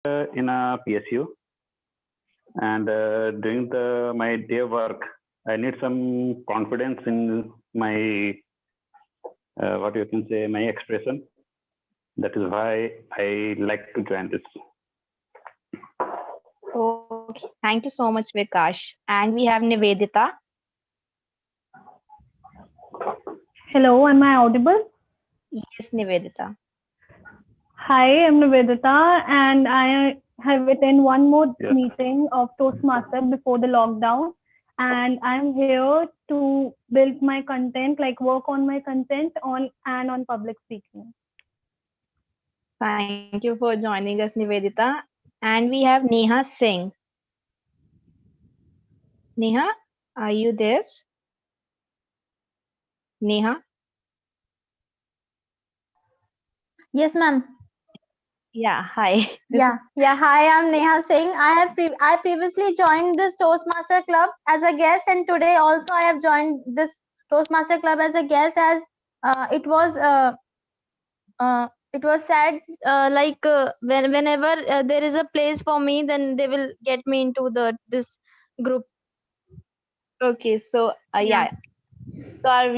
in a PSU, and doing my day work, I need some confidence in my what you can say, my expression. That is why I like to join this. Okay, thank you so much, Vikash. And we have Nivedita. Hello, am I audible? Yes, Nivedita. Hi, I'm Nivedita, and I have attended one more meeting of Toastmaster before the lockdown, and I'm here to build my content, like work on my content on public speaking. Thank you for joining us, Nivedita. And we have Neha Singh. Neha, are you there? Neha? Yes, ma'am. Yeah, hi. Hi, I'm Neha Singh. I previously joined this Toastmaster Club as a guest, and today also I have joined this Toastmaster Club as a guest. As it was said, whenever there is a place for me, then they will get me into this group. Okay, so so our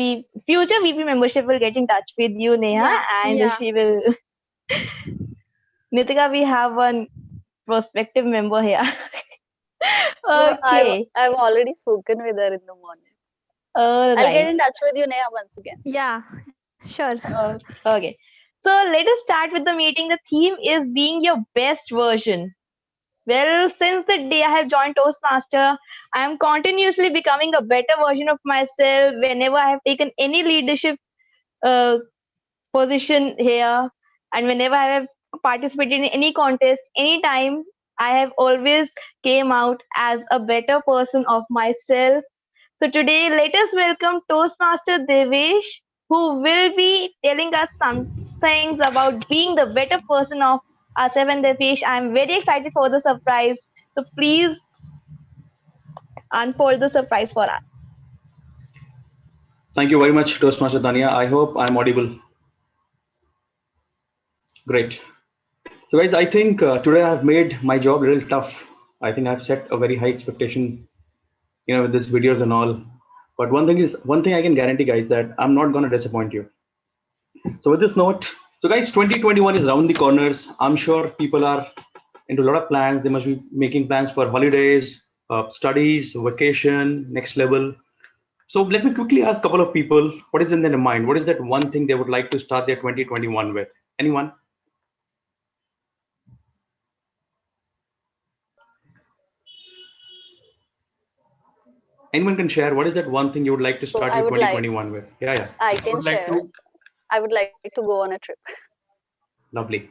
future VP membership will get in touch with you, Neha, and she will. Nitika, we have one prospective member here. Okay. I've already spoken with her in the morning. I'll get in touch with you, Neha, once again. Yeah, sure. Okay. So let us start with the meeting. The theme is being your best version. Well, since the day I have joined Toastmaster, I am continuously becoming a better version of myself whenever I have taken any leadership position here, and whenever I have participated in any contest, anytime, I have always came out as a better person of myself. So today, let us welcome Toastmaster Devesh, who will be telling us some things about being the better person of ourselves. And Devesh, I'm very excited for the surprise. So please unfold the surprise for us. Thank you very much, Toastmaster Tanya. I hope I'm audible. Great. So guys, I think today I've made my job a little tough. I think I've set a very high expectation, with these videos and all. But one thing I can guarantee, guys, that I'm not going to disappoint you. So with this note, so guys, 2021 is around the corners. I'm sure people are into a lot of plans. They must be making plans for holidays, studies, vacation, next level. So let me quickly ask a couple of people, what is in their mind? What is that one thing they would like to start their 2021 with? Anyone? Anyone can share. What is that one thing you would like to start your 2021 with? Yeah. I can share. I would like to go on a trip. Lovely.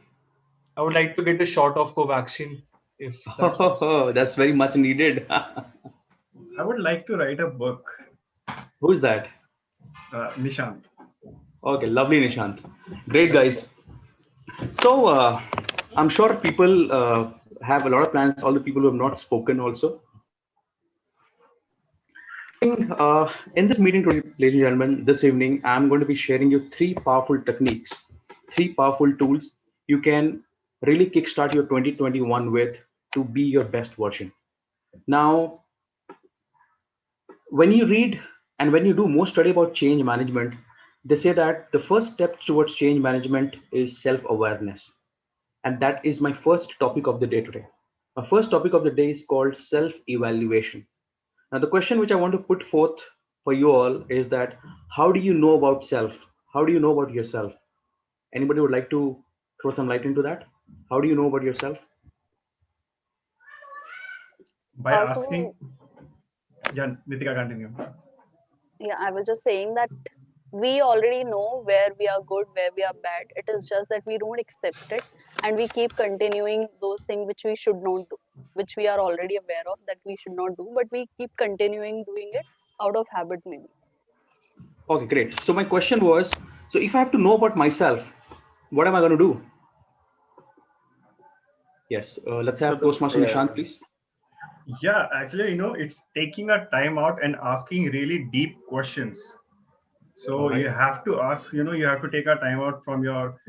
I would like to get a shot of Covaxin. That's very much needed. I would like to write a book. Who's that? Nishant. Okay, lovely, Nishant. Great, guys. So I'm sure people have a lot of plans, all the people who have not spoken also. In this meeting today, ladies and gentlemen, this evening, I'm going to be sharing you 3 powerful techniques, 3 powerful tools you can really kickstart your 2021 with to be your best version. Now, when you read and when you do more study about change management, they say that the first step towards change management is self-awareness. And that is my first topic of the day today. My first topic of the day is called self-evaluation. Now, the question which I want to put forth for you all is that how do you know about self? How do you know about yourself? Anybody would like to throw some light into that? How do you know about yourself? By asking. Yeah, Nitika, continue. Yeah, I was just saying that we already know where we are good, where we are bad. It is just that we don't accept it and we keep continuing those things which we should not do, which we are already aware of that we should not do, but we keep continuing doing it out of habit maybe. Okay, great. So my question was, so if I have to know about myself, what am I going to do? Yes, let's have Toastmaster Nishant, please. Yeah, actually, it's taking a time out and asking really deep questions. So you have to ask, you have to take a time out from your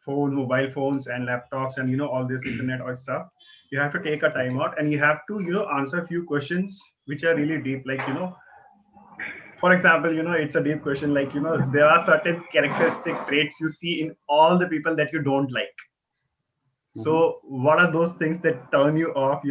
mobile phones and laptops and all this internet or stuff. You have to take a time out and you have to answer a few questions which are really deep, like for example, it's a deep question, like there are certain characteristic traits you see in all the people that you don't like. So what are those things that turn you off?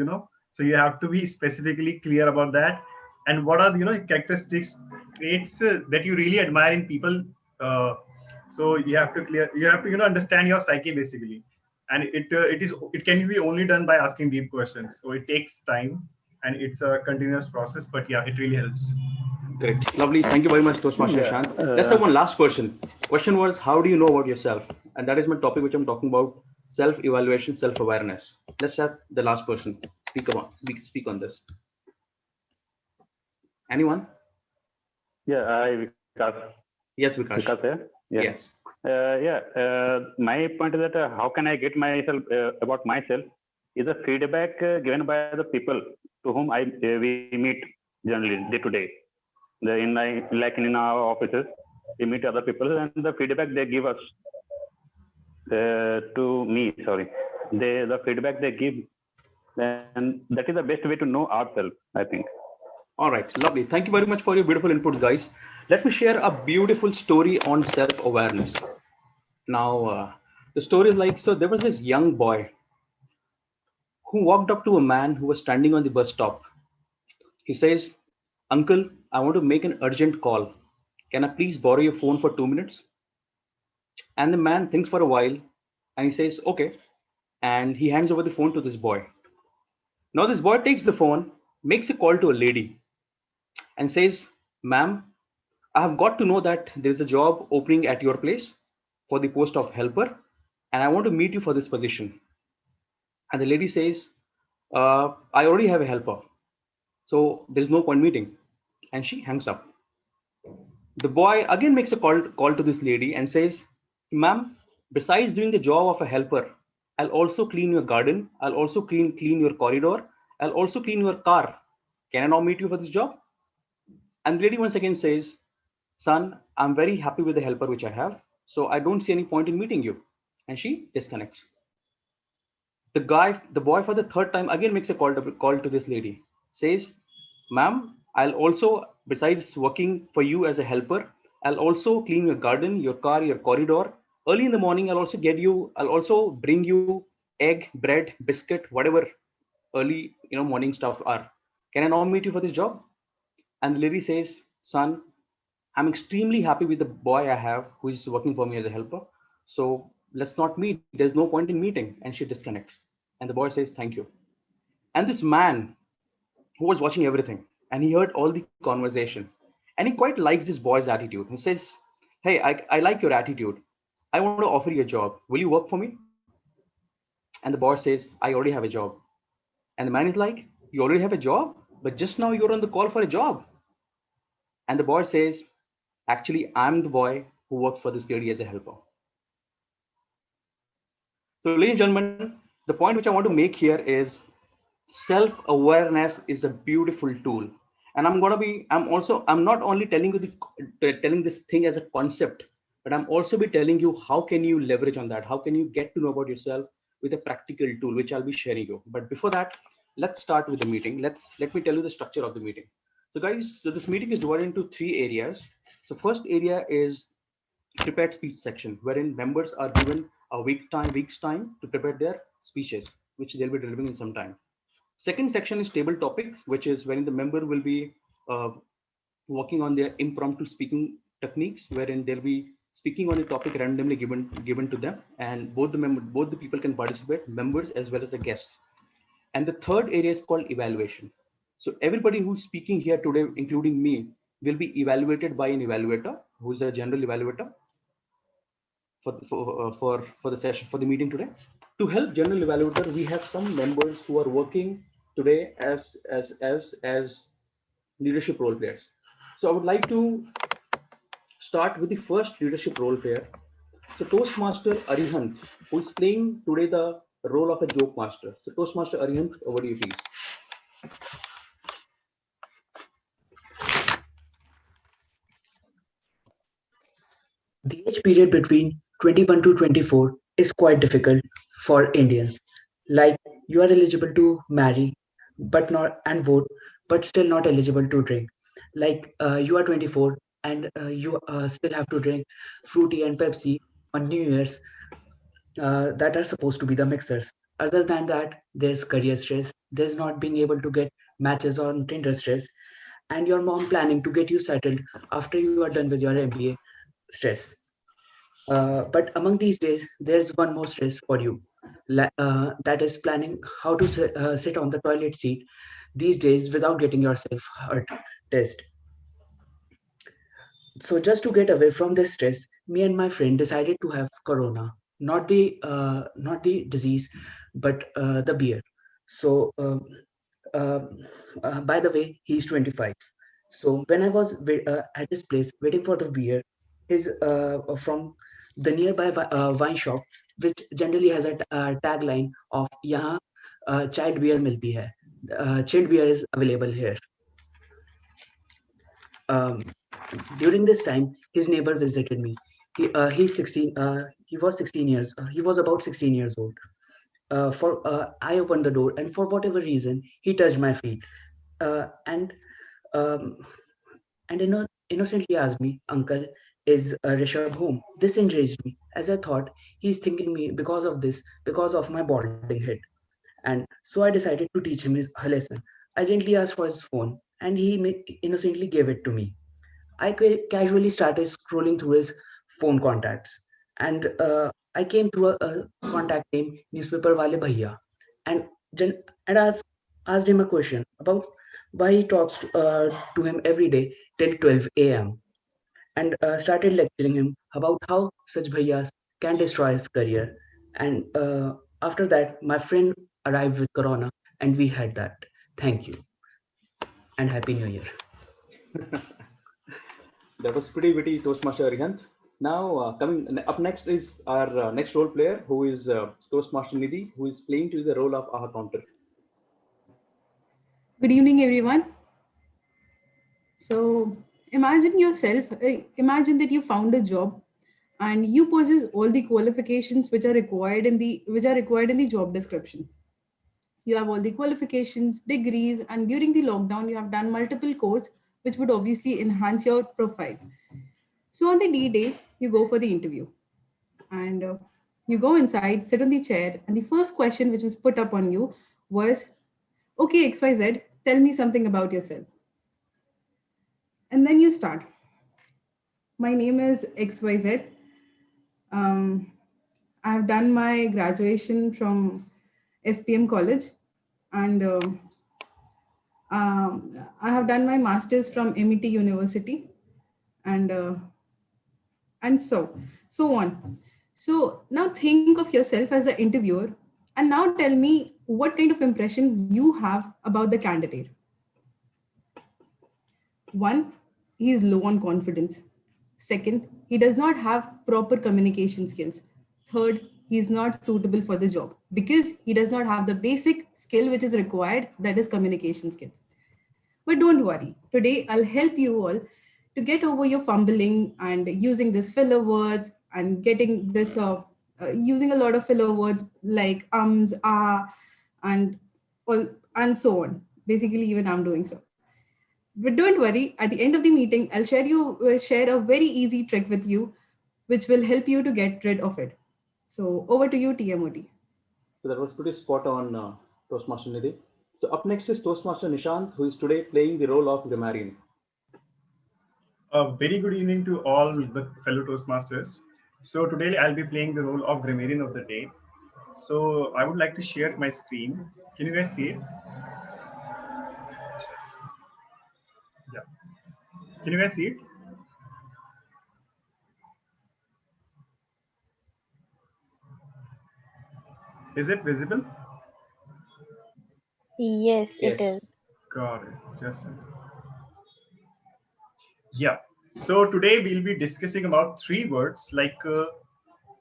So you have to be specifically clear about that. And what are the characteristics, traits that you really admire in people? So you have to understand your psyche basically. And it can be only done by asking deep questions. So it takes time and it's a continuous process. But yeah, it really helps. Great, lovely. Thank you very much, Toastmaster Shant. Let's have one last question. Question was, how do you know about yourself? And that is my topic, which I'm talking about: self-evaluation, self-awareness. Let's have the last person speak on this. Anyone? Yeah, Vikas. Yes, Vikas. Vikas here. Yeah. Yes. My point is that how can I get myself about myself is a feedback given by the people to whom we meet generally day to day. In our offices, we meet other people, and the feedback they give us the feedback they give, and that is the best way to know ourselves, I think. All right, lovely. Thank you very much for your beautiful input, guys. Let me share a beautiful story on self-awareness. Now, the story is like, so there was this young boy who walked up to a man who was standing on the bus stop. He says, "Uncle, I want to make an urgent call. Can I please borrow your phone for 2 minutes?" And the man thinks for a while and he says, "Okay." And he hands over the phone to this boy. Now this boy takes the phone, makes a call to a lady and says, "Ma'am, I have got to know that there's a job opening at your place for the post of helper, and I want to meet you for this position." And the lady says, "I already have a helper, so there's no point meeting." And she hangs up. The boy again makes a call to this lady and says, "Ma'am, besides doing the job of a helper, I'll also clean your garden. I'll also clean your corridor. I'll also clean your car. Can I now meet you for this job?" And the lady once again says, "Son, I'm very happy with the helper which I have, so I don't see any point in meeting you." And she disconnects. The boy for the third time again makes a call to this lady, says, "Ma'am, I'll also, besides working for you as a helper, I'll also clean your garden, your car, your corridor. Early in the morning, I'll also bring you egg, bread, biscuit, whatever early morning stuff are. Can I now meet you for this job?" And the lady says, "Son, I'm extremely happy with the boy I have who is working for me as a helper. So let's not meet. There's no point in meeting." And she disconnects. And the boy says, "Thank you." And this man who was watching everything, and he heard all the conversation, and he quite likes this boy's attitude. He says, "Hey, I like your attitude. I want to offer you a job. Will you work for me?" And the boy says, "I already have a job." And the man is like, "You already have a job? But just now you're on the call for a job." And the boy says, "Actually, I'm the boy who works for this lady as a helper." So, ladies and gentlemen, the point which I want to make here is self-awareness is a beautiful tool. And I'm not only telling this thing as a concept, but I'm also be telling you how can you leverage on that? How can you get to know about yourself with a practical tool, which I'll be sharing you. But before that, let's start with the meeting. Let me tell you the structure of the meeting. So guys, so this meeting is divided into 3 areas. So first area is prepared speech section, wherein members are given a week's time to prepare their speeches, which they'll be delivering in some time. Second section is table topics, which is wherein the member will be working on their impromptu speaking techniques, wherein they'll be speaking on a topic randomly given to them, and both the people can participate, members as well as the guests. And the third area is called evaluation. So everybody who's speaking here today, including me, will be evaluated by an evaluator, who is a general evaluator for the session, for the meeting today. To help general evaluator, we have some members who are working today as leadership role players. So I would like to start with the first leadership role player. So Toastmaster Arihant, who is playing today the role of a joke master. So Toastmaster Arihant, over to you, please. The age period between 21 to 24 is quite difficult for Indians. Like you are eligible to marry, but not and vote, but still not eligible to drink. Like you are 24 and you still have to drink fruity and Pepsi on New Year's that are supposed to be the mixers. Other than that, there's career stress. There's not being able to get matches on Tinder stress, and your mom planning to get you settled after you are done with your MBA stress. But among these days, there's one more stress for you. That is planning how to sit on the toilet seat these days without getting yourself hurt. Test. So just to get away from this stress, me and my friend decided to have Corona, not the disease, but the beer. So uh, by the way, he's 25. So when I was at his place waiting for the beer, his from the nearby wine shop, which generally has a tagline of "यहाँ child beer मिलती है," chilled beer is available here. Um, During this time, his neighbor visited me. He's 16. He was 16 years. He was about 16 years old. I opened the door, and for whatever reason, he touched my feet. And um, innocently asked me, "Uncle, is Rishabh home?" This enraged me, as I thought he's thinking me because of this, because of my balding head. And so I decided to teach him a lesson. I gently asked for his phone, and he innocently gave it to me. I casually started scrolling through his phone contacts, and I came to a contact named Newspaper Wale Bhaiya, and and asked him a question about why he talks to him every day till 12 a.m. and started lecturing him about how such bhaiyas can destroy his career. And after that, my friend arrived with Corona, and we had that. Thank you, and Happy New Year. That was pretty witty, Toastmaster Arihant. Now, coming up next is our next role player, who is Toastmaster Nidhi, who is playing to the role of our counter. Good evening, everyone. So, imagine that you found a job and you possess all the qualifications which are required in the job description. You have all the qualifications, degrees, and during the lockdown, you have done multiple courses which would obviously enhance your profile. So, on the D-day, you go for the interview and you go inside, sit on the chair, and the first question which was put up on you was, "Okay, XYZ, tell me something about yourself." And then you start. My name is XYZ. Um, I've done my graduation from SPM College, and I have done my master's from MET University, and and so on. So now think of yourself as an interviewer, and now tell me what kind of impression you have about the candidate. One, he is low on confidence. Second, he does not have proper communication skills. Third, he is not suitable for the job because he does not have the basic skill which is required, that is communication skills. But don't worry, today I'll help you all to get over your fumbling and using this filler words and getting using a lot of filler words like ums, ah, and all and so on. Basically, even I'm doing so. But don't worry, at the end of the meeting, I'll share a very easy trick with you, which will help you to get rid of it. So over to you, TMOD. So that was pretty spot on, Toastmaster Nidhi. So up next is Toastmaster Nishant, who is today playing the role of grammarian. A very good evening to all the fellow Toastmasters. So today I'll be playing the role of grammarian of the day. So I would like to share my screen. Can you guys see it? Yeah. Can you guys see it? Is it visible? Yes, it Yes. is. Got it. Just a minute. Yeah. So today we'll be discussing about three words.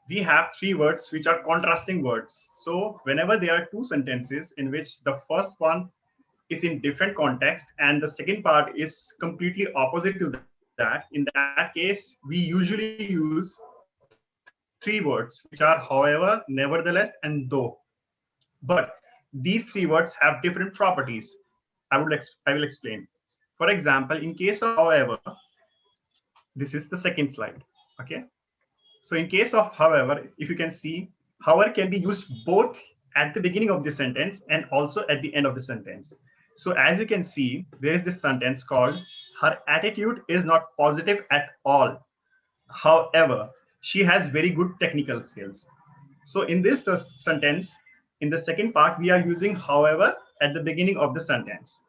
We have three words which are contrasting words. So whenever there are two sentences in which the first one is in different context and the second part is completely opposite to that, in that case we usually use three words. three words, which are however, nevertheless, and though. But these three words have different properties. I will explain. For example, in case of however, this is the second slide. Okay. So in case of however, if you can see, however can be used both at the beginning of the sentence and also at the end of the sentence. So as you can see, there is this sentence called, her attitude is not positive at all. However, she has very good technical skills. So in this sentence, in the second part, we are using however at the beginning of the sentence.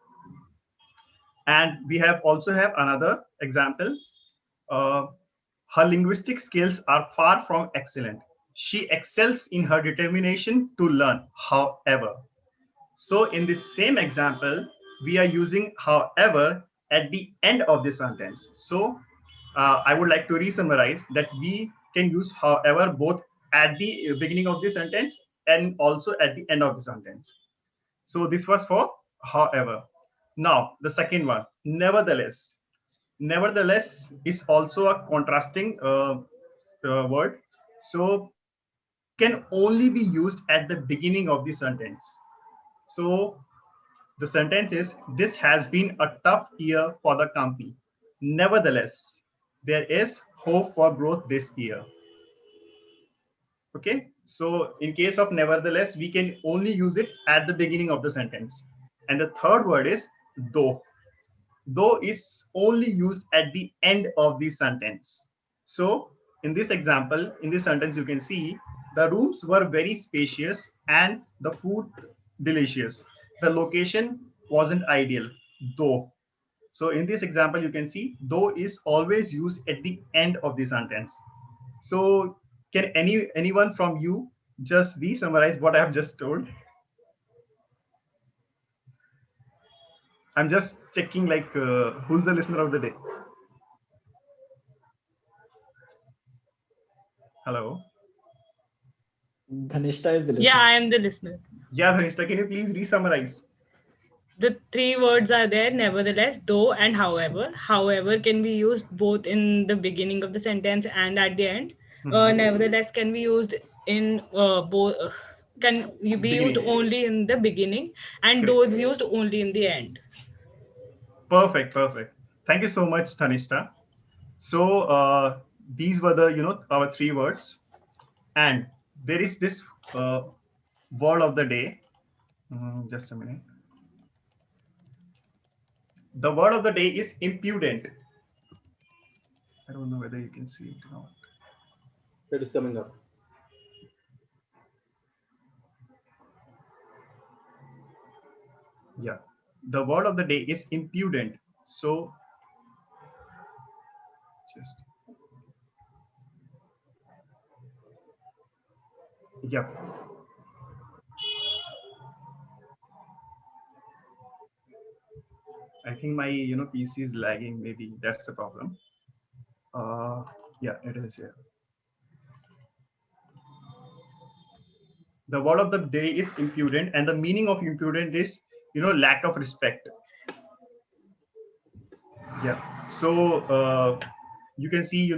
And we also have another example. Her linguistic skills are far from excellent. She excels in her determination to learn, however. So in this same example, we are using however at the end of the sentence. So I would like to re-summarize that we can use however both at the beginning of the sentence and also at the end of the sentence. So this was for however. Now the second one, nevertheless. Nevertheless is also a contrasting word. So it can only be used at the beginning of the sentence. So the sentence is, this has been a tough year for the company. Nevertheless, there is hope for growth this year. Okay, so in case of nevertheless, we can only use it at the beginning of the sentence. And the third word is though. Though is only used at the end of the sentence. So in this example, in this sentence, you can see the rooms were very spacious and the food delicious. The location wasn't ideal, though. So in this example, you can see though is always used at the end of the sentence. So can anyone from you just re-summarize what I have just told? I'm just checking like who's the listener of the day? Hello. Dhanishta is the listener. Yeah, I am the listener. Yeah, Dhanishta, can you please re-summarize? The three words are there, nevertheless, though, and however. However can be used both in the beginning of the sentence and at the end. Nevertheless can be used in both. Can be used only in the beginning, and those used only in the end. Perfect. Thank you so much, Dhanishta. So these were the our three words, and there is this word of the day. Just a minute. The word of the day is impudent. I don't know whether you can see it or not. That is coming up. Yeah, the word of the day is impudent. So just yeah. I think my PC is lagging. Maybe that's the problem. Yeah, it is here. The word of the day is impudent, and the meaning of impudent is lack of respect. Yeah. So you can see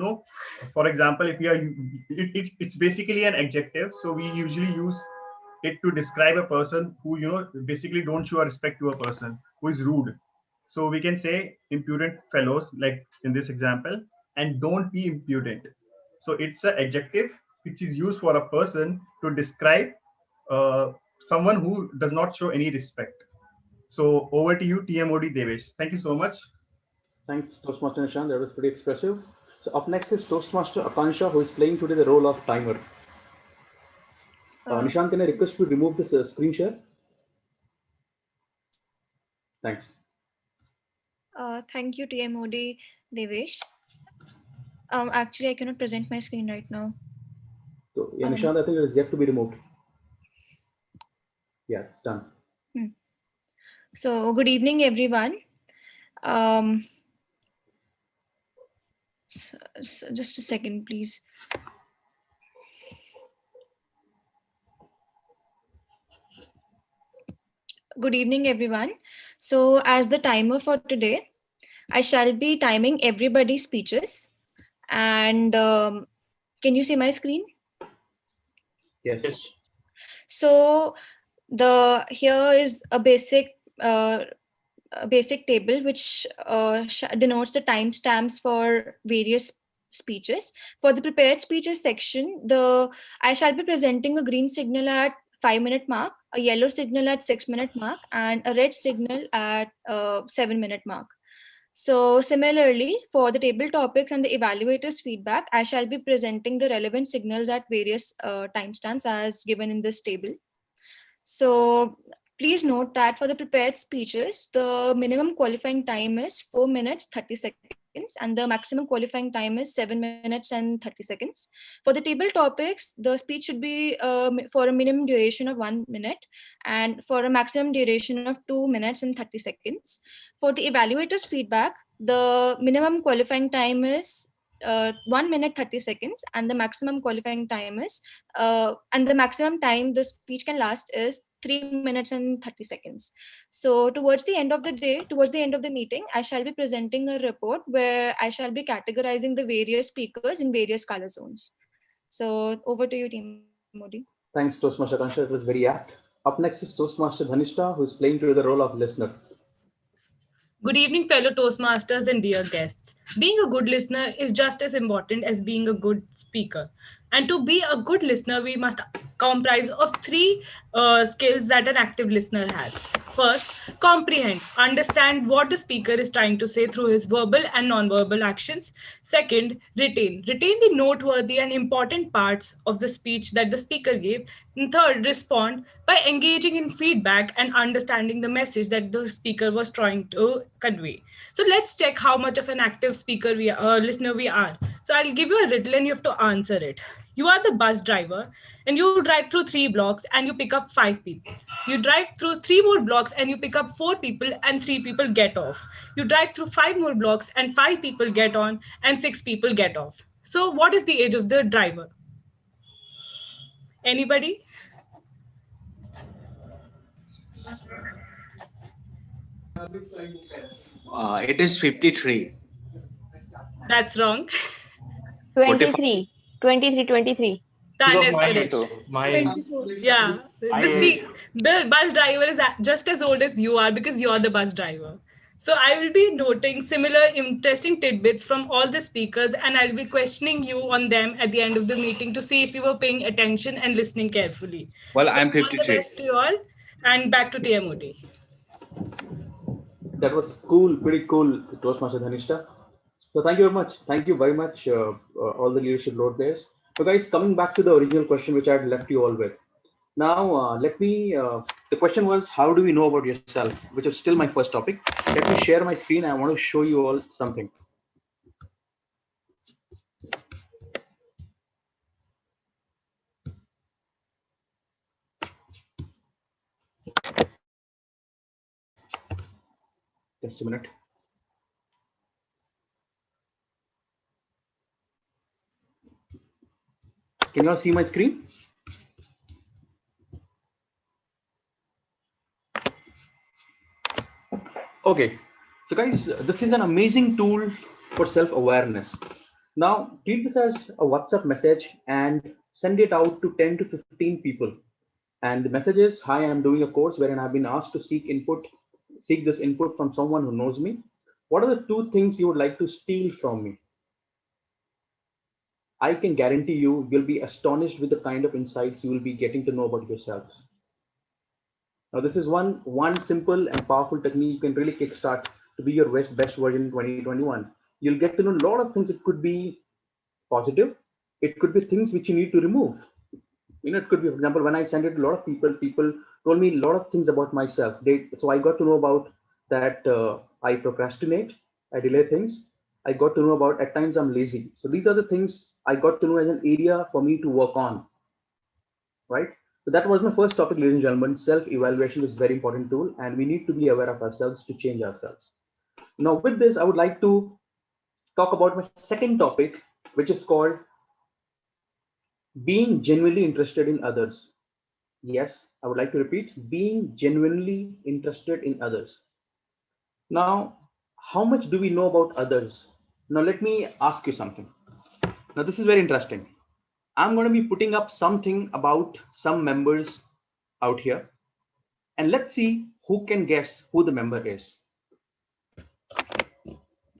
for example, if we are it's basically an adjective, so we usually use it to describe a person who basically don't show respect to a person who is rude. So we can say impudent fellows, like in this example, and don't be impudent. So it's an adjective which is used for a person to describe someone who does not show any respect. So over to you, TMOD Devesh. Thank you so much. Thanks, Toastmaster Nishan. That was pretty expressive. So up next is Toastmaster Akansha, who is playing today the role of timer. Nishan, can I request you to remove this screen share? Thanks. Thank you, TMOD Devesh. Actually, I cannot present my screen right now. So, yeah, Nishan, I think it is yet to be removed. Yeah, it's done. So, good evening, everyone. Just a second, please. Good evening, everyone. So, as the timer for today, I shall be timing everybody's speeches. And can you see my screen? Yes. So here is a basic table which denotes the timestamps for various speeches. For the prepared speeches section, I shall be presenting a green signal at 5-minute mark, a yellow signal at 6-minute mark, and a red signal at 7-minute mark. So similarly, for the table topics and the evaluators feedback, I shall be presenting the relevant signals at various timestamps as given in this table. So please note that for the prepared speeches, the minimum qualifying time is 4 minutes 30 seconds and the maximum qualifying time is 7 minutes and 30 seconds. For the table topics, the speech should be for a minimum duration of 1 minute and for a maximum duration of 2 minutes and 30 seconds. For the evaluators feedback, the minimum qualifying time is 1 minute 30 seconds and the maximum qualifying time is and the maximum time the speech can last is 3 minutes and 30 seconds. So towards the end of the day, towards the end of the meeting, I shall be presenting a report where I shall be categorizing the various speakers in various color zones. So over to you, Team Modi. Thanks, Toastmaster Kansha. It was very apt. Up next is Toastmaster Dhanishta, who is playing to the role of listener. Good evening, fellow Toastmasters and dear guests. Being a good listener is just as important as being a good speaker. And to be a good listener, we must comprise of three skills that an active listener has. First, comprehend, understand what the speaker is trying to say through his verbal and non-verbal actions. Second, retain the noteworthy and important parts of the speech that the speaker gave. And third, respond by engaging in feedback and understanding the message that the speaker was trying to convey. So let's check how much of an active speaker listener we are. So I'll give you a riddle and you have to answer it. You are the bus driver and you drive through 3 blocks and you pick up 5 people. You drive through 3 more blocks and you pick up 4 people and 3 people get off. You drive through 5 more blocks and 5 people get on and 6 people get off. So what is the age of the driver? Anybody? It is 53. That's wrong. 23. 23. That Of is my correct. age. My age. 24. Yeah, My the age. the bus driver is just as old as you are because you're the bus driver. So I will be noting similar interesting tidbits from all the speakers and I'll be questioning you on them at the end of the meeting to see if you were paying attention and listening carefully. Well, So I'm all the 53. best to you all and back to TMOD. That was cool, pretty cool, Toastmaster Dhanishta. So thank you very much. Thank you very much, all the leadership role players. So guys, coming back to the original question which I had left you all with. Now, the question was, how do we know about yourself? Which is still my first topic. Let me share my screen. I want to show you all something. Just a minute. Can you all see my screen? Okay, so guys, this is an amazing tool for self-awareness. Now, treat this as a WhatsApp message and send it out to 10 to 15 people. And the message is, hi, I'm doing a course wherein I've been asked to seek this input from someone who knows me. What are the 2 things you would like to steal from me? I can guarantee you'll be astonished with the kind of insights you will be getting to know about yourselves. Now, this is one simple and powerful technique you can really kickstart to be your best version in 2021. You'll get to know a lot of things. It could be positive. It could be things which you need to remove. It could be, for example, when I sent it to a lot of people told me a lot of things about myself. So I got to know about that I procrastinate, I delay things. I got to know about at times I'm lazy. So these are the things I got to know as an area for me to work on, right? So that was my first topic, ladies and gentlemen. Self-evaluation is a very important tool, and we need to be aware of ourselves to change ourselves. Now, with this, I would like to talk about my second topic, which is called being genuinely interested in others. Yes, I would like to repeat, being genuinely interested in others. Now, how much do we know about others? Now, let me ask you something. Now, this is very interesting. I'm going to be putting up something about some members out here, and let's see who can guess who the member is.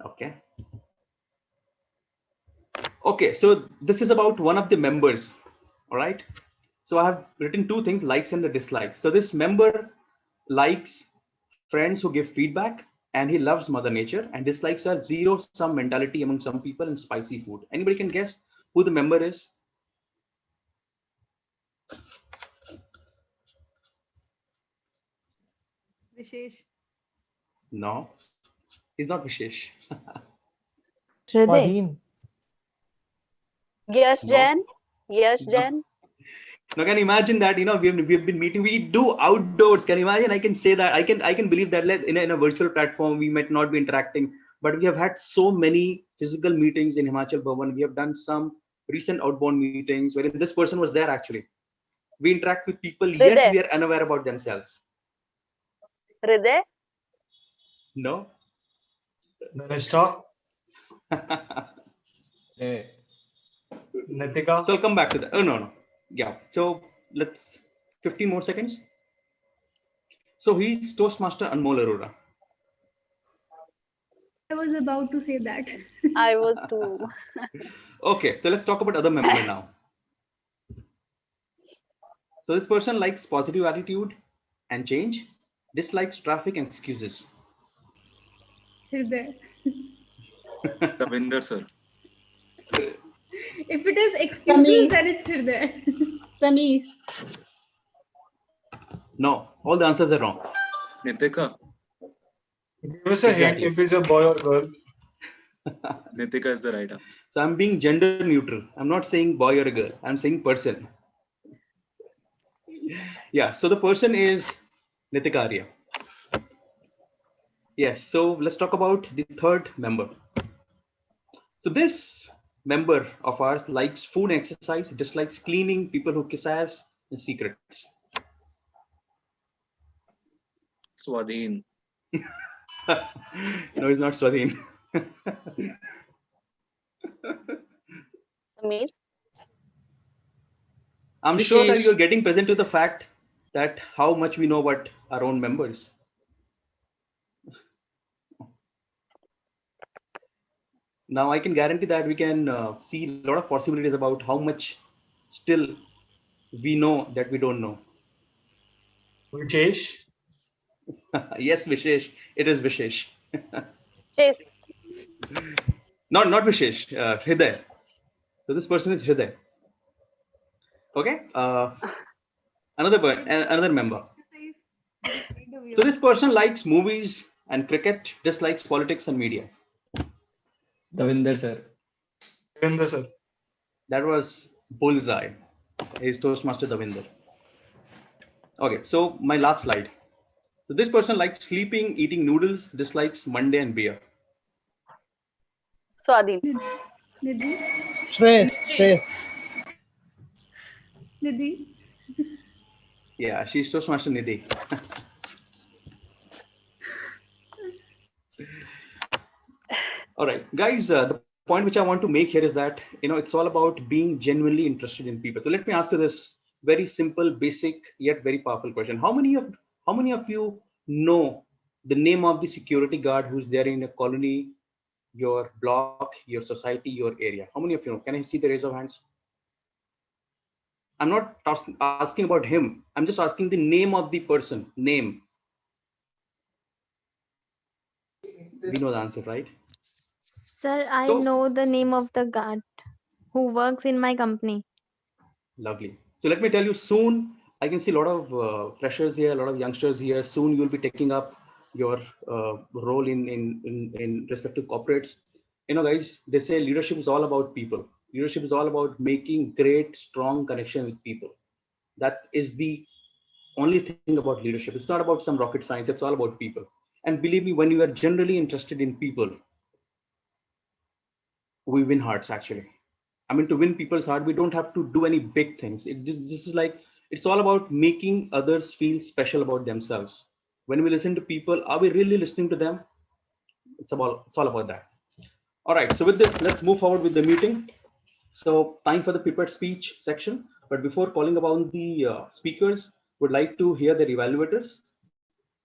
Okay. Okay, so this is about one of the members. All right. So I have written two things, likes and the dislikes. So this member likes friends who give feedback, and he loves Mother Nature, and dislikes are zero-sum mentality among some people and spicy food. Anybody can guess who the member is? Vishesh. No, he's not Vishesh. Hriday. Yes, No. Jen. Yes, No. Jen. Now, can you imagine that? You know, we've been meeting. We do outdoors. Can you imagine? I can say that. I can believe that. In a virtual platform, we might not be interacting, but we have had so many physical meetings in Himachal Bhavan. We have done some recent outbound meetings wherein this person was there. Actually, we interact with people, yet Hriday. we are unaware about themselves. Hriday. No. Dhanishta. Nitika. So I'll come back to that. Oh no. Yeah. So let's 15 more seconds. So he's Toastmaster Anmol Arora. I was about to say that. I was too. Okay, so let's talk about other member now. So this person likes positive attitude and change, dislikes traffic and excuses. Hriday. Davinder sir. If it is excuses, then it's Hriday. Sameer. No, all the answers are wrong. Nitika. Give us a hint if he's a boy or girl. Nitika is the right answer. So I'm being gender neutral. I'm not saying boy or a girl. I'm saying person. Yeah, so the person is Nitika Arya. Yes, so let's talk about the third member. So this member of ours likes food and exercise, dislikes cleaning, people who kiss ass, and secrets. Swadhin. No, it's not Swadhin. Sameer. I'm sure that you're getting present to the fact that how much we know about our own members. Now I can guarantee that we can see a lot of possibilities about how much still we know that we don't know. Vishesh. Yes, Vishesh. It is Vishesh. Chase. Not Vishesh. Hriday. So this person is Hriday. Okay. Another member. So this person likes movies and cricket, dislikes politics and media. Davinder sir. Davinder sir. That was bullseye. He's Toastmaster Davinder. Okay, so my last slide. So this person likes sleeping, eating noodles, dislikes Monday and beer. Swadhin. Nidhi. Shrey. Nidhi. Yeah, she's Toastmaster Nidhi. All right, guys, the point which I want to make here is that, it's all about being genuinely interested in people. So let me ask you this very simple, basic, yet very powerful question. How many of you know the name of the security guard who's there in a colony, your block, your society, your area? How many of you know? Can I see the raise of hands? I'm not asking about him. I'm just asking the name of the person. Name. We know the answer, right? Sir, I know the name of the guard who works in my company. Lovely. So let me tell you, soon I can see a lot of freshers here, a lot of youngsters here. Soon you'll be taking up your role in respective corporates. Guys, they say leadership is all about people. Leadership is all about making great, strong connection with people. That is the only thing about leadership. It's not about some rocket science. It's all about people. And believe me, when you are generally interested in people, we win hearts, actually. I mean, to win people's heart, we don't have to do any big things. This is like, it's all about making others feel special about themselves. When we listen to people, are we really listening to them? It's all about that. All right, so with this, let's move forward with the meeting. So time for the prepared speech section. But before calling upon the speakers, would like to hear their evaluators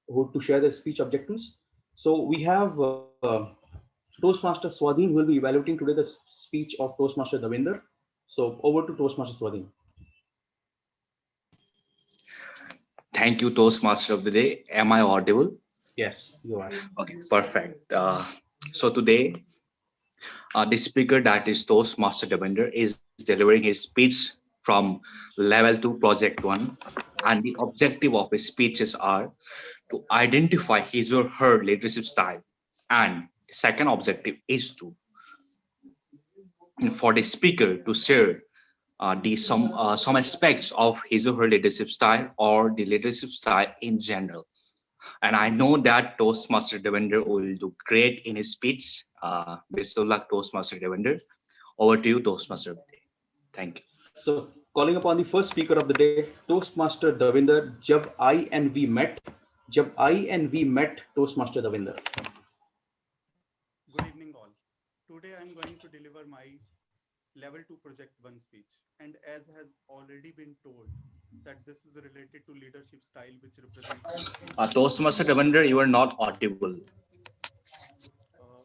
who to share their speech objectives. So we have Toastmaster Swadhin who will be evaluating today the speech of Toastmaster Davinder. So over to Toastmaster Swadhin. Thank you, Toastmaster of the day. Am I audible? Yes, you are. Okay, perfect. So today, the speaker, that is Toastmaster Devinder, is delivering his speech from level 2 project 1, and the objective of his speeches are to identify his or her leadership style, and the second objective is to for the speaker to share some aspects of his or her leadership style or the leadership style in general. And I know that Toastmaster Devinder will do great in his speech. Best of luck, Toastmaster Devinder. Over to you, Toastmaster of the day. Thank you. So calling upon the first speaker of the day, Toastmaster Davinder. Jab I and we met. Toastmaster Davinder. Good evening all. Today I am going to deliver my level 2 project 1 speech, and as has already been told that this is related to leadership style which represents Toastmaster Devinder, you are not audible.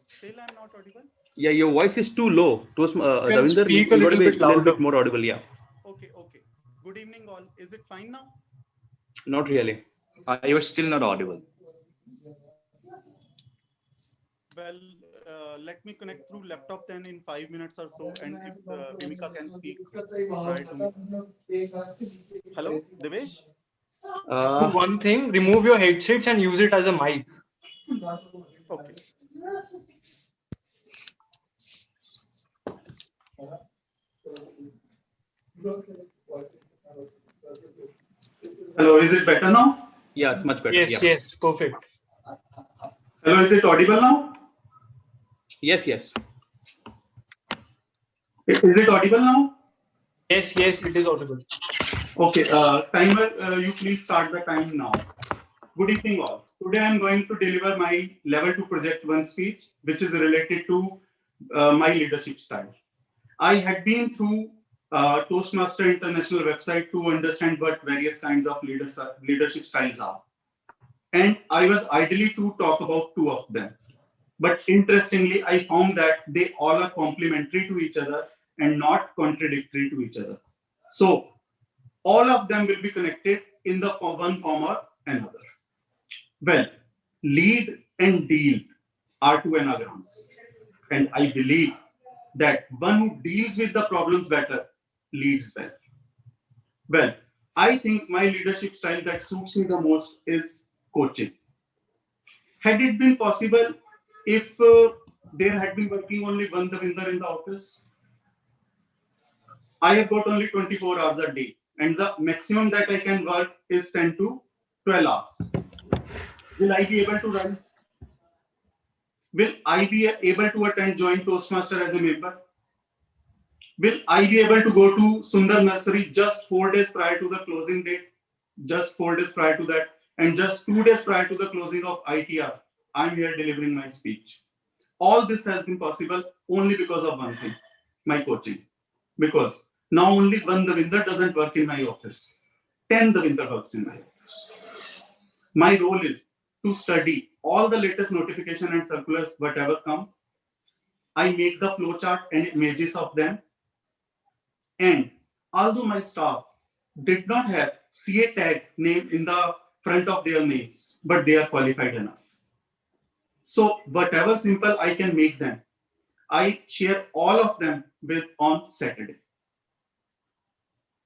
Still I'm not audible. Yeah, your voice is too low. Davinder, speak a little bit louder. More audible. Yeah. Okay. Good evening all. Is it fine now? Not really. You are still not audible. Well, let me connect through laptop then in 5 minutes or so, and if Vimika can speak prior to me. Hello, Devesh? Do one thing, remove your headsets and use it as a mic. Okay. Hello, is it better now? Yeah, it's much better. Yes, perfect. Hello, is it audible now? Yes. Is it audible now? Yes, it is audible. Okay, timer, you please start the time now. Good evening all. Today I am going to deliver my level 2 project 1 speech, which is related to my leadership style. I had been through Toastmaster International website to understand what various kinds of leadership styles are. And I was ideally to talk about 2 of them. But interestingly, I found that they all are complementary to each other and not contradictory to each other. So all of them will be connected in the one form or another. Well, lead and deal are 2 anagrams. And I believe that one who deals with the problems better leads well. Well, I think my leadership style that suits me the most is coaching. Had it been possible if there had been working only one Davinder in the office? I have got only 24 hours a day, and the maximum that I can work is 10 to 12 hours. Will I be able to run? Will I be able to attend Joint Toastmaster as a member? Will I be able to go to Sundar Nursery just 4 days prior to the closing date? Just 4 days prior to that, and just 2 days prior to the closing of ITRs, I'm here delivering my speech. All this has been possible only because of one thing, my coaching. Because now only one Davinder doesn't work in my office. 10 Davinder works in my office. My role is to study all the latest notification and circulars, whatever come. I make the flowchart and images of them. And although my staff did not have CA tag name in the front of their names, but they are qualified enough. So whatever simple I can make them, I share all of them with on Saturday.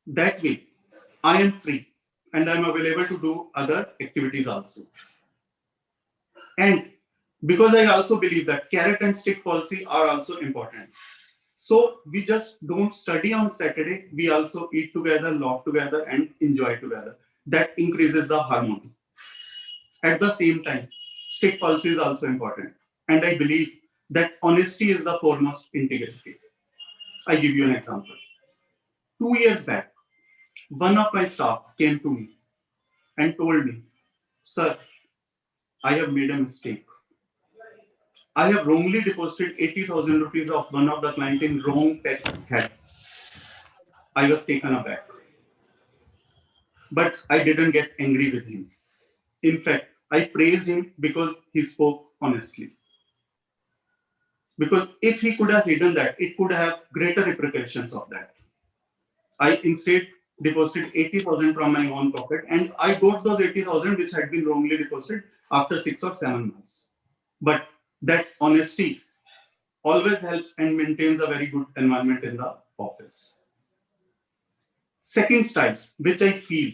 That way, I am free and I'm available to do other activities also. And because I also believe that carrot and stick policy are also important. So we just don't study on Saturday, we also eat together, laugh together, and enjoy together. That increases the harmony. At the same time, stick policy is also important. And I believe that honesty is the foremost integrity. I give you an example. 2 years back, one of my staff came to me and told me, "Sir, I have made a mistake. I have wrongly deposited 80,000 rupees of one of the client in wrong tax head. I was taken aback. But I didn't get angry with him. In fact, I praised him because he spoke honestly. Because if he could have hidden that, it could have greater repercussions of that. I instead deposited 80,000 from my own pocket, and I got those 80,000 which had been wrongly deposited after 6 or 7 months. But that honesty always helps and maintains a very good environment in the office. Second style, which I feel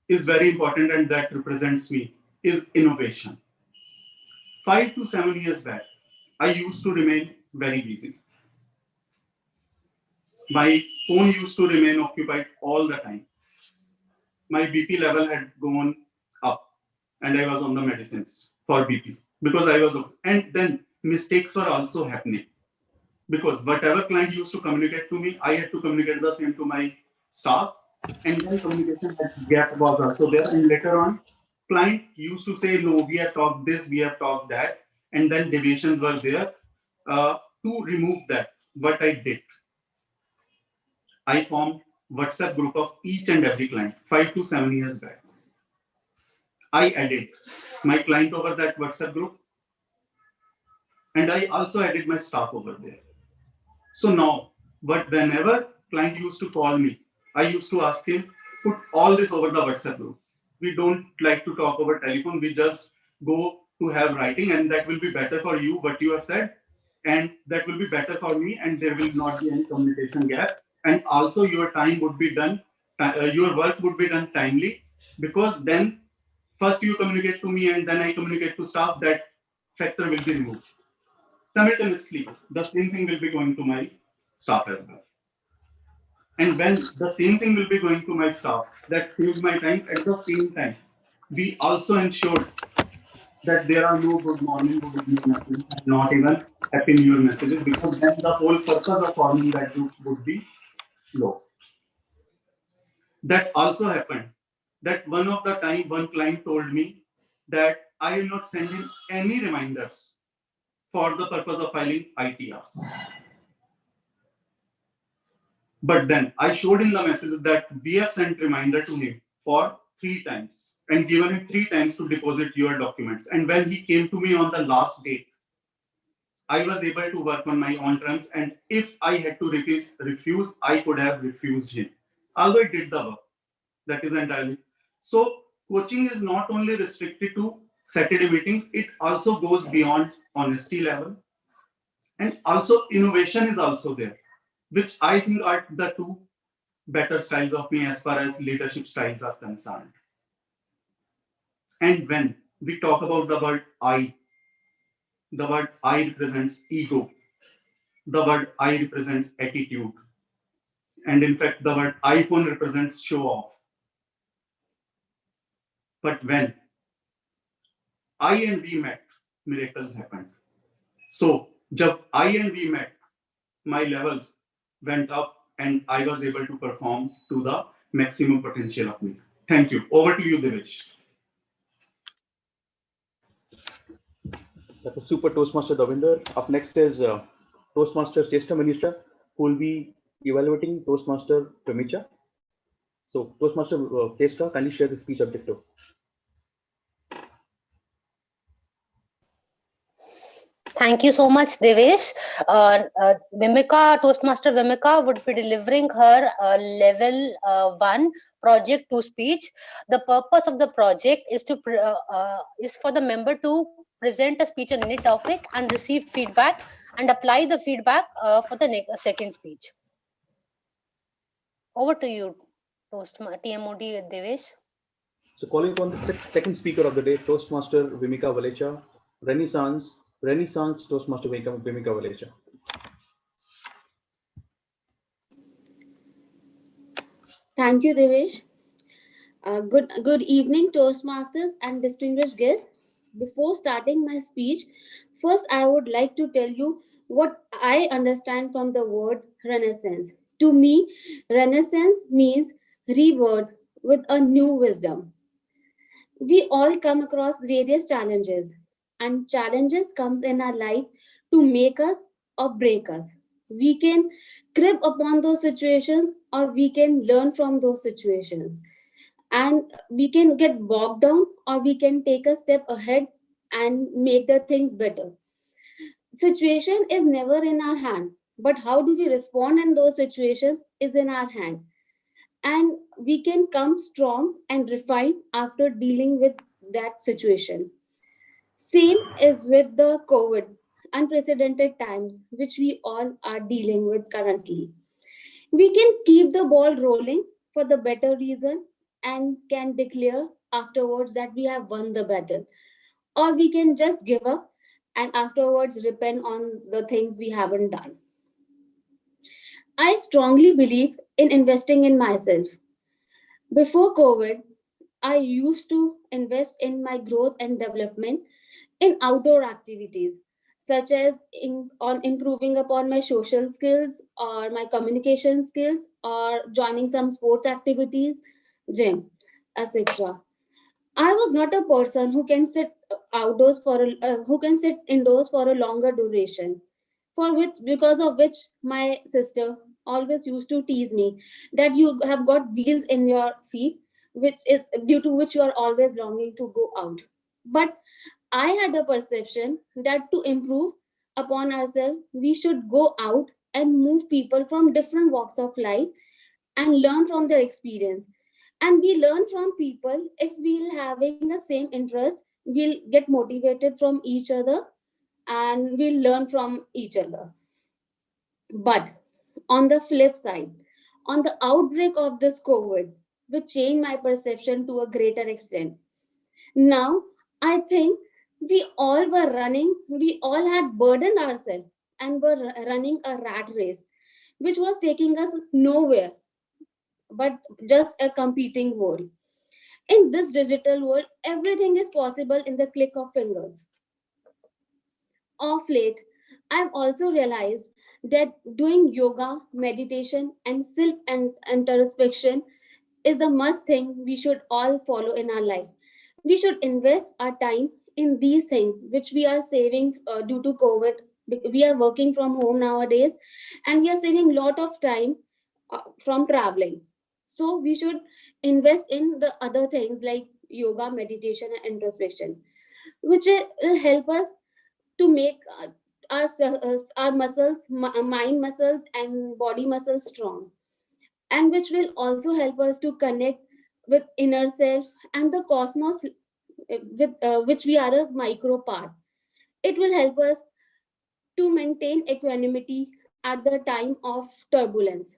is very important and that represents me, is innovation. 5 to 7 years back, I used to remain very busy. My phone used to remain occupied all the time. My BP level had gone up and I was on the medicines for BP because I was, and then mistakes were also happening because whatever client used to communicate to me, I had to communicate the same to my staff, and then communication gap was also there. And later on, client used to say, no, we have talked this, we have talked that, and then deviations were there. To remove that, what I did, I formed WhatsApp group of each and every client 5 to 7 years back. I added my client over that WhatsApp group, and I also added my staff over there. So now, but whenever client used to call me, I used to ask him, put all this over the WhatsApp group. We don't like to talk over telephone. We just go to have writing, and that will be better for you, what you have said, and that will be better for me, and there will not be any communication gap. And also your time would be done, your work would be done timely, because then first you communicate to me and then I communicate to staff, that factor will be removed. Simultaneously, the same thing will be going to my staff as well. And when the same thing will be going to my staff, that saves my time. At the same time, we also ensured that there are no good morning, good evening messages, not even happy new year messages, because then the whole purpose of forming that group would be lost. That also happened. That one of the time, one client told me that I will not send him any reminders for the purpose of filing ITRs. But then I showed him the message that we have sent reminder to him for 3 times and given him 3 times to deposit your documents. And when he came to me on the last date, I was able to work on my own terms. And if I had to refuse, I could have refused him. Although I did the work. That is entirely. So coaching is not only restricted to Saturday meetings, it also goes beyond honesty level. And also innovation is also there, which I think are the 2 better styles of me as far as leadership styles are concerned. And when we talk about the word I represents ego. The word I represents attitude. And in fact, the word iPhone represents show off. But when I and we met, miracles happened. So, jab I and we met, my levels went up and I was able to perform to the maximum potential of me. Thank you. Over to you, Devesh. That was super Toastmaster Davinder. Up next is Toastmaster Chester Minister, who will be evaluating Toastmaster Pramicha. So Toastmaster Chester, kindly share the speech objective. Thank you so much, Devesh. Toastmaster Vimika would be delivering her level 1 project 2 speech. The purpose of the project is for the member to present a speech on any topic and receive feedback and apply the feedback for the second speech. Over to you, TMOD Devesh. So calling upon the second speaker of the day, Toastmaster Vimika Valecha, Renissance Toastmaster Vimika Valecha. Thank you, Devesh. Good evening, Toastmasters and distinguished guests. Before starting my speech, first I would like to tell you what I understand from the word Renaissance. To me, Renaissance means rebirth with a new wisdom. We all come across various challenges, and challenges comes in our life to make us or break us. We can crib upon those situations, or we can learn from those situations, and we can get bogged down, or we can take a step ahead and make the things better. Situation is never in our hand, but how do we respond in those situations is in our hand. And we can come strong and refined after dealing with that situation. Same is with the COVID, unprecedented times, which we all are dealing with currently. We can keep the ball rolling for the better reason and can declare afterwards that we have won the battle. Or we can just give up and afterwards repent on the things we haven't done. I strongly believe in investing in myself. Before COVID, I used to invest in my growth and development in outdoor activities, such as on improving upon my social skills or my communication skills, or joining some sports activities, gym, etc. I was not a person who can sit who can sit indoors for a longer duration, for which because of which my sister always used to tease me that you have got wheels in your feet, which is due to which you are always longing to go out. But I had a perception that to improve upon ourselves, we should go out and move people from different walks of life and learn from their experience. And we learn from people. If we'll having a same interest, we'll get motivated from each other and we'll learn from each other. But on the flip side, on the outbreak of this COVID, which changed my perception to a greater extent. Now, I think we all had burdened ourselves and were running a rat race, which was taking us nowhere but just a competing world. In this digital world, everything is possible in the click of fingers. Of late, I've also realized that doing yoga, meditation, and self introspection is the must thing we should all follow in our life. We should invest our time in these things, which we are saving due to COVID. We are working from home nowadays, and we are saving a lot of time from traveling. So we should invest in the other things like yoga, meditation, and introspection, which will help us to make our muscles, mind muscles, and body muscles strong, and which will also help us to connect with inner self and the cosmos, with which we are a micro part. It will help us to maintain equanimity at the time of turbulence.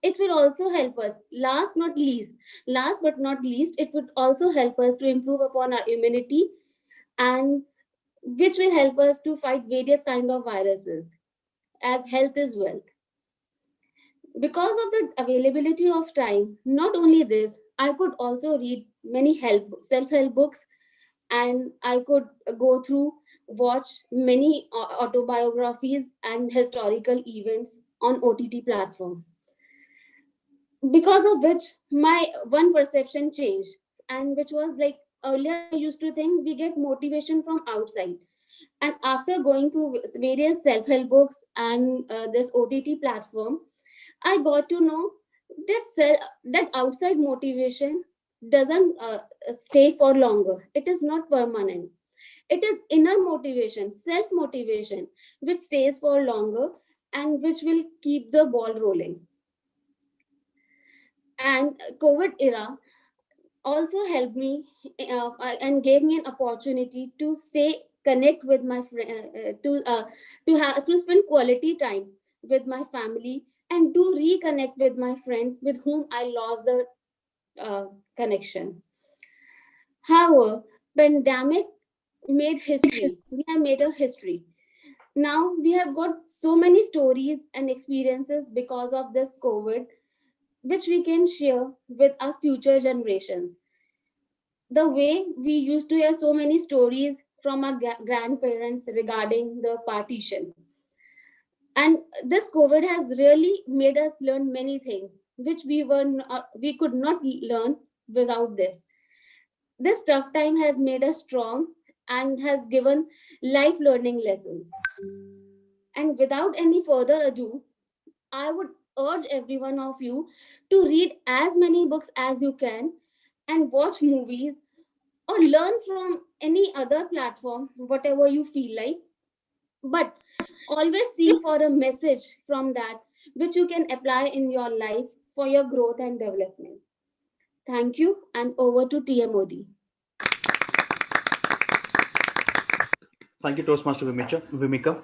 It will also help us, last but not least, it would also help us to improve upon our immunity, and which will help us to fight various kind of viruses, as health is wealth. Because of the availability of time, not only this, I could also read many self-help books, and I could go through, watch many autobiographies and historical events on OTT platform. Because of which my one perception changed, and which was like earlier I used to think we get motivation from outside, and after going through various self-help books and this OTT platform, I got to know that outside motivation doesn't stay for longer. It is not permanent. It is inner motivation, self motivation, which stays for longer and which will keep the ball rolling. And COVID era also helped me and gave me an opportunity to stay connect with my friend, to spend quality time with my family, and to reconnect with my friends with whom I lost the connection. However, pandemic made history. We have made a history. Now we have got so many stories and experiences because of this COVID, which we can share with our future generations. The way we used to hear so many stories from our grandparents regarding the partition. And this COVID has really made us learn many things which we could not learn without this. This tough time has made us strong and has given life learning lessons. And without any further ado, I would urge every one of you to read as many books as you can and watch movies or learn from any other platform, whatever you feel like. But always see for a message from that which you can apply in your life for your growth and development. Thank you, and over to TMOD. Thank you, Toastmaster Vimika.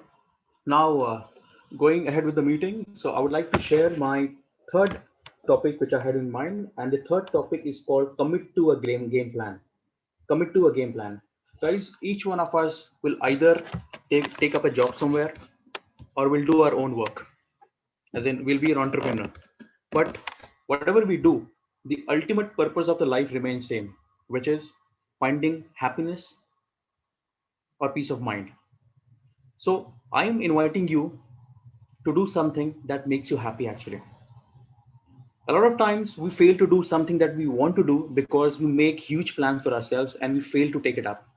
Now, going ahead with the meeting, so I would like to share my third topic which I had in mind, and the third topic is called commit to a game plan. Commit to a game plan. Guys, each one of us will either take up a job somewhere or we'll do our own work, as in we'll be an entrepreneur. But whatever we do, the ultimate purpose of the life remains same, which is finding happiness or peace of mind. So I am inviting you to do something that makes you happy actually. A lot of times we fail to do something that we want to do because we make huge plans for ourselves and we fail to take it up.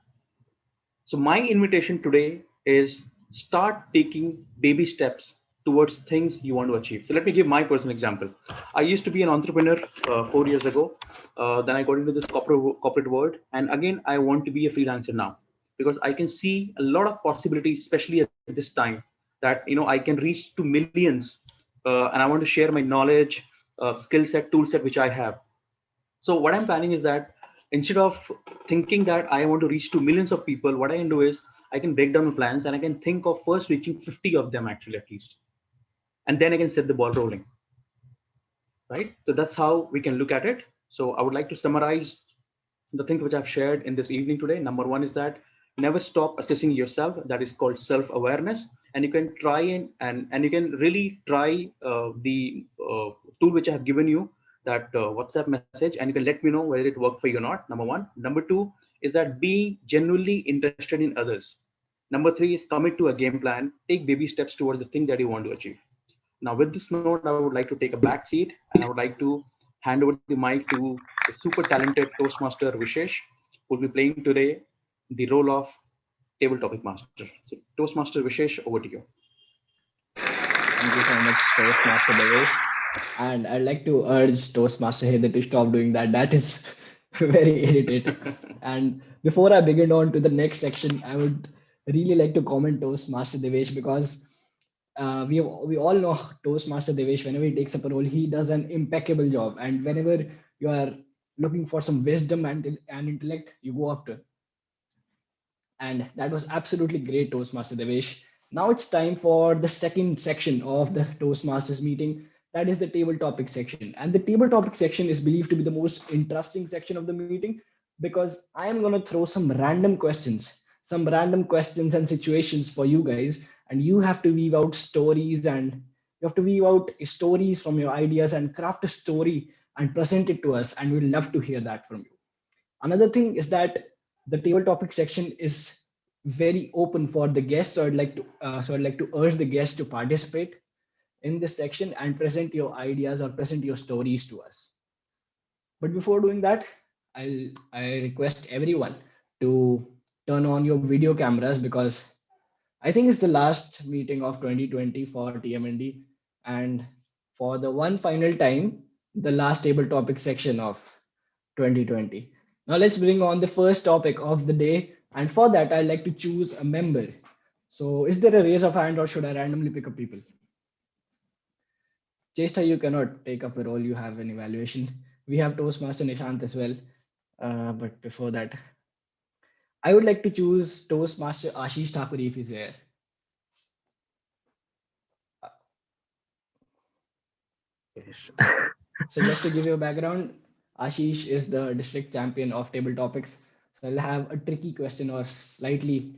So my invitation today is start taking baby steps towards things you want to achieve. So let me give my personal example. I used to be an entrepreneur 4 years ago. Then I got into this corporate world, and again I want to be a freelancer now because I can see a lot of possibilities, especially at this time, that I can reach to millions, and I want to share my knowledge, skill set, tool set which I have. So what I'm planning is that instead of thinking that I want to reach to millions of people, what I can do is I can break down my plans and I can think of first reaching 50 of them actually at least. And then I can set the ball rolling, right? So that's how we can look at it. So I would like to summarize the thing which I've shared in this evening today. Number one is that never stop assessing yourself. That is called self-awareness. And you can try and you can really try the tool which I have given you, that WhatsApp message, and you can let me know whether it worked for you or not. Number one. Number two is that be genuinely interested in others. Number three is commit to a game plan. Take baby steps towards the thing that you want to achieve. Now, with this note, I would like to take a back seat and I would like to hand over the mic to the super talented Toastmaster Vishesh, who will be playing today the role of table topic master. So, Toastmaster Vishesh, over to you. Thank you so much, Toastmaster Devesh. And I'd like to urge Toastmaster Heather to stop doing that. That is very irritating. And before I begin on to the next section, I would really like to comment Toastmaster Devesh because we all know Toastmaster Devesh. Whenever he takes up a role, he does an impeccable job. And whenever you are looking for some wisdom and intellect, you go up to him. And that was absolutely great, Toastmaster Devesh. Now it's time for the second section of the Toastmasters meeting. That is the table topic section. And the table topic section is believed to be the most interesting section of the meeting because I am going to throw some random questions and situations for you guys. And you have to weave out stories from your ideas and craft a story and present it to us. And we'd love to hear that from you. Another thing is that the table topic section is very open for the guests. So I'd like to urge the guests to participate in this section and present your ideas or present your stories to us. But before doing that, I request everyone to turn on your video cameras because I think it's the last meeting of 2020 for TMND, and for the one final time, the last table topic section of 2020. Now let's bring on the first topic of the day. And for that, I'd like to choose a member. So is there a raise of hand or should I randomly pick up people? Chesta, you cannot take up a role. You have an evaluation. We have Toastmaster Nishant as well. But before that, I would like to choose Toastmaster Ashish Thakur if he's there. Yes. So just to give you a background, Ashish is the district champion of table topics. So I'll have a tricky question or slightly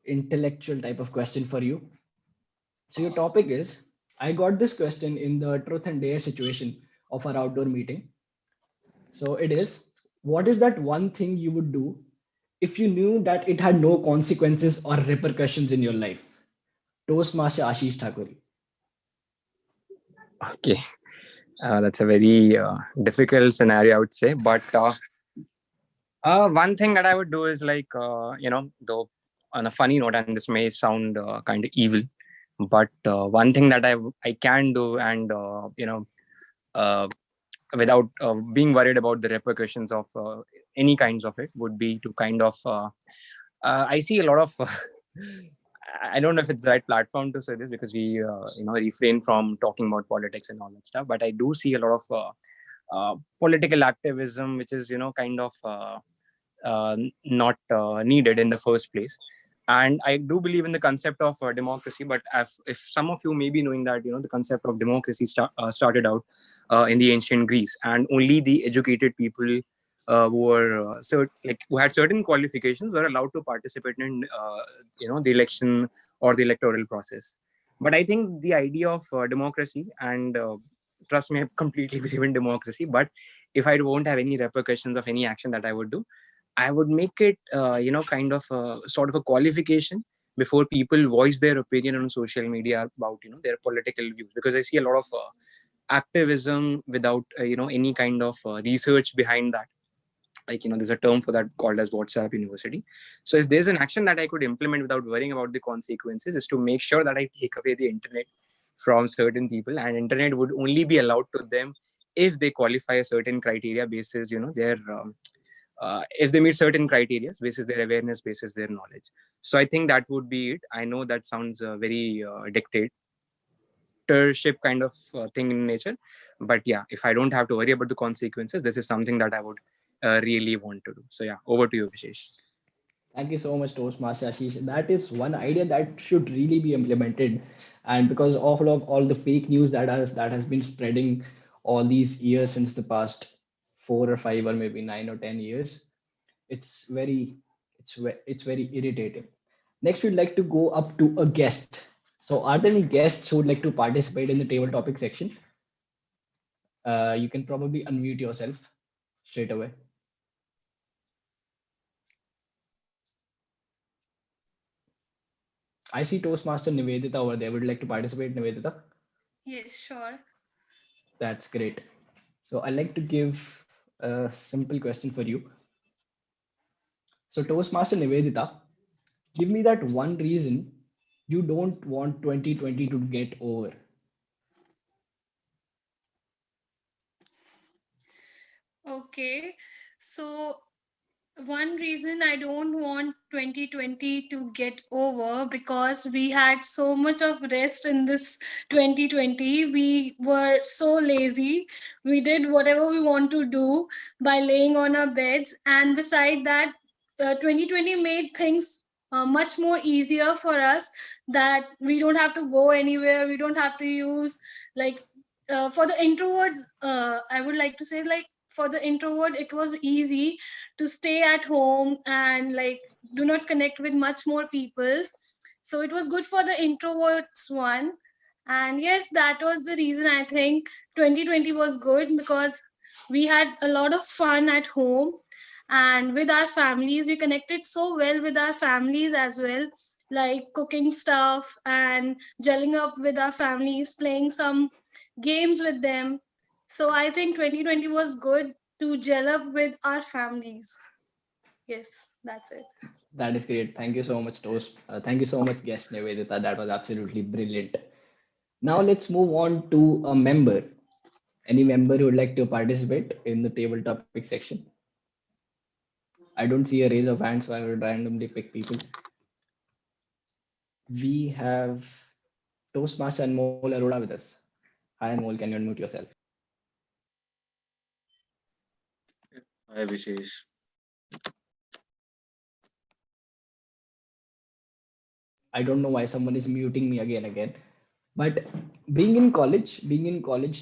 intellectual type of question for you. So your topic is, I got this question in the truth and dare situation of our outdoor meeting. So it is, what is that one thing you would do if you knew that it had no consequences or repercussions in your life? Toastmaster Ashish Thakur. Okay. That's a very difficult scenario, I would say. But one thing that I would do is though on a funny note, and this may sound kind of evil, But one thing that I can do, and uh, without being worried about the repercussions of any kinds of it, would be to kind of I see a lot of I don't know if it's the right platform to say this, because we refrain from talking about politics and all that stuff, but I do see a lot of political activism which is kind of not needed in the first place. And I do believe in the concept of democracy, but if some of you may be knowing that the concept of democracy started out in the ancient Greece, and only the educated people who were who had certain qualifications were allowed to participate in the election or the electoral process. But I think the idea of democracy, and trust me, I completely believe in democracy, but if I won't have any repercussions of any action that I would do, I would make it, kind of a sort of a qualification before people voice their opinion on social media about, their political views. Because I see a lot of activism without, any kind of research behind that. Like, there's a term for that called as WhatsApp University. So if there's an action that I could implement without worrying about the consequences, is to make sure that I take away the internet from certain people, and internet would only be allowed to them if they qualify a certain criteria basis, their if they meet certain criteria basis their awareness, basis their knowledge. So I think that would be it. I know that sounds very dictatorship kind of thing in nature, but yeah, if I don't have to worry about the consequences, this is something that I would really want to do. So yeah, over to you, Vishesh. Thank you so much, Toastmaster Ashish. That is one idea that should really be implemented. And because of all the fake news that has been spreading all these years, since the past 4 or 5 or maybe 9 or 10 years, it's it's very irritating. Next, we'd like to go up to a guest. So, are there any guests who would like to participate in the table topic section? You can probably unmute yourself straight away. I see Toastmaster Nivedita over there. Would you like to participate, Nivedita? Yes, sure. That's great. So I'd like to give a simple question for you. So Toastmaster Nivedita, give me that one reason you don't want 2020 to get over. Okay. So one reason I don't want 2020 to get over, because we had so much of rest in this 2020. We were so lazy. We did whatever we want to do by laying on our beds. And beside that, 2020 made things much more easier for us, that we don't have to go anywhere. We don't have to use like for the introverts, I would like to say, like, for the introvert it was easy to stay at home and like do not connect with much more people. So it was good for the introverts one. And yes, that was the reason I think 2020 was good, because we had a lot of fun at home and with our families. We connected so well with our families as well, like cooking stuff and gelling up with our families, playing some games with them. So I think 2020 was good to gel up with our families. Yes, that's it. That is great. Thank you so much, Toast. Thank you so much, guest Nivedita. That was absolutely brilliant. Now let's move on to a member. Any member who would like to participate in the table topic section? I don't see a raise of hands, so I will randomly pick people. We have Toastmaster Anmol Arora with us. Hi Anmol, can you unmute yourself? Hi, Vishesh. I don't know why someone is muting me again. But being in college,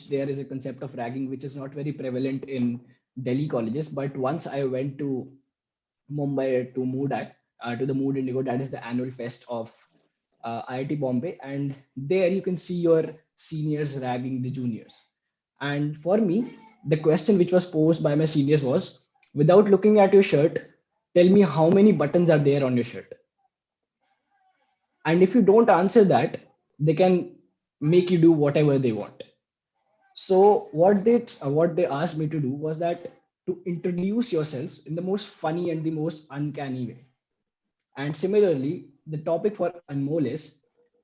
there is a concept of ragging which is not very prevalent in Delhi colleges. But once I went to Mumbai to to the Mood Indigo, that is the annual fest of IIT Bombay, and there you can see your seniors ragging the juniors. And for me, the question which was posed by my seniors was, without looking at your shirt, tell me how many buttons are there on your shirt. And if you don't answer that, they can make you do whatever they want. So what they asked me to do was that to introduce yourselves in the most funny and the most uncanny way. And similarly, the topic for Anmol is,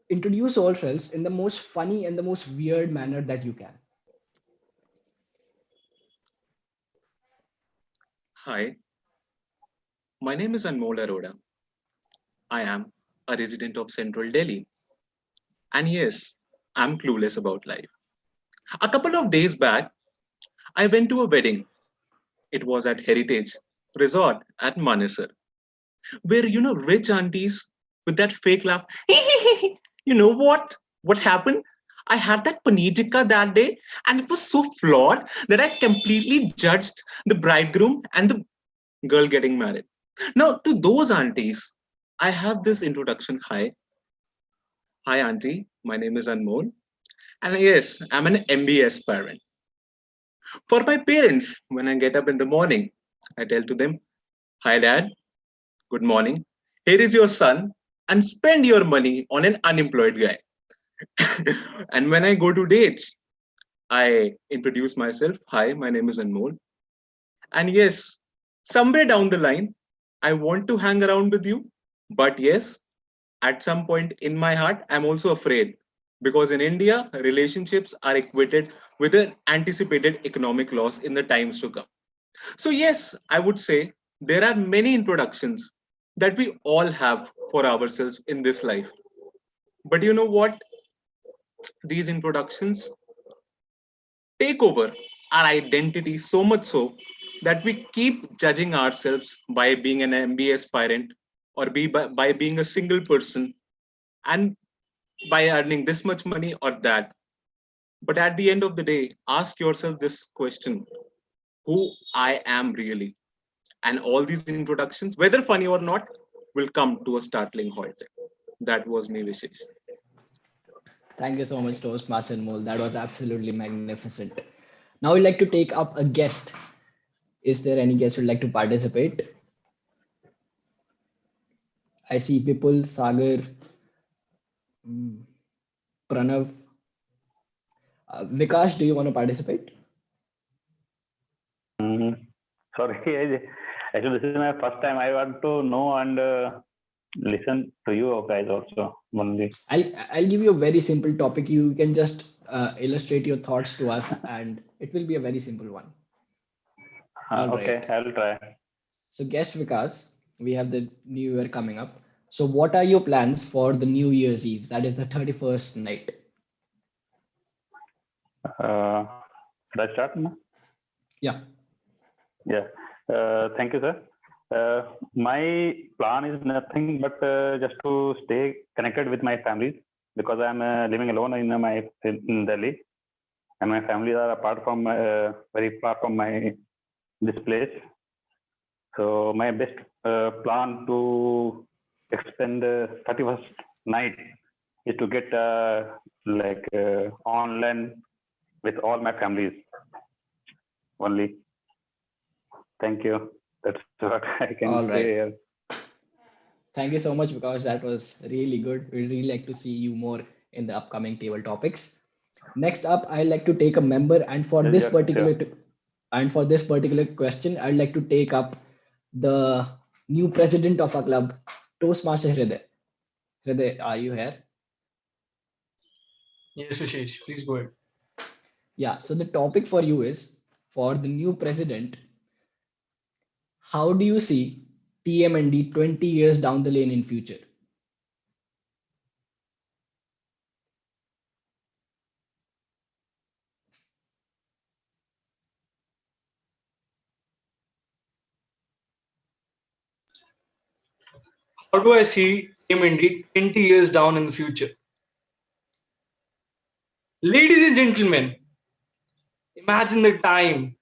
introduce yourselves in the most funny and the most weird manner that you can. Hi, my name is Anmol Arora. I am a resident of Central Delhi. And yes, I'm clueless about life. A couple of days back, I went to a wedding. It was at Heritage Resort at Manesar, where rich aunties with that fake laugh. You know what? What happened? I had that paneer tikka that day, and it was so flawed that I completely judged the bridegroom and the girl getting married. Now, to those aunties, I have this introduction. Hi, auntie. My name is Anmol, and yes, I'm an MBS parent. For my parents, when I get up in the morning, I tell to them, "Hi, dad. Good morning. Here is your son, and spend your money on an unemployed guy." And when I go to dates, I introduce myself. Hi, my name is Anmol. And yes, somewhere down the line, I want to hang around with you. But yes, at some point in my heart, I'm also afraid because in India, relationships are equated with an anticipated economic loss in the times to come. So, yes, I would say there are many introductions that we all have for ourselves in this life. But you know what? These introductions take over our identity so much so that we keep judging ourselves by being an MBA aspirant or by being a single person and by earning this much money or that. But at the end of the day, ask yourself this question: who I am really? And all these introductions, whether funny or not, will come to a startling halt. That was me, Vishesh. Thank you so much, Toastmaster Mole. That was absolutely magnificent. Now we'd like to take up a guest. Is there any guest who'd like to participate? I see Vipul, Sagar, Pranav. Vikash, do you want to participate? Sorry, actually, this is my first time. I want to know and listen to you guys also only. I'll give you a very simple topic. You can just illustrate your thoughts to us, and it will be a very simple one. All okay, right. I'll try. So, guest Vikas, we have the new year coming up. So, what are your plans for the New Year's Eve? That is the 31st night. Should I start now? Yeah. Yeah. Thank you, sir. My plan is nothing but just to stay connected with my family because I'm living alone in Delhi, and my family are apart from very far from this place. So my best plan to extend the 31st night is to get online with all my families only. Thank you. That's what I can All right. say here. Thank you so much because that was really good. We'd really like to see you more in the upcoming table topics. Next up, I'd like to take a member, and for this particular question, I'd like to take up the new president of our club, Toastmaster Hriday. Hriday, are you here? Yes, Vishesh, please go ahead. Yeah, so the topic for you is, for the new president, how do you see TMND 20 years down the lane in future? How do I see TMND 20 years down in the future? Ladies and gentlemen, imagine the time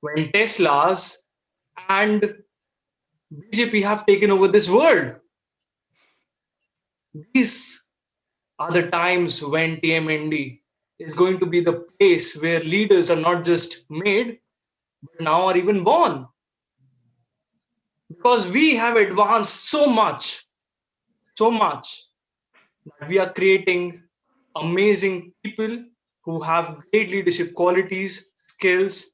when Teslas and BJP have taken over this world. These are the times when TMND is going to be the place where leaders are not just made, but now are even born. Because we have advanced so much that we are creating amazing people who have great leadership qualities, skills,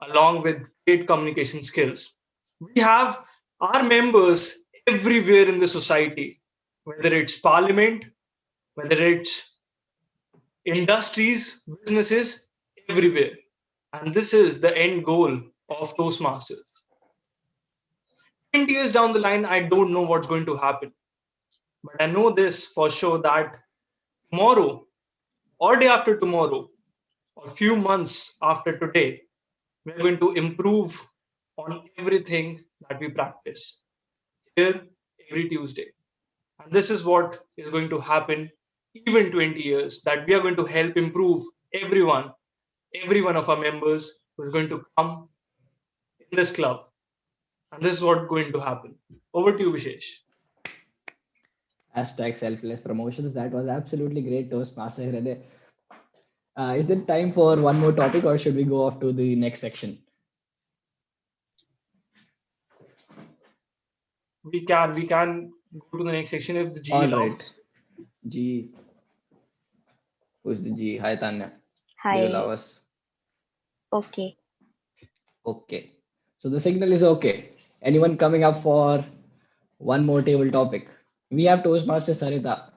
along with great communication skills. We have our members everywhere in the society, whether it's parliament, whether it's industries, businesses, everywhere. And this is the end goal of Toastmasters. 20 years down the line, I don't know what's going to happen. But I know this for sure that tomorrow or day after tomorrow or a few months after today, we're going to improve on everything that we practice here every Tuesday. And this is what is going to happen even 20 years, that we are going to help improve every one of our members who are going to come in this club. And this is what going to happen. Over to you, Vishesh. Hashtag selfless promotions. That was absolutely great, Toastmaster Hriday. Is there time for one more topic, or should we go off to the next section? We can go to the next section if the G All allows. right. G. Who's the G? Hi, Tanya. Hi. Do you allow us? Okay. Okay. So the signal is okay. Anyone coming up for one more table topic? We have Toastmaster Sarita.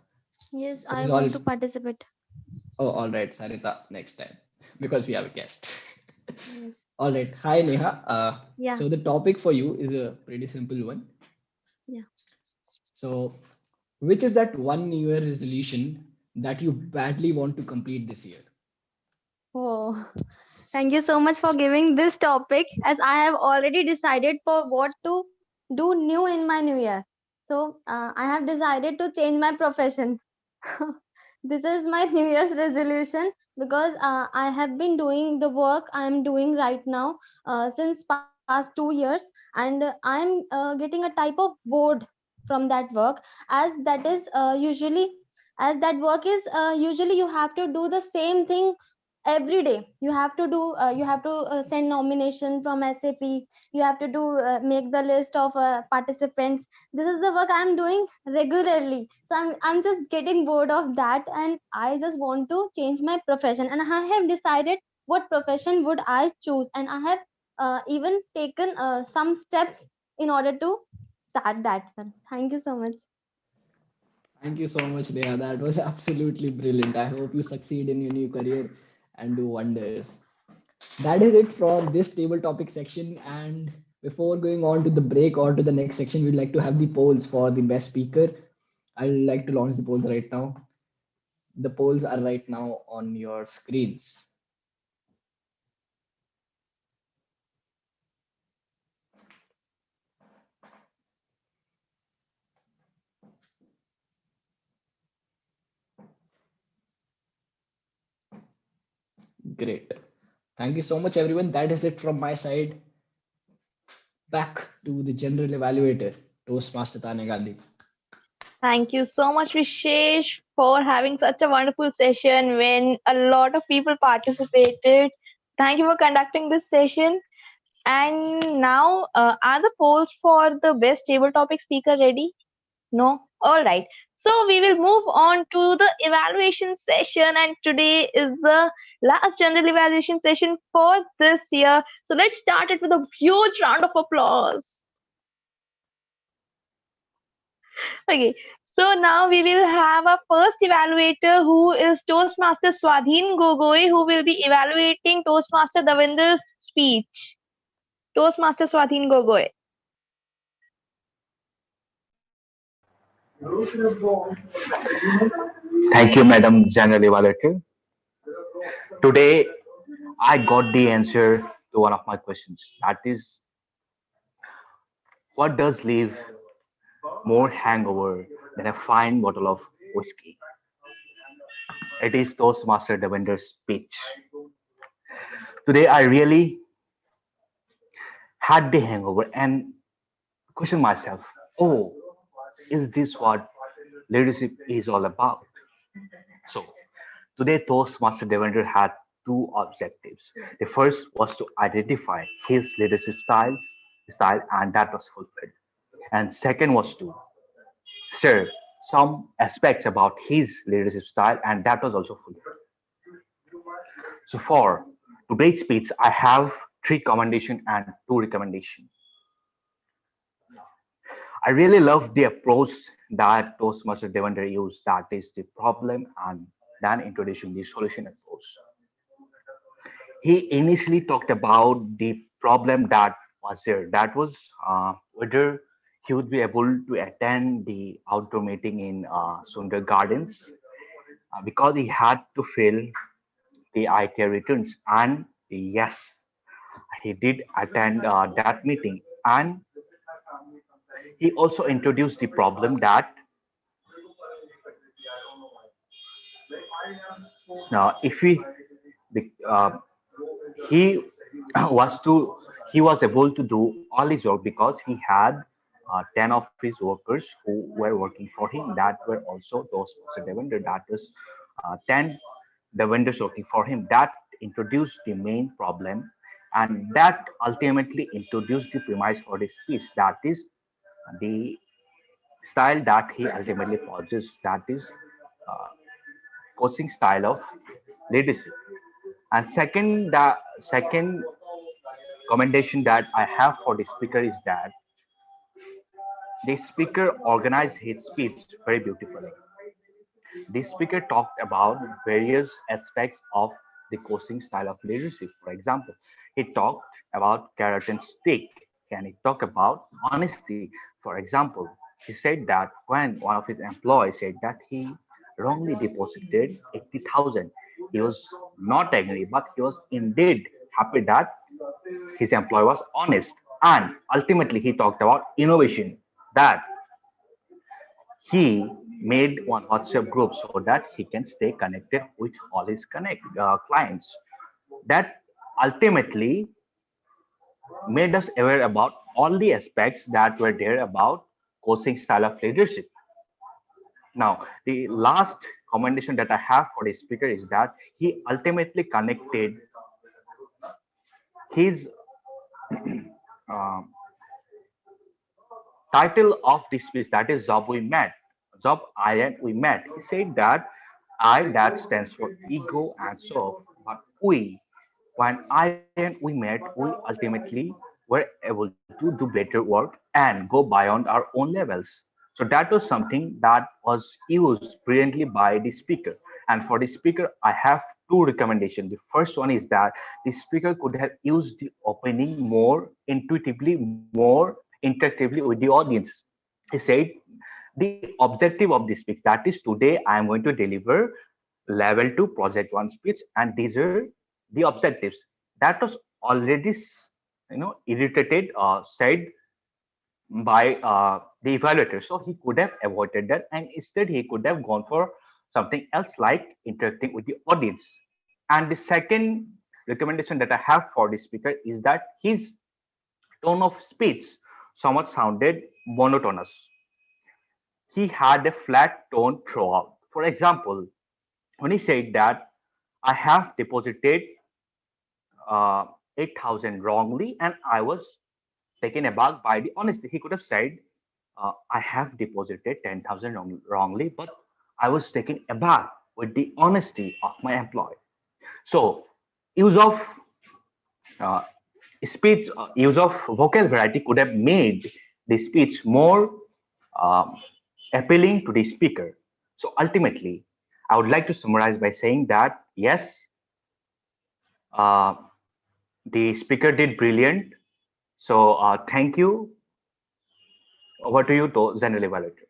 Yes, So I it's want all. to participate. Oh, all right, Sarita, next time, because we have a guest. Yes. All right. Hi, Neha. Yeah. So the topic for you is a pretty simple one. Yeah. So, which is that one New Year resolution that you badly want to complete this year? Oh, thank you so much for giving this topic, as I have already decided for what to do new in my new year. So I have decided to change my profession. This is my New Year's resolution, because I have been doing the work I am doing right now since past 2 years, and I'm getting a type of bored from that work, as that is usually as that work is usually you have to do the same thing every day. You have to send nomination from SAP. You have to do make the list of participants. This is the work I'm doing regularly, so I'm just getting bored of that, and I just want to change my profession, and I have decided what profession would I choose, and I have even taken some steps in order to start that one. Thank you so much. Thank you so much, Neha. That was absolutely brilliant. I hope you succeed in your new career and do wonders. That is it from this table topic section. And before going on to the break or to the next section, we'd like to have the polls for the best speaker. I'd like to launch the polls right now. The polls are right now on your screens. Great. Thank you so much, everyone. That is it from my side. Back to the general evaluator, Toastmaster Tanya Gandhi. Thank you so much, Vishesh, for having such a wonderful session when a lot of people participated. Thank you for conducting this session. And now, are the polls for the best table topic speaker ready? No? All right. So we will move on to the evaluation session, and today is the last general evaluation session for this year. So let's start it with a huge round of applause. Okay. So now we will have our first evaluator, who is Toastmaster Swadhin Gogoi, who will be evaluating Toastmaster Davinder's speech. Toastmaster Swadhin Gogoi. Thank you, Madam General Evaluator. Today, I got the answer to one of my questions. That is, what does leave more hangover than a fine bottle of whiskey? It is Toastmaster Devender's speech. Today, I really had the hangover and questioned myself, oh, is this what leadership is all about? So, today, Toastmaster Devender had two objectives. The first was to identify his leadership style, and that was fulfilled. And second was to share some aspects about his leadership style, and that was also fulfilled. So, for today's speech, I have three commendations and two recommendations. I really love the approach that Toastmaster Devender used, that is the problem, and then introducing the solution approach. He initially talked about the problem that was there. That was whether he would be able to attend the outdoor meeting in Sundar Gardens because he had to fill the ITR returns. And yes, he did attend that meeting. And he also introduced the problem that if we the, he was to he was able to do all his work because he had 10 of his workers who were working for him that were also those the vendor, that was 10 the vendors working for him. That introduced the main problem, and that ultimately introduced the premise for the speech, that is the style that he ultimately possessed, that is uh, coaching style of leadership. And second commendation that I have for the speaker is that the speaker organized his speech very beautifully. The speaker talked about various aspects of the coaching style of leadership. For example, he talked about carrot and stick. Can he talk about honesty? For example, he said that when one of his employees said that he wrongly deposited 80,000, he was not angry, but he was indeed happy that his employee was honest. And ultimately, he talked about innovation, that he made one WhatsApp group so that he can stay connected with all his clients. That ultimately made us aware about all the aspects that were there about coaching style of leadership. Now, the last commendation that I have for the speaker is that he ultimately connected his um, title of this speech, that is job we met, job I and we met. He said that I, that stands for ego and so, but we, when I and we met, we ultimately were able to do better work and go beyond our own levels. So that was something that was used brilliantly by the speaker. And for the speaker, I have two recommendations. The first one is that the speaker could have used the opening more intuitively, more interactively with the audience. He said, the objective of this speech, that is today I am going to deliver level 2 project 1 speech, and these are the objectives. That was already irritated said by the evaluator, so he could have avoided that, and instead he could have gone for something else like interacting with the audience. And the second recommendation that I have for the speaker is that his tone of speech somewhat sounded monotonous. He had a flat tone throughout. For example, when he said that I have deposited 8,000 wrongly and I was taken aback by the honesty, he could have said, I have deposited 10,000 wrongly, but I was taken aback with the honesty of my employee. So, use of uh, use of vocal variety could have made the speech more um, appealing to the speaker. So ultimately, I would like to summarize by saying that yes, uh, the speaker did brilliant. So thank you. Over to you, General Evaluator.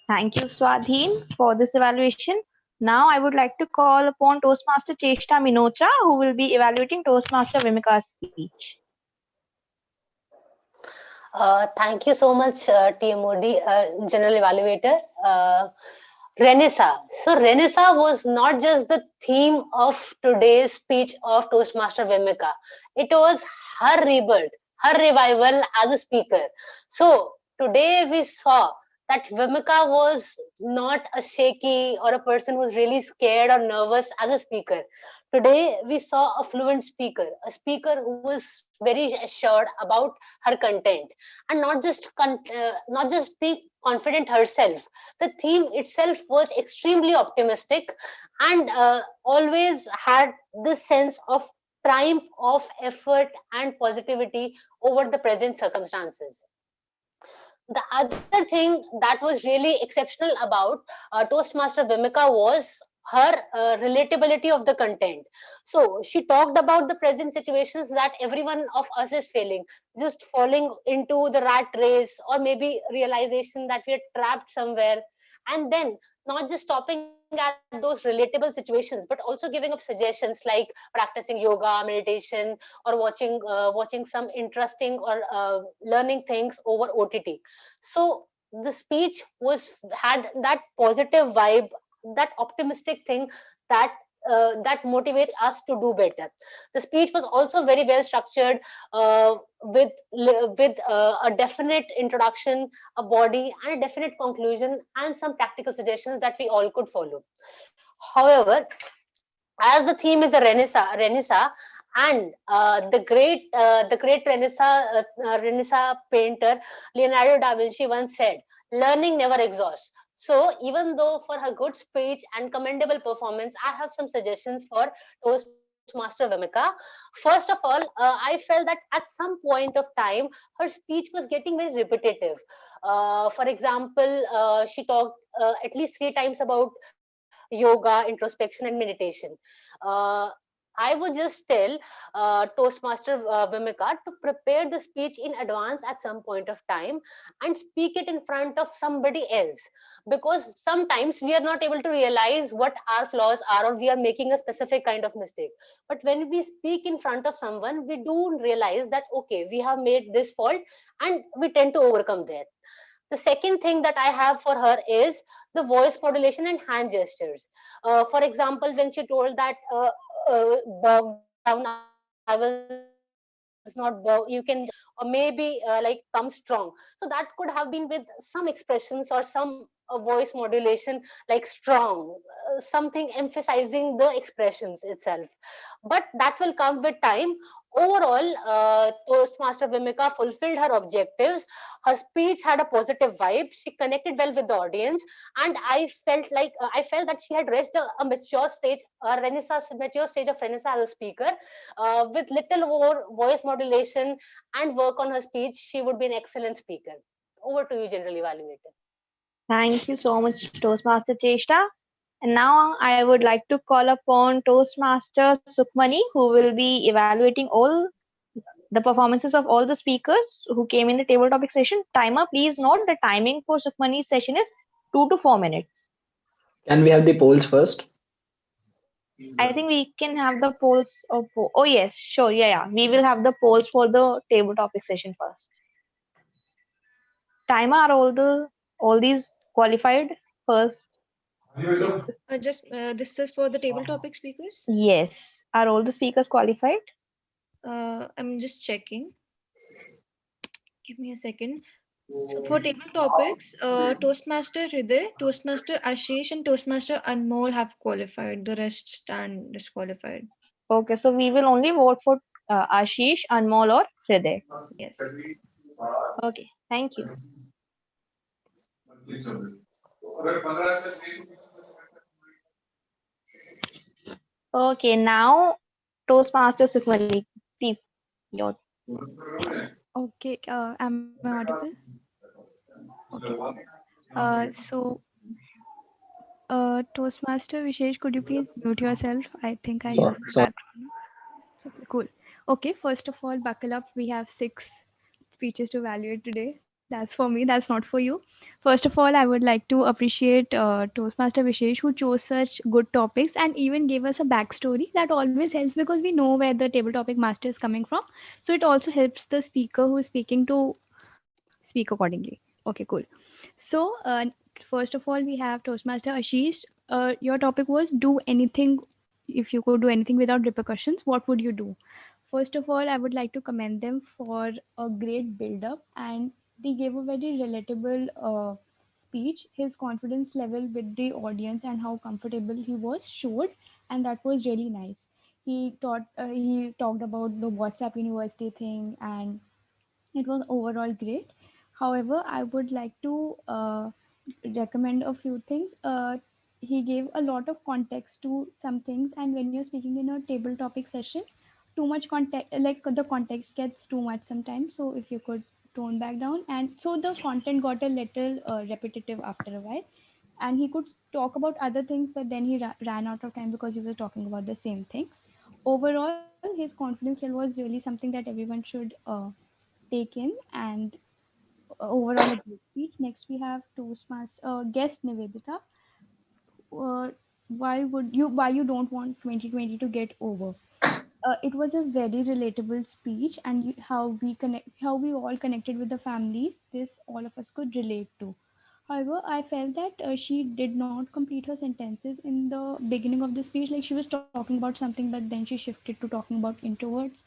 Thank you, Swadhin, for this evaluation. Now, I would like to call upon Toastmaster Cheshta Minocha, who will be evaluating Toastmaster Vimika's speech. Thank you so much, TMOD, General Evaluator. Renissance. So Renissance was not just the theme of today's speech of Toastmaster Vimika. It was her rebirth, her revival as a speaker. So today we saw that Vimika was not a shaky or a person who's really scared or nervous as a speaker. Today we saw a fluent speaker, a speaker who was very assured about her content, and not just be confident herself. The theme itself was extremely optimistic and always had this sense of triumph of effort and positivity over the present circumstances. The other thing that was really exceptional about Toastmaster Vimika was her relatability of the content. So she talked about the present situations that everyone of us is feeling, just falling into the rat race, or maybe realization that we are trapped somewhere, and then not just stopping at those relatable situations, but also giving up suggestions like practicing yoga, meditation, or watching some interesting or learning things over OTT. So the speech was had that positive vibe, that optimistic thing that that motivates us to do better. The speech was also very well structured, with a definite introduction, a body, and a definite conclusion, and some practical suggestions that we all could follow. However, as the theme is a Renaissance, and the great Renaissance painter Leonardo da Vinci once said, "Learning never exhausts." So, even though for her good speech and commendable performance, I have some suggestions for Toastmaster Vimika. First of all, I felt that at some point of time, her speech was getting very repetitive. For example, she talked at least 3 times about yoga, introspection, and meditation. Uh, I would just tell Toastmaster Vimika to prepare the speech in advance at some point of time and speak it in front of somebody else, because sometimes we are not able to realize what our flaws are, or we are making a specific kind of mistake. But when we speak in front of someone, we do realize that okay, we have made this fault, and we tend to overcome that. The second thing that I have for her is the voice modulation and hand gestures. For example, when she told that bog down, I was not bog, you can or maybe like come strong. So that could have been with some expressions or some voice modulation like strong, something emphasizing the expressions itself. But that will come with time. Overall, Toastmaster Vimika fulfilled her objectives. Her speech had a positive vibe. She connected well with the audience, and I felt that she had reached a mature stage, a Renaissance mature stage of Renaissance as a speaker. With little more voice modulation and work on her speech, she would be an excellent speaker. Over to you, General Evaluator. Thank you so much, Toastmaster Cheshta. And now I would like to call upon Toastmaster Sukmani, who will be evaluating all the performances of all the speakers who came in the table topic session. Timer, please note the timing for Sukmani's session is 2 to 4 minutes. Can we have the polls first? I think we can have the polls of. Oh, yes, sure. Yeah. We will have the polls for the table topic session first. Timer, are all these qualified first? Just this is for the table topic speakers. Yes. Are all the speakers qualified? I'm just checking. Give me a second. So for table topics, Toastmaster Hriday, Toastmaster Ashish, and Toastmaster Anmol have qualified. The rest stand disqualified. Okay, so we will only vote for Ashish, Anmol, or Hriday. Yes. Okay, thank you. Okay, now Toastmaster Sukhmani, please. Your Okay, am I audible? Okay. So, Toastmaster Vishesh, could you please mute yourself? I think I hear some Sorry. background. So, cool. Okay, first of all, buckle up. We have 6 speeches to evaluate today. That's for me, that's not for you. First of all, I would like to appreciate Toastmaster Vishesh, who chose such good topics and even gave us a backstory that always helps because we know where the table topic master is coming from. So, it also helps the speaker who is speaking to speak accordingly. Okay, cool. So, first of all, we have Toastmaster Ashish. Your topic was do anything. If you could do anything without repercussions, what would you do? First of all, I would like to commend them for a great build up, and they gave a very relatable speech. His confidence level with the audience and how comfortable he was showed, and that was really nice. He talked about the WhatsApp University thing, and it was overall great. However, I would like to recommend a few things. He gave a lot of context to some things, and when you're speaking in a table topic session, too much context, like the context gets too much sometimes. So if you could toned back down, and so the content got a little repetitive after a while. And he could talk about other things, but then he ran out of time because he was talking about the same things. Overall, his confidence level was really something that everyone should take in, and overall a great speech. Next, we have Toastmaster guest Nivedita. Why you don't want 2020 to get over? It was a very relatable speech, and how we all connected with the families. This all of us could relate to. However, I felt that she did not complete her sentences in the beginning of the speech. Like, she was talking about something, but then she shifted to talking about introverts,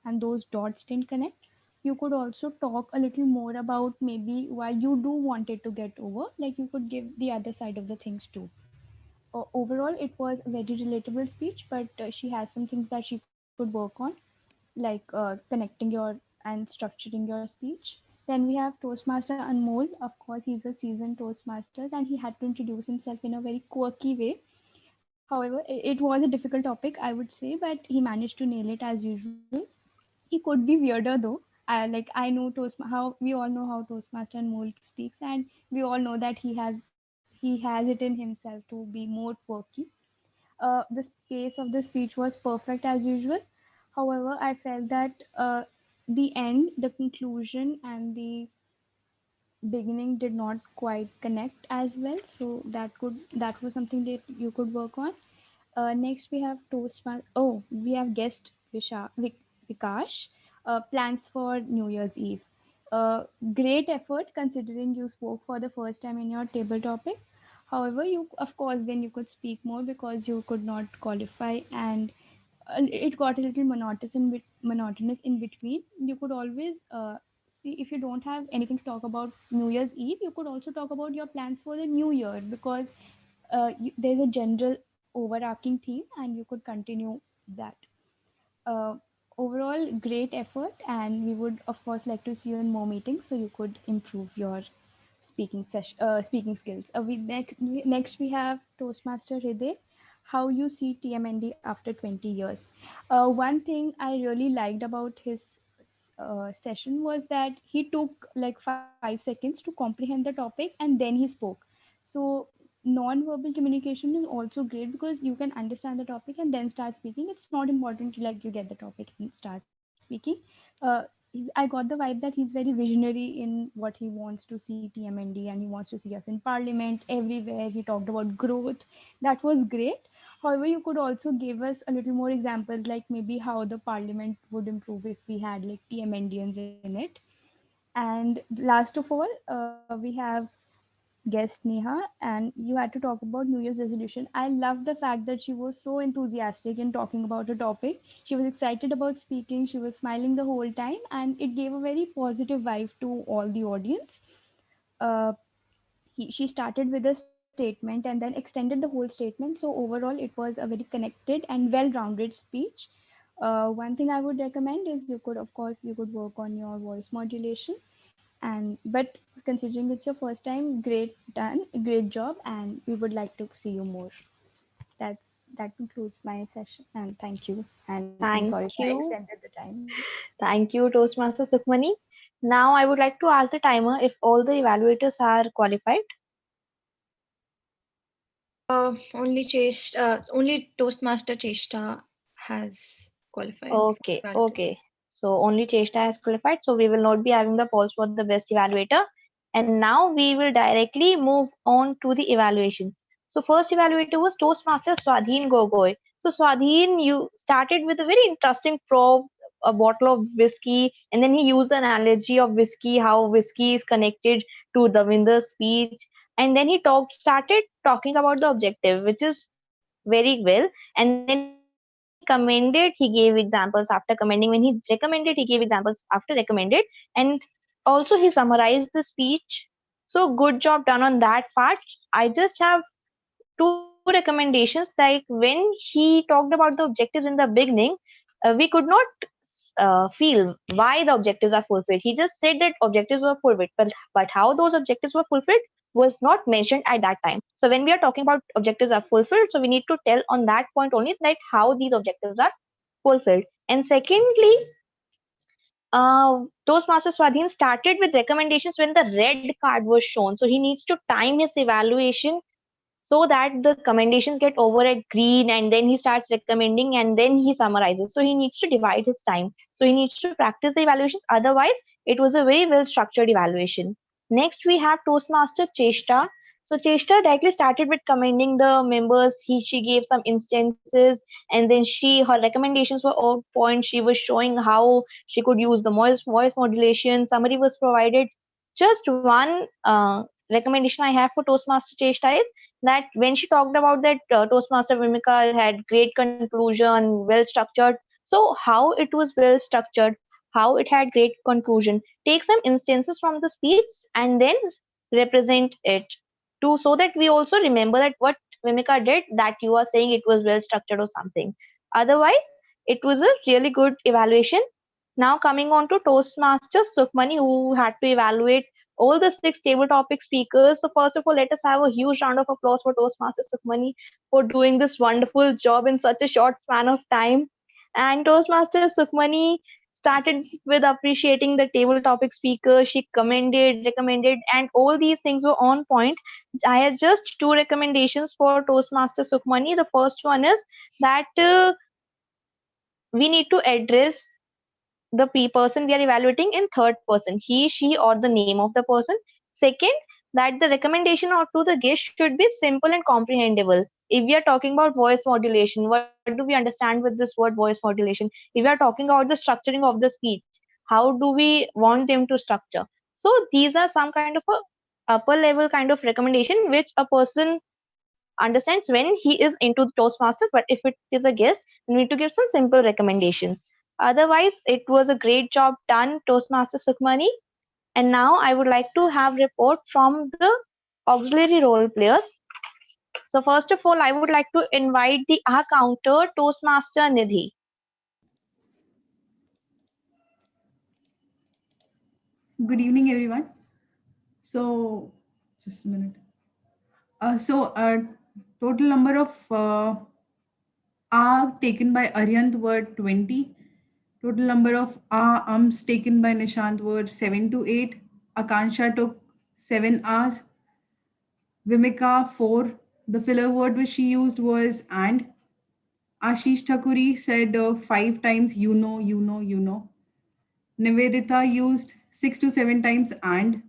and those dots didn't connect. You could also talk a little more about maybe why you do want it to get over. Like, you could give the other side of the things too. Overall, it was a very relatable speech, but she has some things that she could work on, like connecting your and structuring your speech. Then we have Toastmaster Anmol. Of course, he's a seasoned Toastmaster, and he had to introduce himself in a very quirky way. However, it was a difficult topic, I would say, but he managed to nail it as usual. He could be weirder though. I know how we all know how Toastmaster Anmol speaks, and we all know that he has it in himself to be more quirky. The pace of the speech was perfect as usual. However, I felt that the end, the conclusion, and the beginning did not quite connect as well. So that was something that you could work on. Next, we have Toastmaster. Oh, we have guest Vikash. Plans for New Year's Eve. Great effort considering you spoke for the first time in your table topic. However, you of course then you could speak more because you could not qualify, and it got a little monotonous in between. You could always see, if you don't have anything to talk about New Year's Eve, you could also talk about your plans for the new year, because there's a general overarching theme, and you could continue that. uh, Overall, great effort, and we would of course like to see you in more meetings so you could improve your speaking skills. Next we have Toastmaster Hriday. How you see TMND after 20 years. One thing I really liked about his session was that he took like 5 seconds to comprehend the topic and then he spoke. So non-verbal communication is also great because you can understand the topic and then start speaking. It's not important to like you get the topic and start speaking. uh, I got the vibe that he's very visionary in what he wants to see TMND, and he wants to see us in parliament everywhere. He talked about growth. That was great. However, you could also give us a little more examples, like maybe how the parliament would improve if we had like TMNDians in it. And last of all, we have guest Neha, and you had to talk about New Year's resolution. I love the fact that she was so enthusiastic in talking about a topic. She was excited about speaking, she was smiling the whole time, and it gave a very positive vibe to all the audience. Uh, she started with a statement and then extended the whole statement. So, overall, it was a very connected and well rounded speech. One thing I would recommend is you could work on your voice modulation, and but considering it's your first time, great job, and we would like to see you more. That concludes my session, and thank you, and I'm Thank sorry if I you. extended the time. Thank you, Toastmaster Sukhmani. Now I would like to ask the timer if all the evaluators are qualified. Only Toastmaster Cheshta has qualified for validation. Okay. So only Cheshta has qualified. So we will not be having the polls for the best evaluator. And now we will directly move on to the evaluation. So first evaluator was Toastmaster Swadhin Gogoi. So Swadhin, you started with a very interesting probe, a bottle of whiskey, and then he used the analogy of whiskey, how whiskey is connected to the winner's speech. And then he started talking about the objective, which is very well. And then he commended, he gave examples after commending. When he recommended, he gave examples after recommended. And also he summarized the speech. So good job done on that part. I just have two recommendations. Like, when he talked about the objectives in the beginning, we could not feel why the objectives are fulfilled. He just said that objectives were fulfilled, but how those objectives were fulfilled was not mentioned at that time. So when we are talking about objectives are fulfilled, so we need to tell on that point only, like how these objectives are fulfilled. And secondly, Toastmaster Swadhin started with recommendations when the red card was shown. So he needs to time his evaluation so that the commendations get over at green, and then he starts recommending, and then he summarizes. So he needs to divide his time. So he needs to practice the evaluations. Otherwise, it was a very well structured evaluation. Next, we have Toastmaster Cheshta. So Cheshta directly started with commending the members. She gave some instances, and then her recommendations were on point. She was showing how she could use the voice modulation. Summary was provided. Just one recommendation I have for Toastmaster Cheshta is that when she talked about that Toastmaster Vimika had great conclusion, well structured. So how it was well structured, how it had great conclusion. Take some instances from the speech and then represent it to, so that we also remember that what Vimika did, that you are saying it was well structured or something. Otherwise, it was a really good evaluation. Now coming on to Toastmaster Sukhmani, who had to evaluate all the 6 table topic speakers. So first of all, let us have a huge round of applause for Toastmaster Sukhmani for doing this wonderful job in such a short span of time. And Toastmaster Sukhmani started with appreciating the table topic speaker. She commended, recommended, and all these things were on point. I had just 2 recommendations for Toastmaster Sukhmani. The first one is that we need to address the person we are evaluating in third person, he, she, or the name of the person. Second, that the recommendation or to the guest should be simple and comprehensible. If we are talking about voice modulation, what do we understand with this word voice modulation? If we are talking about the structuring of the speech, how do we want them to structure? So these are some kind of a upper level kind of recommendation which a person understands when he is into Toastmasters. But if it is a guest, we need to give some simple recommendations. Otherwise, it was a great job done, Toastmaster Sukhmani. And now I would like to have report from the auxiliary role players. So first of all, I would like to invite the counter Toastmaster Nidhi. Good evening, everyone. So, just a minute. Total number of taken by Aryant were 20. Total number of ums taken by Nishant were 7 to 8. Akansha took 7 hours. Vimika 4. The filler word which she used was and. Ashish Thakuri said 5 times you know, you know, you know. Nivedita used 6 to 7 times and.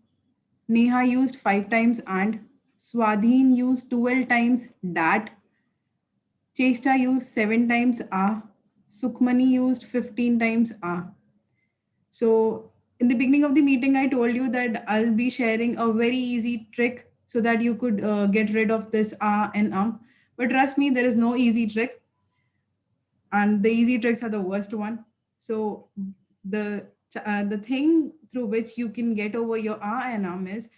Neha used 5 times and. Swadhin used 12 times that. Chesta used 7 times Sukhmani used 15 times So in the beginning of the meeting, I told you that I'll be sharing a very easy trick so that you could get rid of this and But trust me, there is no easy trick, and the easy tricks are the worst one. So the thing through which you can get over your and is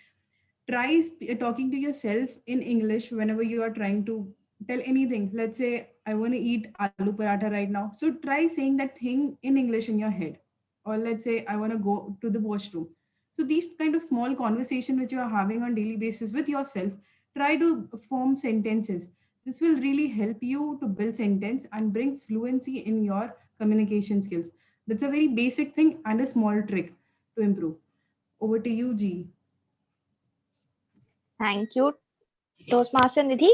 try talking to yourself in English whenever you are trying to tell anything. Let's say I want to eat aloo paratha right now. So try saying that thing in English in your head. Or let's say I want to go to the washroom. So these kind of small conversation which you are having on daily basis with yourself, try to form sentences. This will really help you to build sentence and bring fluency in your communication skills. That's a very basic thing and a small trick to improve. Over to you, G. Thank you, Toastmaster Nidhi.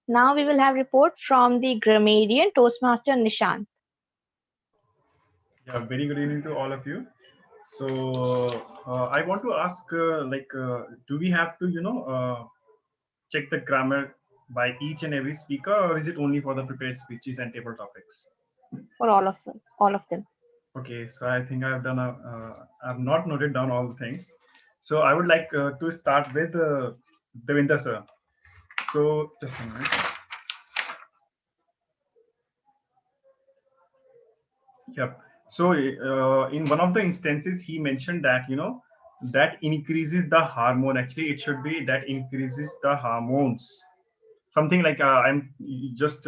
Now we will have report from the grammarian Toastmaster Nishant. Yeah, very good evening to all of you. So I want to ask, do we have to, check the grammar by each and every speaker, or is it only for the prepared speeches and table topics? For all of them, all of them. Okay, so I think I've done I've not noted down all the things. So I would like to start with Devinder sir. So just a minute. Yep. So in one of the instances, he mentioned that, that increases the hormone. Actually, it should be that increases the hormones. Something like I'm just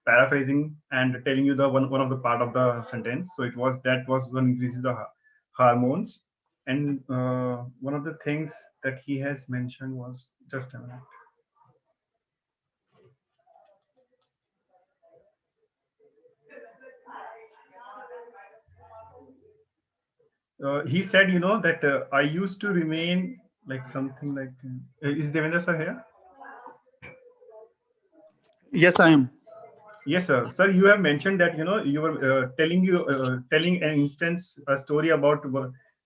paraphrasing and telling you the one of the part of the sentence. So it was that was one increases the hormones. And one of the things that he has mentioned was just a minute. he said, that I used to remain like something like. Is Devendra sir here? Yes, I am. Yes, sir. Sir, you have mentioned that you were telling an instance, a story about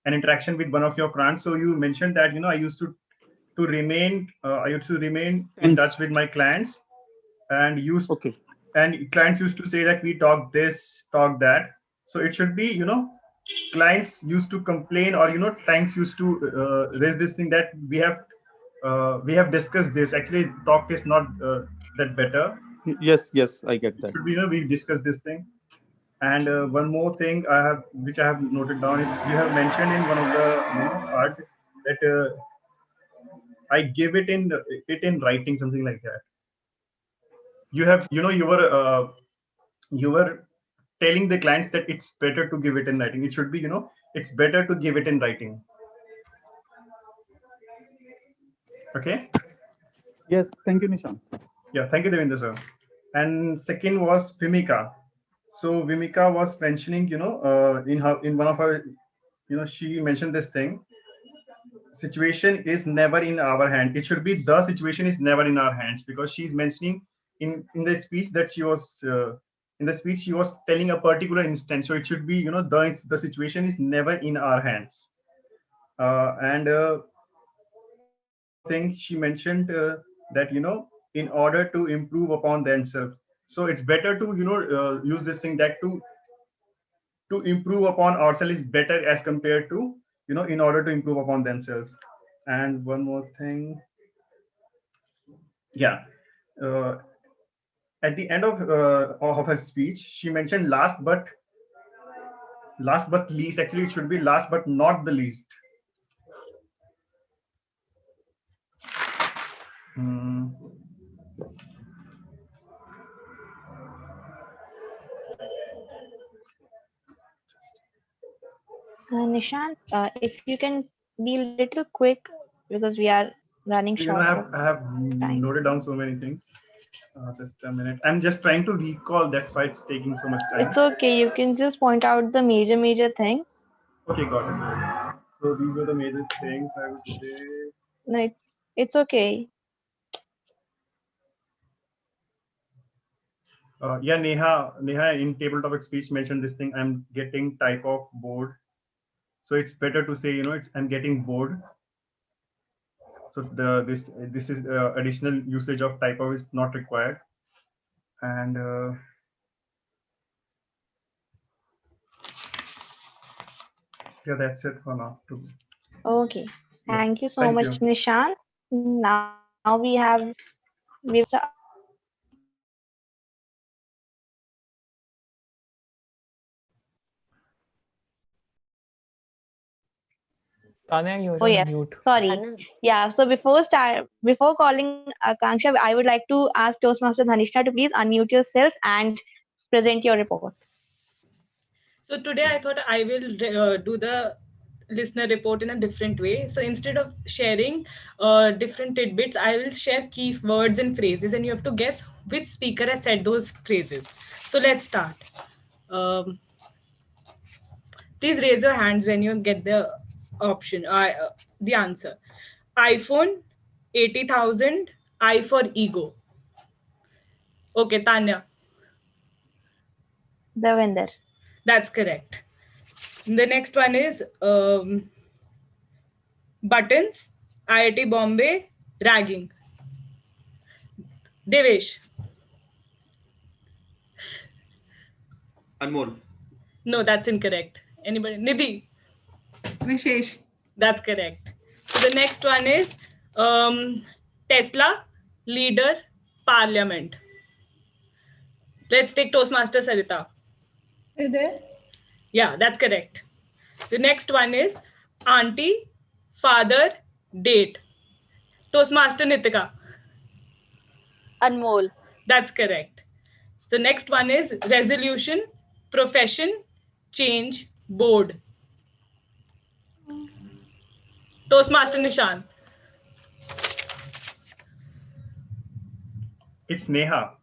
an interaction with one of your clients. So you mentioned that I used to remain in touch with my clients, and clients used to say that we talk this, talk that. So it should be clients used to complain, or clients used to raise this thing that we have discussed this. Actually, talk is not that better. Yes, I get that. Should be we discuss this thing. And one more thing which I have noted down, is you have mentioned in one of the part that I give it in writing, something like that. You have you were telling the clients that it's better to give it in writing. It should be it's better to give it in writing. Okay. Yes, thank you, Nishant. Yeah, thank you, Devendra sir. And second was Vimika. So Vimika was mentioning, in one of her, she mentioned this thing. Situation is never in our hand. It should be the situation is never in our hands, because she's mentioning in the speech that she was in the speech she was telling a particular instance. So it should be the situation is never in our hands. And one more thing she mentioned, that in order to improve upon themselves. So it's better to use this thing, that to improve upon ourselves is better as compared to in order to improve upon themselves. And one more thing, yeah, uh, at the end of her speech she mentioned last but least. Actually it should be last but not the least. Hmm. Nishant, if you can be a little quick, because we are running short of I have time. noted down so many things. Just a minute, I'm just trying to recall, that's why it's taking so much time. It's okay. You can just point out the major things. Okay, got it. So these were the major things, I would say. No, it's okay. Yeah, Neha in tabletop speech mentioned this thing. I'm getting type of bored. So it's better to say, I'm getting bored. So this is additional usage of type of is not required. And yeah, that's it for now too. Okay. Thank you so Thank much, you. Nishant. Now we have Tanya, you're Oh on yes, mute. sorry. Yeah, so before calling Akanksha, I would like to ask Toastmaster Dhanishna to please unmute yourself and present your report. So today I thought I will do the listener report in a different way. So instead of sharing different tidbits, I will share key words and phrases, and you have to guess which speaker has said those phrases. So let's start. Um, Please raise your hands when you get the option, the answer. iPhone 80,000, I for ego. Okay, Tanya. Devinder. That's correct. The next one is buttons, IIT Bombay, ragging. Devesh. Anmol. No, that's incorrect. Anybody? Nidhi. Vishesh. That's correct. So the next one is Tesla, leader, parliament. Let's take Toastmaster Sarita. Is there? Yeah, that's correct. The next one is auntie, father, date. Toastmaster Nitika. Anmol. That's correct. The next one is resolution, profession, change, board. Toastmaster Nishan. It's Neha.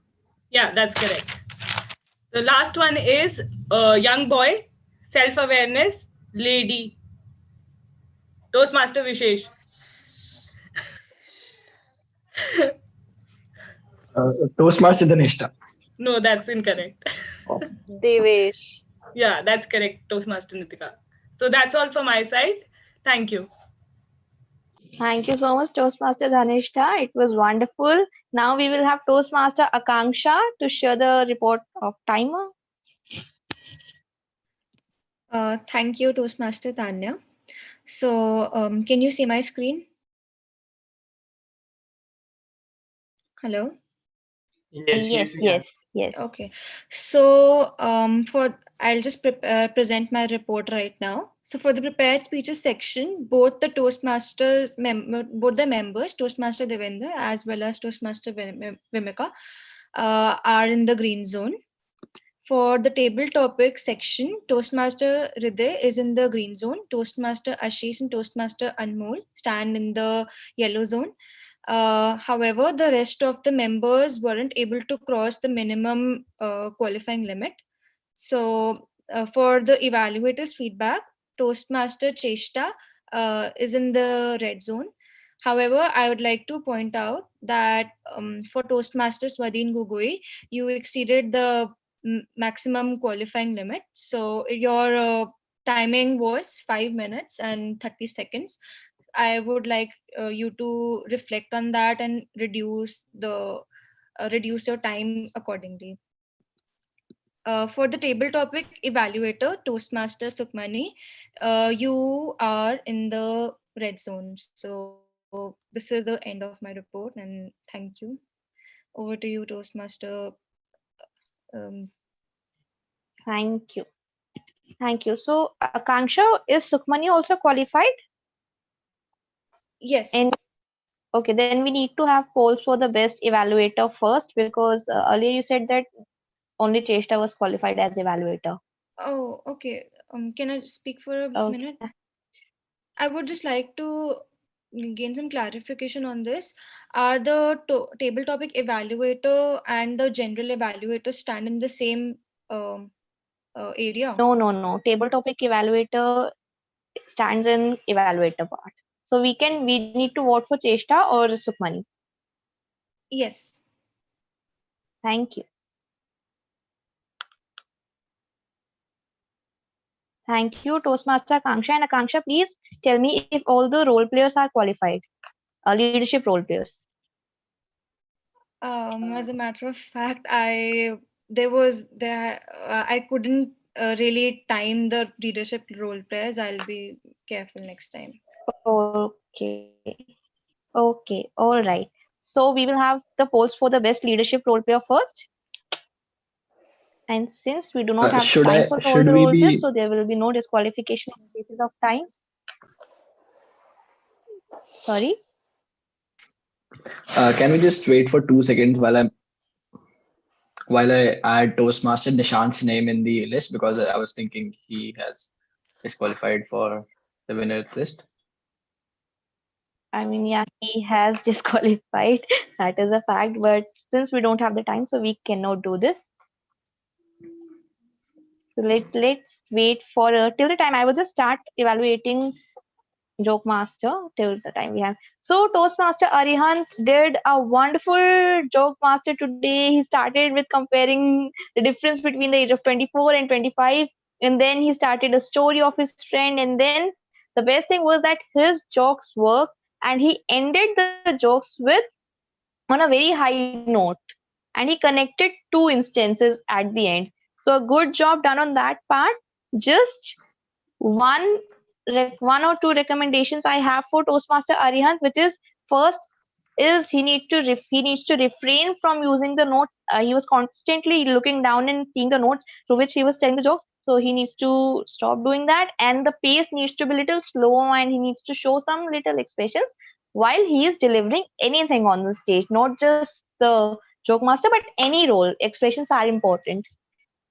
Yeah, that's correct. The last one is young boy, self-awareness, lady, Toastmaster Vishesh. Toastmaster Dhanishta. No, that's incorrect. Devesh. Yeah, that's correct. Toastmaster Nitika. So that's all from my side. Thank you. Thank you so much, Toastmaster Dhanishta. It was wonderful. Now we will have Toastmaster Akanksha to share the report of timer. Thank you, Toastmaster Tanya. So, can you see my screen? Hello? Yes. Okay. So, I'll just present my report right now. So, for the prepared speeches section, both the both the members, Toastmaster Devendra as well as Toastmaster Vimika, are in the green zone. For the table topic section, Toastmaster Hriday is in the green zone. Toastmaster Ashish and Toastmaster Anmol stand in the yellow zone. However, the rest of the members weren't able to cross the minimum qualifying limit. So, for the evaluators' feedback, Toastmaster Cheshta is in the red zone. However, I would like to point out that for Toastmaster Swadhin Gugoi, you exceeded the maximum qualifying limit. So, your timing was 5 minutes and 30 seconds. I would like you to reflect on that and reduce your time accordingly. For the table topic evaluator, Toastmaster Sukmani, you are in the red zone. So this is the end of my report, and thank you. Over to you, Toastmaster. Um, Thank you. Thank you. So, Akanksha, is Sukmani also qualified? Yes. Okay, then we need to have polls for the best evaluator first, because earlier you said that only Cheshta was qualified as evaluator. Oh, okay. Can I speak for a minute? I would just like to gain some clarification on this. Are the table topic evaluator and the general evaluator stand in the same area? No. Table topic evaluator stands in evaluator part. So we need to vote for Cheshta or Sukmani. Yes. Thank you. Thank you, Toastmaster Akanksha. And Akanksha, please tell me if all the role players are qualified, leadership role players. As a matter of fact, I couldn't really time the leadership role players. I'll be careful next time. Okay, all right. So we will have the polls for the best leadership role player first. And since we do not have time for all the role players, so there will be no disqualification on the basis of time. Sorry? Can we just wait for 2 seconds while I add Toastmaster Nishant's name in the list, because I was thinking he has disqualified for the winners list. I mean, yeah, he has disqualified. That is a fact. But since we don't have the time, so we cannot do this. So let's wait for till the time. I will just start evaluating Joke Master till the time we have. So Toastmaster Arihant did a wonderful Joke Master today. He started with comparing the difference between the age of 24 and 25, and then he started a story of his friend, and then the best thing was that his jokes worked, and he ended the jokes with on a very high note, and he connected two instances at the end. So a good job done on that part. Just one or two recommendations I have for Toastmaster Arihant, which is first is he needs to refrain from using the notes. He was constantly looking down and seeing the notes through which he was telling the jokes. So he needs to stop doing that, and the pace needs to be a little slow, and he needs to show some little expressions while he is delivering anything on the stage, not just the joke master, but any role. Expressions are important.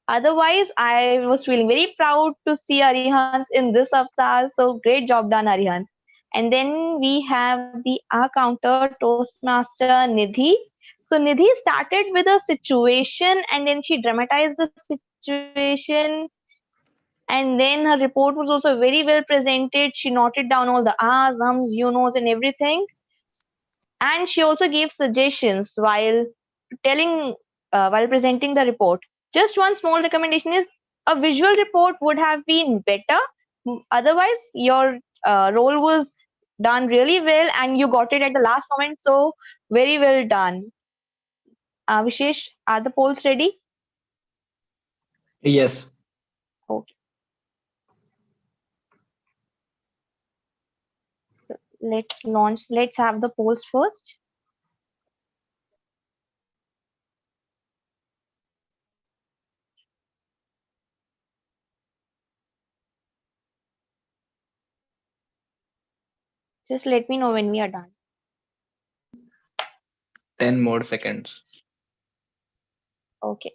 Otherwise, I was feeling very proud to see Arihant in this avatar. So great job done, Arihant. And then we have the R counter Toastmaster Nidhi. So Nidhi started with a situation and then she dramatized the situation And then her report was also very well presented. She noted down all the ahs, ums, you knows, and everything. And she also gave suggestions telling while presenting the report. Just one small recommendation is a visual report would have been better. Otherwise, your role was done really well and you got it at the last moment. So very well done. Vishesh, are the polls ready? Yes. Okay. Let's have the polls first. Just let me know when we are done. 10 more seconds. Okay.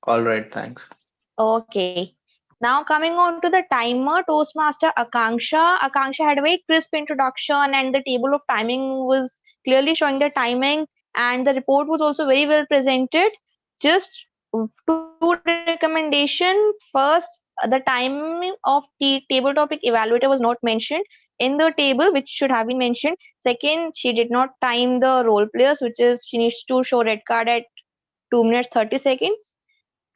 All right, thanks. Okay. Now coming on to the timer, Toastmaster Akanksha. Akanksha had a very crisp introduction and the table of timing was clearly showing the timings and the report was also very well presented. Just two recommendation. First, the timing of the table topic evaluator was not mentioned in the table, which should have been mentioned. Second, she did not time the role players, which is she needs to show red card at 2 minutes 30 seconds.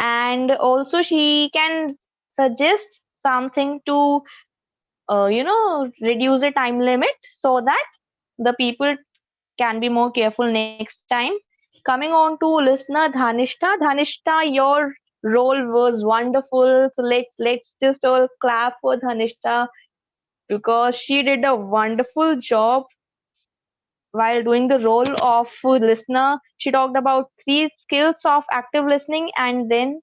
And also she can suggest something to reduce the time limit so that the people can be more careful next time. Coming on to listener Dhanishta, your role was wonderful, so let's just all clap for Dhanishta because she did a wonderful job while doing the role of listener. She talked about three skills of active listening, and then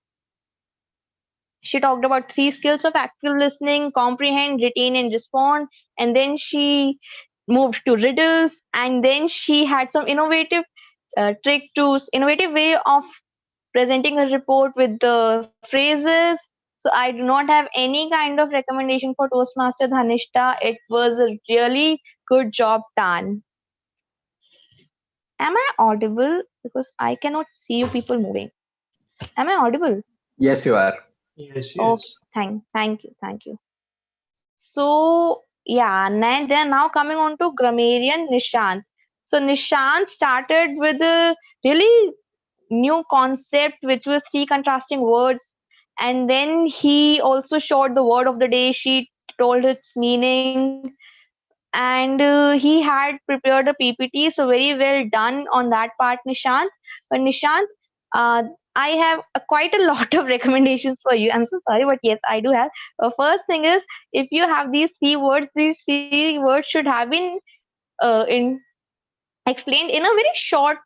she talked about three skills of active listening: comprehend, retain, and respond. And then she moved to riddles, and then she had some innovative way of presenting a report with the phrases. So I do not have any kind of recommendation for Toastmaster Dhanishta. It was a really good job done. Am I audible? Because I cannot see you people moving. Am I audible? Yes, you are. Yes, Okay, yes. thank you. So yeah, they're now coming on to grammarian Nishant. So Nishant started with a really new concept, which was three contrasting words, and then he also showed the word of the day. She told its meaning, and he had prepared a PPT. So very well done on that part, Nishant. But Nishant, I have quite a lot of recommendations for you. I'm so sorry, but yes, I do have. First thing is, if you have these three words should have been in explained in a very short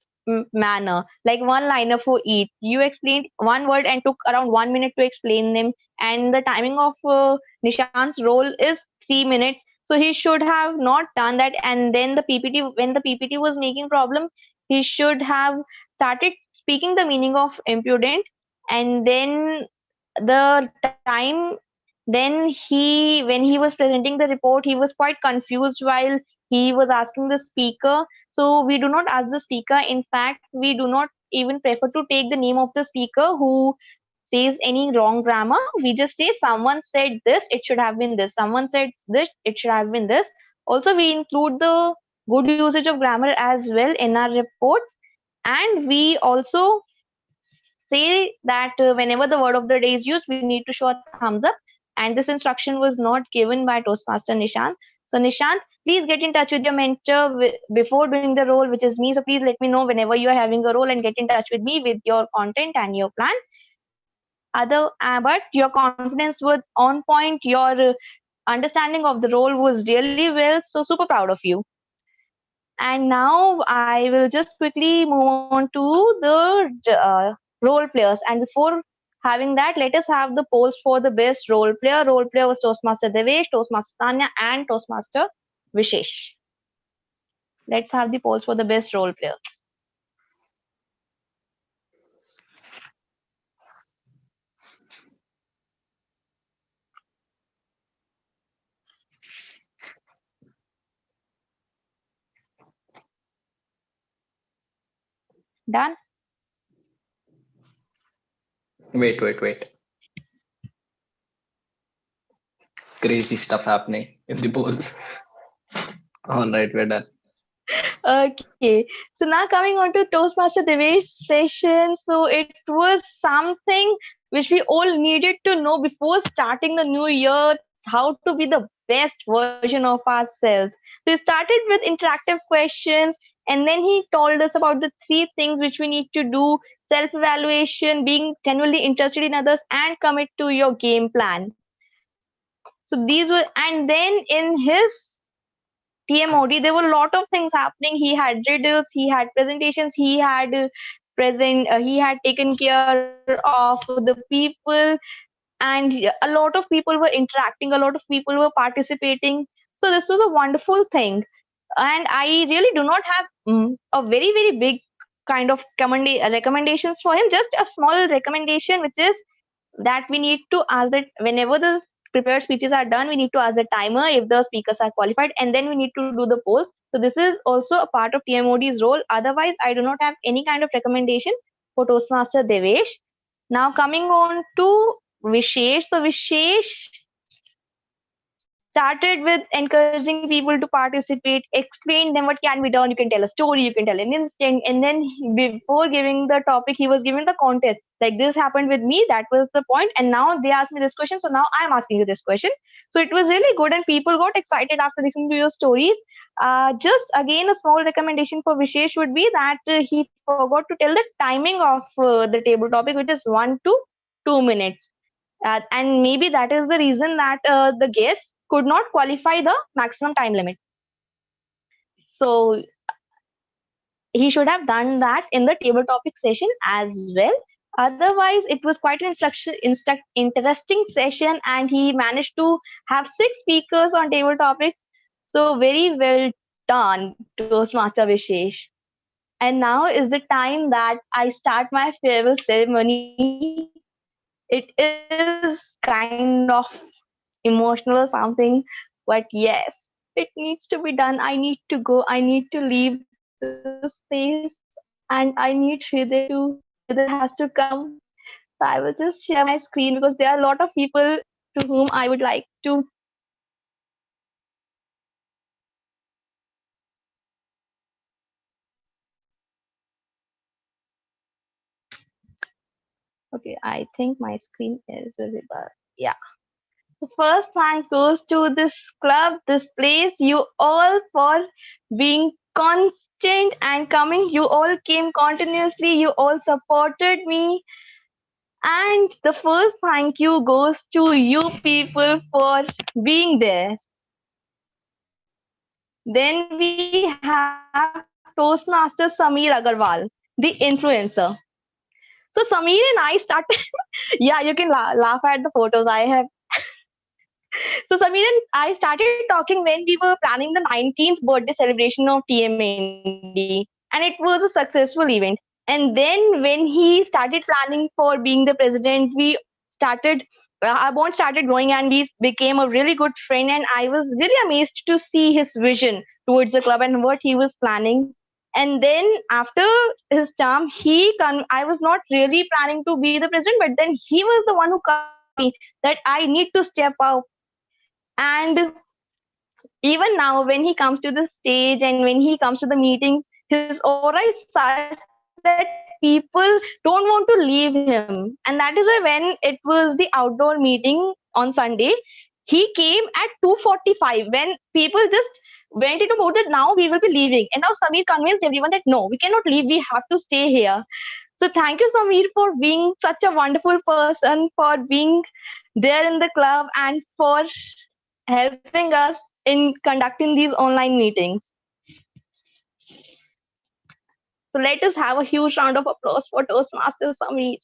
manner, like one liner for each. You explained one word and took around 1 minute to explain them, and the timing of Nishant's role is 3 minutes. So he should have not done that. And then the PPT, when the PPT was making problem, he should have started speaking the meaning of impudent, and then the time then he when he was presenting the report, he was quite confused while he was asking the speaker. So we do not ask the speaker. In fact, we do not even prefer to take the name of the speaker who says any wrong grammar. We just say someone said this, it should have been this. Someone said this, it should have been this. Also, we include the good usage of grammar as well in our reports. And we also say that whenever the word of the day is used, we need to show a thumbs up. And this instruction was not given by Toastmaster Nishant. So, Nishant, please get in touch with your mentor before doing the role, which is me. So, please let me know whenever you are having a role and get in touch with me with your content and your plan. But your confidence was on point. Your understanding of the role was really well. So, super proud of you. And now I will just quickly move on to the role players. And before having that, let us have the polls for the best role player. Role player was Toastmaster Devesh, Toastmaster Tanya, and Toastmaster Vishesh. Let's have the polls for the best role player. Done? Wait. Crazy stuff happening in the polls. All right, we're done. Okay, so now coming on to Toastmaster Devesh session. So it was something which we all needed to know before starting the new year, how to be the best version of ourselves. So he started with interactive questions, and then he told us about the three things which we need to do: self-evaluation, being genuinely interested in others, and commit to your game plan. So these were, and then in his TMOD, there were a lot of things happening. He had riddles, he had presentations, he had taken care of the people, and a lot of people were interacting, a lot of people were participating. So this was a wonderful thing, and I really do not have a very big kind of recommendations for him. Just a small recommendation, which is that we need to ask that whenever the prepared speeches are done, we need to ask the timer if the speakers are qualified, and then we need to do the polls. So this is also a part of TMOD's role. Otherwise, I do not have any kind of recommendation for Toastmaster Devesh. Now coming on to Vishesh. So Vishesh started with encouraging people to participate, explain them what can be done. You can tell a story, you can tell an instant, and then before giving the topic, he was given the contest. Like, this happened with me, that was the point, and now they asked me this question, so now I'm asking you this question. So it was really good, and people got excited after listening to your stories. Just again, a small recommendation for Vishesh would be that he forgot to tell the timing of the table topic, which is 1 to 2 minutes. And maybe that is the reason that the guests could not qualify the maximum time limit. So he should have done that in the table topic session as well. Otherwise, it was quite an interesting session, and he managed to have 6 speakers on table topics. So very well done, Toastmaster Vishesh. And now is the time that I start my farewell ceremony. It is kind of emotional or something, but yes, it needs to be done. I need to go, I need to leave this place, and I need Hriday has to come. So I will just share my screen because there are a lot of people to whom I would like to. Okay, I think my screen is visible. Yeah. The first thanks goes to this club, this place, you all for being constant and coming. You all came continuously, you all supported me. And the first thank you goes to you people for being there. Then we have Toastmaster Sameer Agarwal, the influencer. So Sameer and I started, yeah, you can laugh at the photos. I have So Samir and I started talking when we were planning the 19th birthday celebration of TMND, and it was a successful event. And then when he started planning for being the president, we started our bond started growing, and we became a really good friend. And I was really amazed to see his vision towards the club and what he was planning. And then after his term, I was not really planning to be the president, but then he was the one who convinced me that I need to step up. And even now, when he comes to the stage and when he comes to the meetings, his aura is such that people don't want to leave him. And that is why when it was the outdoor meeting on Sunday, he came at 2:45 when people just went into mode that now we will be leaving. And now Samir convinced everyone that no, we cannot leave, we have to stay here. So thank you, Samir, for being such a wonderful person, for being there in the club, and for helping us in conducting these online meetings. So let us have a huge round of applause for Toastmaster Samir.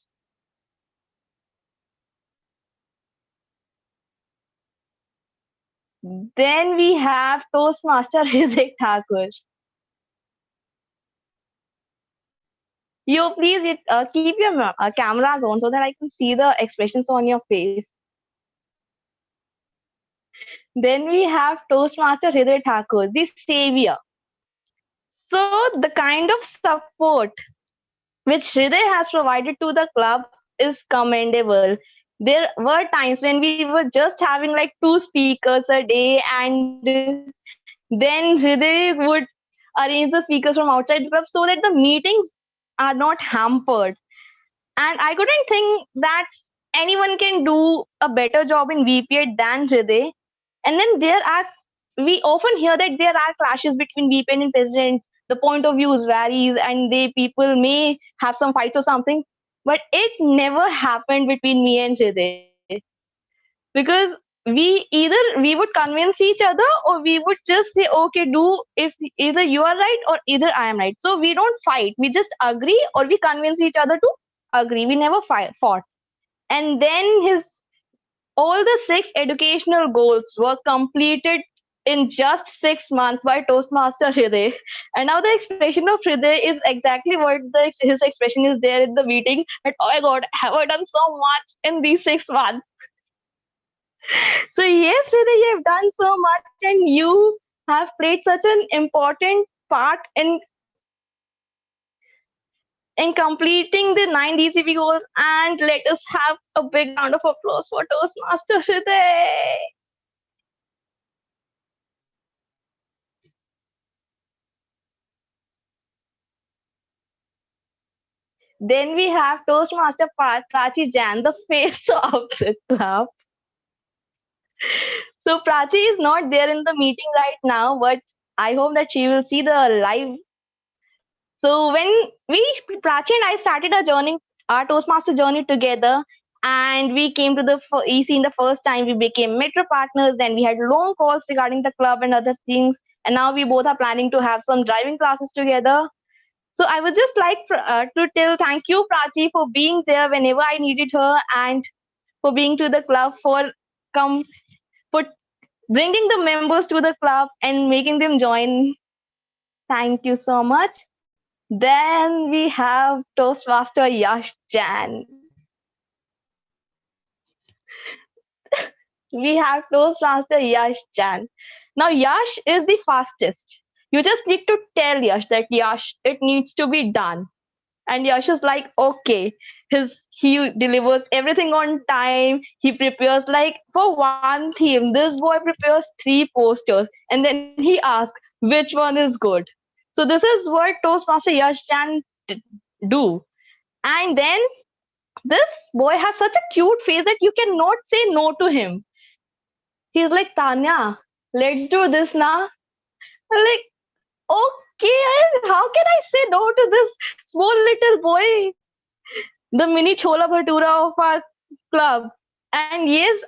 Then we have Toastmaster Hriday Thakur. You please keep your cameras on so that I can see the expressions on your face. Then we have Toastmaster Hriday Thakur, the savior. So the kind of support which Hriday has provided to the club is commendable. There were times when we were just having like 2 speakers a day, and then Hriday would arrange the speakers from outside the club so that the meetings are not hampered. And I couldn't think that anyone can do a better job in VPA than Hriday. And then we often hear that there are clashes between VPN and presidents. The point of views varies, and people may have some fights or something. But it never happened between me and Hriday, because we would convince each other, or we would just say, okay, do if either you are right or either I am right. So we don't fight. We just agree, or we convince each other to agree. We never fought. And then his all the 6 educational goals were completed in just 6 months by Toastmaster Hriday. And now the expression of Hriday is exactly what his expression is there in the meeting. That, oh my God, have I done so much in these 6 months? So yes, Hriday, you have done so much, and you have played such an important part in completing the 9 DCP goals. And let us have a big round of applause for Toastmaster Hriday. Then we have Toastmaster Prachi Jan, the face of the club. So Prachi is not there in the meeting right now, but I hope that she will see the live. So when Prachi and I started our Toastmaster journey together, and we came to the EC in the first time, we became metro partners. Then we had long calls regarding the club and other things, and now we both are planning to have some driving classes together. So I would just like to tell thank you, Prachi, for being there whenever I needed her, and for being to the club, come for bringing the members to the club and making them join. Thank you so much. Then we have Toastmaster Yash Jan. We have Toastmaster Yash Jan. Now Yash is the fastest. You just need to tell Yash that Yash, it needs to be done. And Yash is like, okay. He delivers everything on time. He prepares, like, for one theme, this boy prepares 3 posters, and then he asks which one is good. So this is what Toastmaster Yash can do. And then this boy has such a cute face that you cannot say no to him. He's like, Tanya, let's do this now. I'm like, okay, how can I say no to this small little boy? The mini chola bhatura of our club. And yes,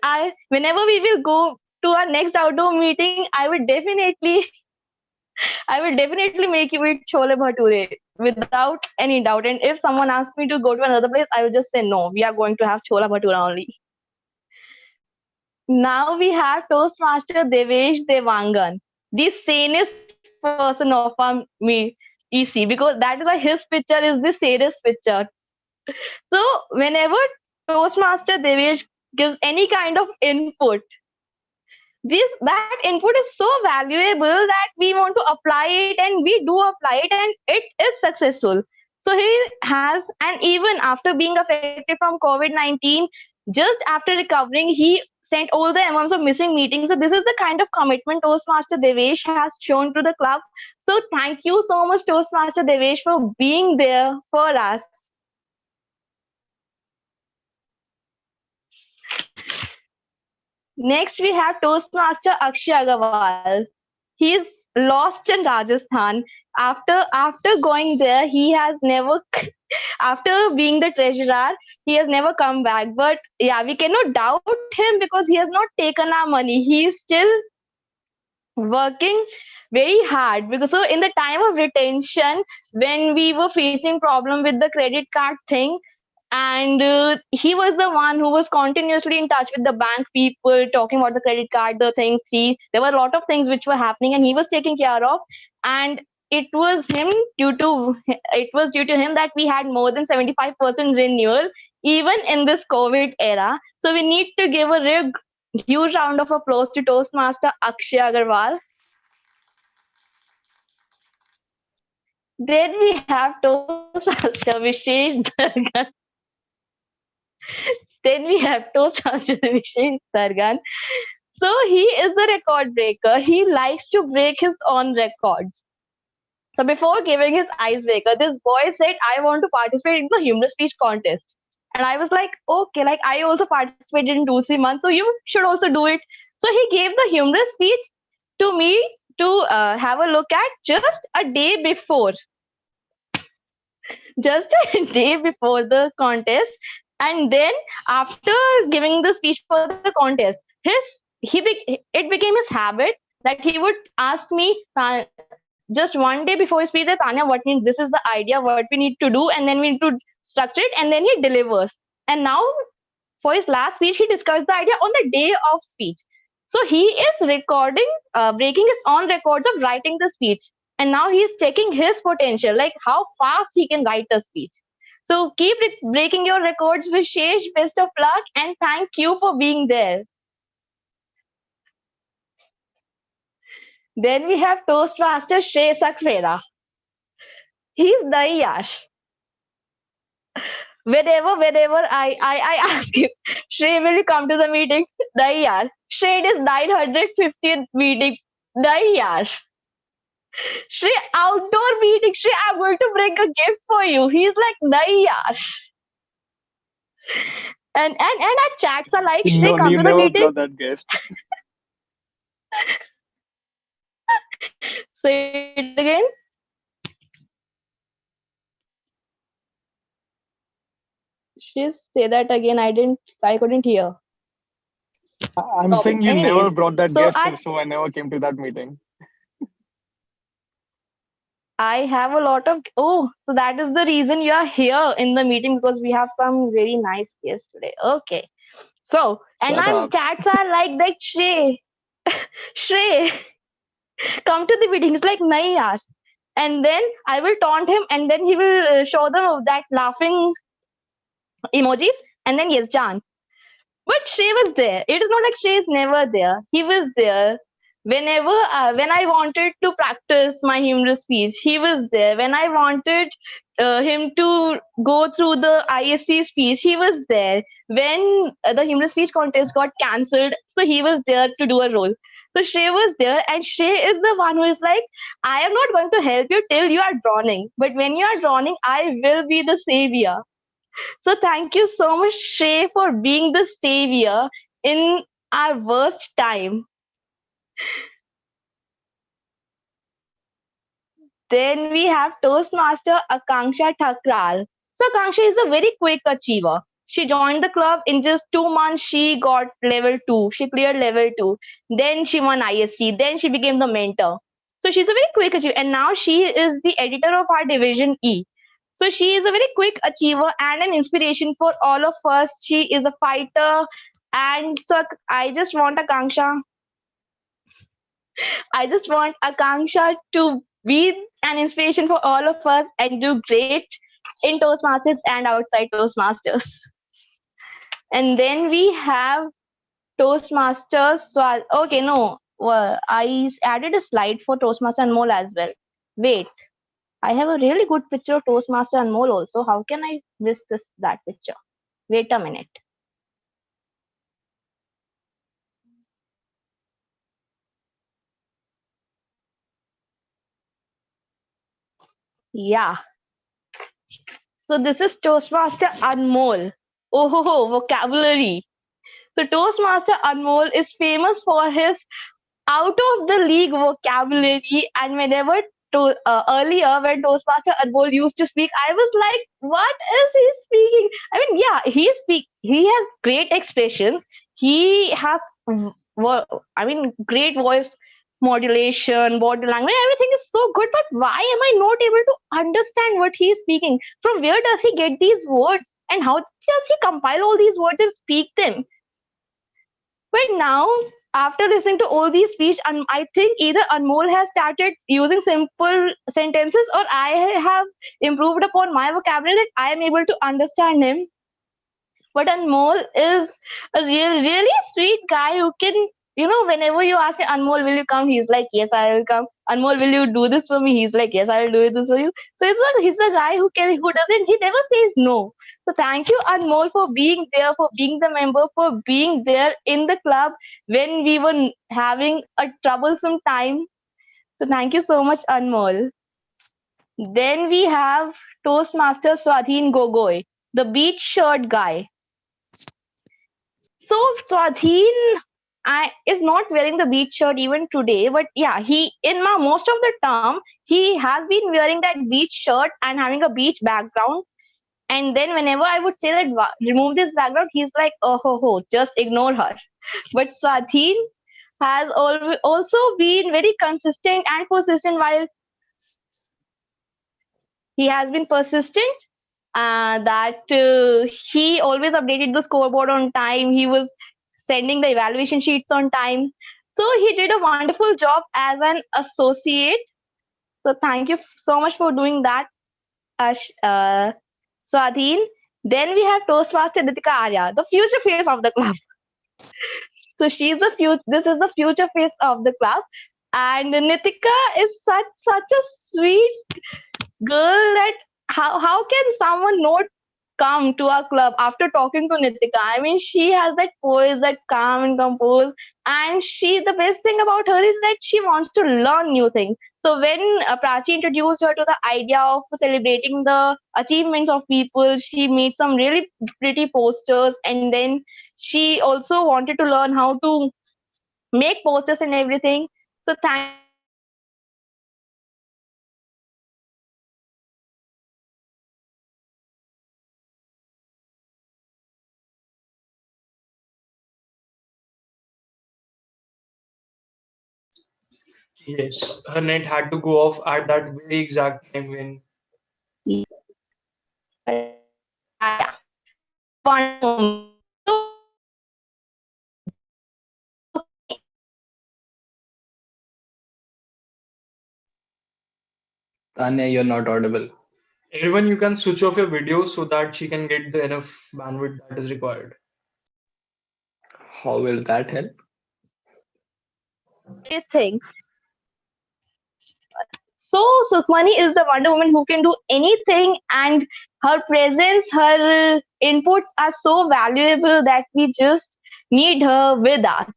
whenever we will go to our next outdoor meeting, I will definitely make you eat chole bhature without any doubt. And if someone asks me to go to another place, I will just say no. We are going to have chola bhatura only. Now we have Toastmaster Devesh Devangan, the sanest person of our EC, because that is why his picture is the sanest picture. So whenever Toastmaster Devesh gives any kind of input, that input is so valuable that we want to apply it, and we do apply it, and it is successful. So he has, and even after being affected from COVID-19, just after recovering, he sent all the amounts of missing meetings. So this is the kind of commitment Toastmaster Devesh has shown to the club. So thank you so much, Toastmaster Devesh, for being there for us. Next, we have Toastmaster Akshay Agarwal. He's lost in Rajasthan. After going there, he has never, after being the treasurer, he has never come back. But yeah, we cannot doubt him because he has not taken our money. He is still working very hard, because so in the time of retention, when we were facing problem with the credit card thing, and he was the one who was continuously in touch with the bank people, talking about the credit card, the things. There were a lot of things which were happening, and he was taking care of. And it was due to him that we had more than 75% renewal even in this COVID era. So we need to give a real huge round of applause to Toastmaster Akshay Agarwal. Then we have Toastmaster Vishesh Dargan. Then we have Toastmaster Vishesh Dargan. So he is the record breaker. He likes to break his own records. So before giving his icebreaker, this boy said, I want to participate in the humorous speech contest. And I was like, okay, like I also participated in 2-3 months, so you should also do it. So he gave the humorous speech to me to have a look at just a day before. Just a day before the contest. And then after giving the speech for the contest, it became his habit that he would ask me just one day before his speech that Tanya, what means this is the idea, what we need to do, and then we need to structure it, and then he delivers. And now for his last speech, he discussed the idea on the day of speech. So he is recording, breaking his own records of writing the speech. And now he is checking his potential, like how fast he can write a speech. So keep breaking your records, Vishesh. Best of luck, and thank you for being there. Then we have Toastmaster Shrey Saxena. He's the yash. Whenever I ask him, Shrey, will you come to the meeting? Nahi yaar. Shrey, it is 950th meeting. Nahi yaar. Shrey, outdoor meeting. Shrey, I'm going to bring a gift for you. He's like, nahi yaar. And our chats are like, Shrey, No, come you to the never meeting. brought that gift. Say it again. She say that again. I couldn't hear. I'm saying you never Anyways, brought that so gift, so I never came to that meeting. I have a lot of. Oh, so that is the reason you are here in the meeting, because we have some very nice guests today. Okay. So, and Shut my up. chats are like Shrey, Shrey, come to the meeting. It's like, nahi yaar. And then I will taunt him, and then he will show them of that laughing emojis, and then yes, Jan. But Shrey was there. It is not like Shrey is never there. He was there. Whenever, when I wanted to practice my humorous speech, he was there. When I wanted him to go through the ISC speech, he was there. When the humorous speech contest got cancelled, so he was there to do a role. So Shrey was there, and Shrey is the one who is like, I am not going to help you till you are drowning. But when you are drowning, I will be the savior. So thank you so much, Shrey, for being the savior in our worst time. Then we have Toastmaster Akanksha Thakral. So Akanksha is a very quick achiever. She joined the club in just 2 months. She got level 2. She cleared level 2. Then she won ISC. Then she became the mentor. So she's a very quick achiever. And now she is the editor of our Division E. So she is a very quick achiever and an inspiration for all of us. She is a fighter. And so I just want Akanksha to be an inspiration for all of us and do great in Toastmasters and outside Toastmasters. And then we have Toastmasters. Okay, no, I added a slide for Toastmaster Anmol as well. Wait, I have a really good picture of Toastmaster Anmol also. How can I miss that picture? Wait a minute. Yeah. So this is Toastmaster Anmol. Oh, vocabulary. So Toastmaster Anmol is famous for his out of the league vocabulary, and whenever earlier when Toastmaster Anmol used to speak, I was like, what is he speaking? I mean, yeah, he has great expressions. He has great voice modulation, body language, everything is so good, but why am I not able to understand what he is speaking? From where does he get these words, and how does he compile all these words and speak them? But now, after listening to all these speech, I think either Anmol has started using simple sentences, or I have improved upon my vocabulary that I am able to understand him. But Anmol is a really sweet guy who can, whenever you ask Anmol, will you come? He's like, yes, I will come. Anmol, will you do this for me? He's like, yes, I'll do this for you. So he's the guy he never says no. So thank you, Anmol, for being there, for being the member, for being there in the club when we were having a troublesome time. So thank you so much, Anmol. Then we have Toastmaster Swadhin Gogoi, the beach shirt guy. So Swadhin is not wearing the beach shirt even today, but yeah, he in my most of the term he has been wearing that beach shirt and having a beach background. And then whenever I would say that remove this background, he's like, oh ho ho, just ignore her. But Swadhin has also been very consistent and persistent while he has been persistent that he always updated the scoreboard on time. He was sending the evaluation sheets on time. So he did a wonderful job as an associate. So thank you so much for doing that, Swadhin. Then we have Toastmaster Nitika Arya, the future face of the club. So she's the future. This is the future face of the club, and Nitika is such a sweet girl that how can someone not come to our club after talking to Nitika? I mean, she has that poise, that calm and compose, and the best thing about her is that she wants to learn new things. So when Prachi introduced her to the idea of celebrating the achievements of people, she made some really pretty posters, and then she also wanted to learn how to make posters and everything. So thank you, Nitika, for being there, for being in the club, for being in the PR team, and for being Yes, her net had to go off at that very exact time when. yeah. That's a wonderful moment. So okay, Tanya, you're not audible. Everyone, you can switch off your video so that she can get the enough bandwidth that is required. How will that help? everything. So Sukhmani is the Wonder Woman who can do anything, and her presence, her inputs are so valuable that we just need her with us.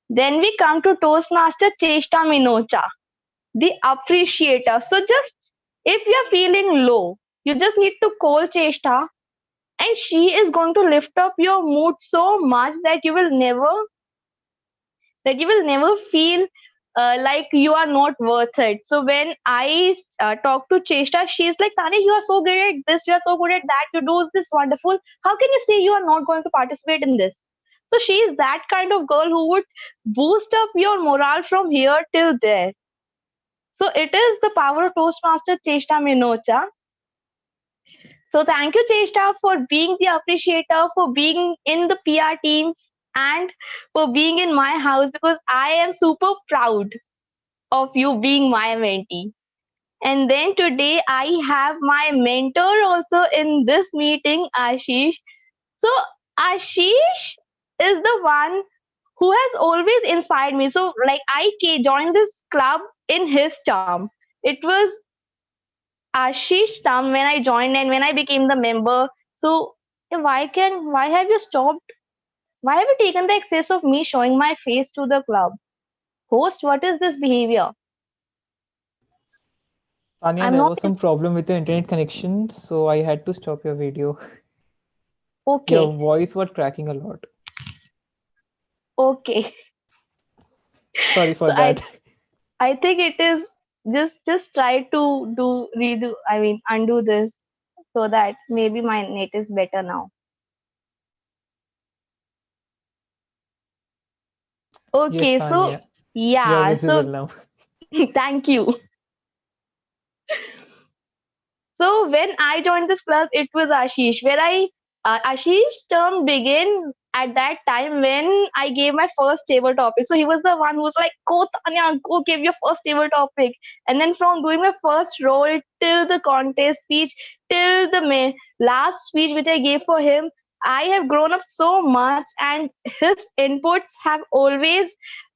Then we come to Toastmaster Cheshta Minocha, the appreciator. So just if you're feeling low, you just need to call Cheshta, and she is going to lift up your mood so much that you will never feel like you are not worth it. So when I talk to Cheshta, she's like, Tani, you are so good at this, you are so good at that, you do this wonderful. How can you say you are not going to participate in this? So she is that kind of girl who would boost up your morale from here till there. So it is the power of Toastmaster Cheshta Minocha. So thank you, Cheshta, for being the appreciator, for being in the PR team, and for being in my house because I am super proud of you being my mentee. And then today I have my mentor also in this meeting, Ashish. So Ashish is the one who has always inspired me. So like joined this club in his term. It was Ashish term when I joined and when I became the member. So why have you stopped? Why have you taken the excess of me showing my face to the club? Host, what is this behavior? Tanya, I'm there not was some problem with your internet connection, so I had to stop your video. Your okay. voice was cracking a lot. Okay. Sorry for So that. I think it is just try to undo this so that maybe my net is better now. Yes, Okay, so Tanya, you're yeah, visible so now. thank you. So when I joined this club, it was Ashish, where Ashish's term began at that time when I gave my first table topic. So he was the one who was like, "Go Tanya, go give your first table topic." And then from doing my first role till the contest speech till the last speech which I gave for him, I have grown up so much, and his inputs have always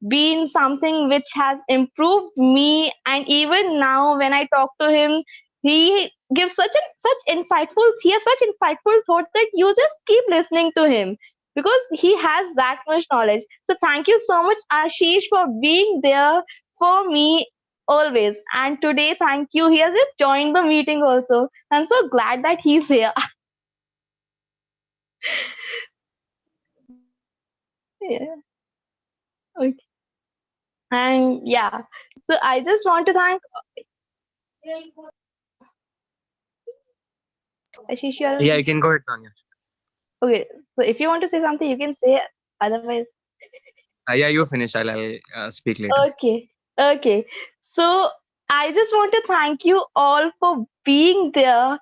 been something which has improved me. And even now, when I talk to him, he gives he has such insightful thoughts that you just keep listening to him because he has that much knowledge. So thank you so much, Ashish, for being there for me always. And today, thank you. He has just joined the meeting also. I'm so glad that he's here. Yeah. Okay. And yeah, so I just want to thank Ashish. Yeah, you can go ahead, Tanya. Okay, so if you want to say something, you can say. Otherwise, Yeah, you finish. I'll speak later. okay, okay. So I just want to thank you all for being there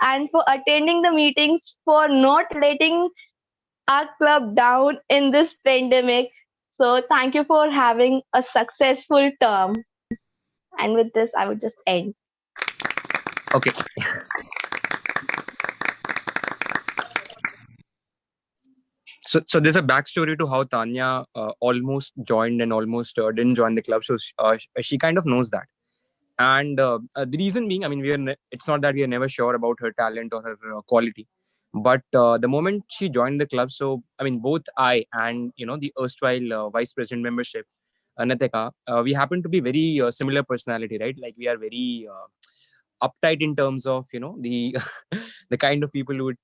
and for attending the meetings, for not letting our club down in this pandemic. So thank you for having a successful term. And with this, I would just end. Okay. So there's a backstory to how Tanya almost joined and almost didn't join the club. So she kind of knows that. And the reason being, I mean, it's not that we are never sure about her talent or her quality. But the moment she joined the club, so I mean, both I and the erstwhile vice president membership, Natika, we happen to be very similar personality, right? Like we are very uptight in terms of the the kind of people who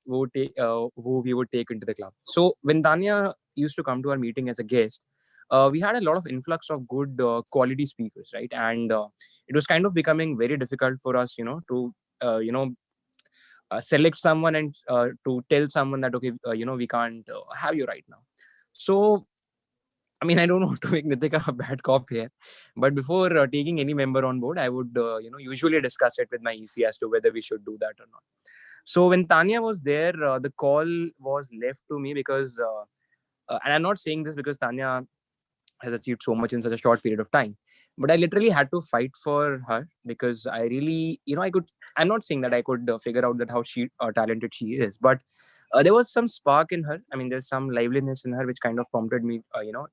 we would take into the club. So when Tanya used to come to our meeting as a guest, we had a lot of influx of good quality speakers, right? And it was kind of becoming very difficult for us, to select someone and to tell someone that okay, we can't have you right now. So I mean, I don't want to make Nitika a bad cop here, but before taking any member on board, I would, usually discuss it with my EC as to whether we should do that or not. So when Tanya was there, the call was left to me because, and I'm not saying this because Tanya has achieved so much in such a short period of time, but I literally had to fight for her because I really, I'm not saying that I could figure out that how talented she is, but there was some spark in her. I mean, there's some liveliness in her which kind of prompted me,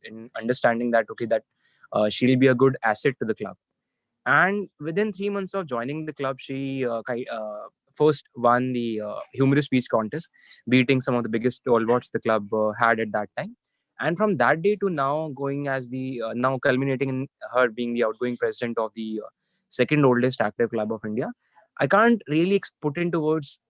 in understanding that okay, that she'll be a good asset to the club. And within 3 months of joining the club, she first won the humorous speech contest, beating some of the biggest stalwarts the club had at that time. And from that day to now, going as the now culminating in her being the outgoing president of the second oldest active club of India, I can't really put into words,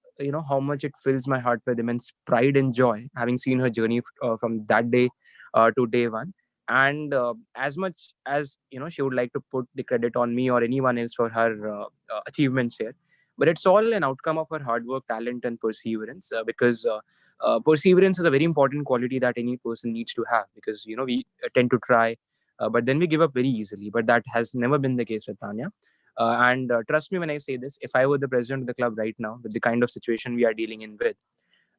how much it fills my heart with immense pride and joy, having seen her journey from that day to day one. And as much as she would like to put the credit on me or anyone else for her achievements here, but it's all an outcome of her hard work, talent, and perseverance. Because perseverance is a very important quality that any person needs to have, because we tend to try, but then we give up very easily. But that has never been the case with Tanya. And trust me when I say this, if I were the president of the club right now, with the kind of situation we are dealing in with,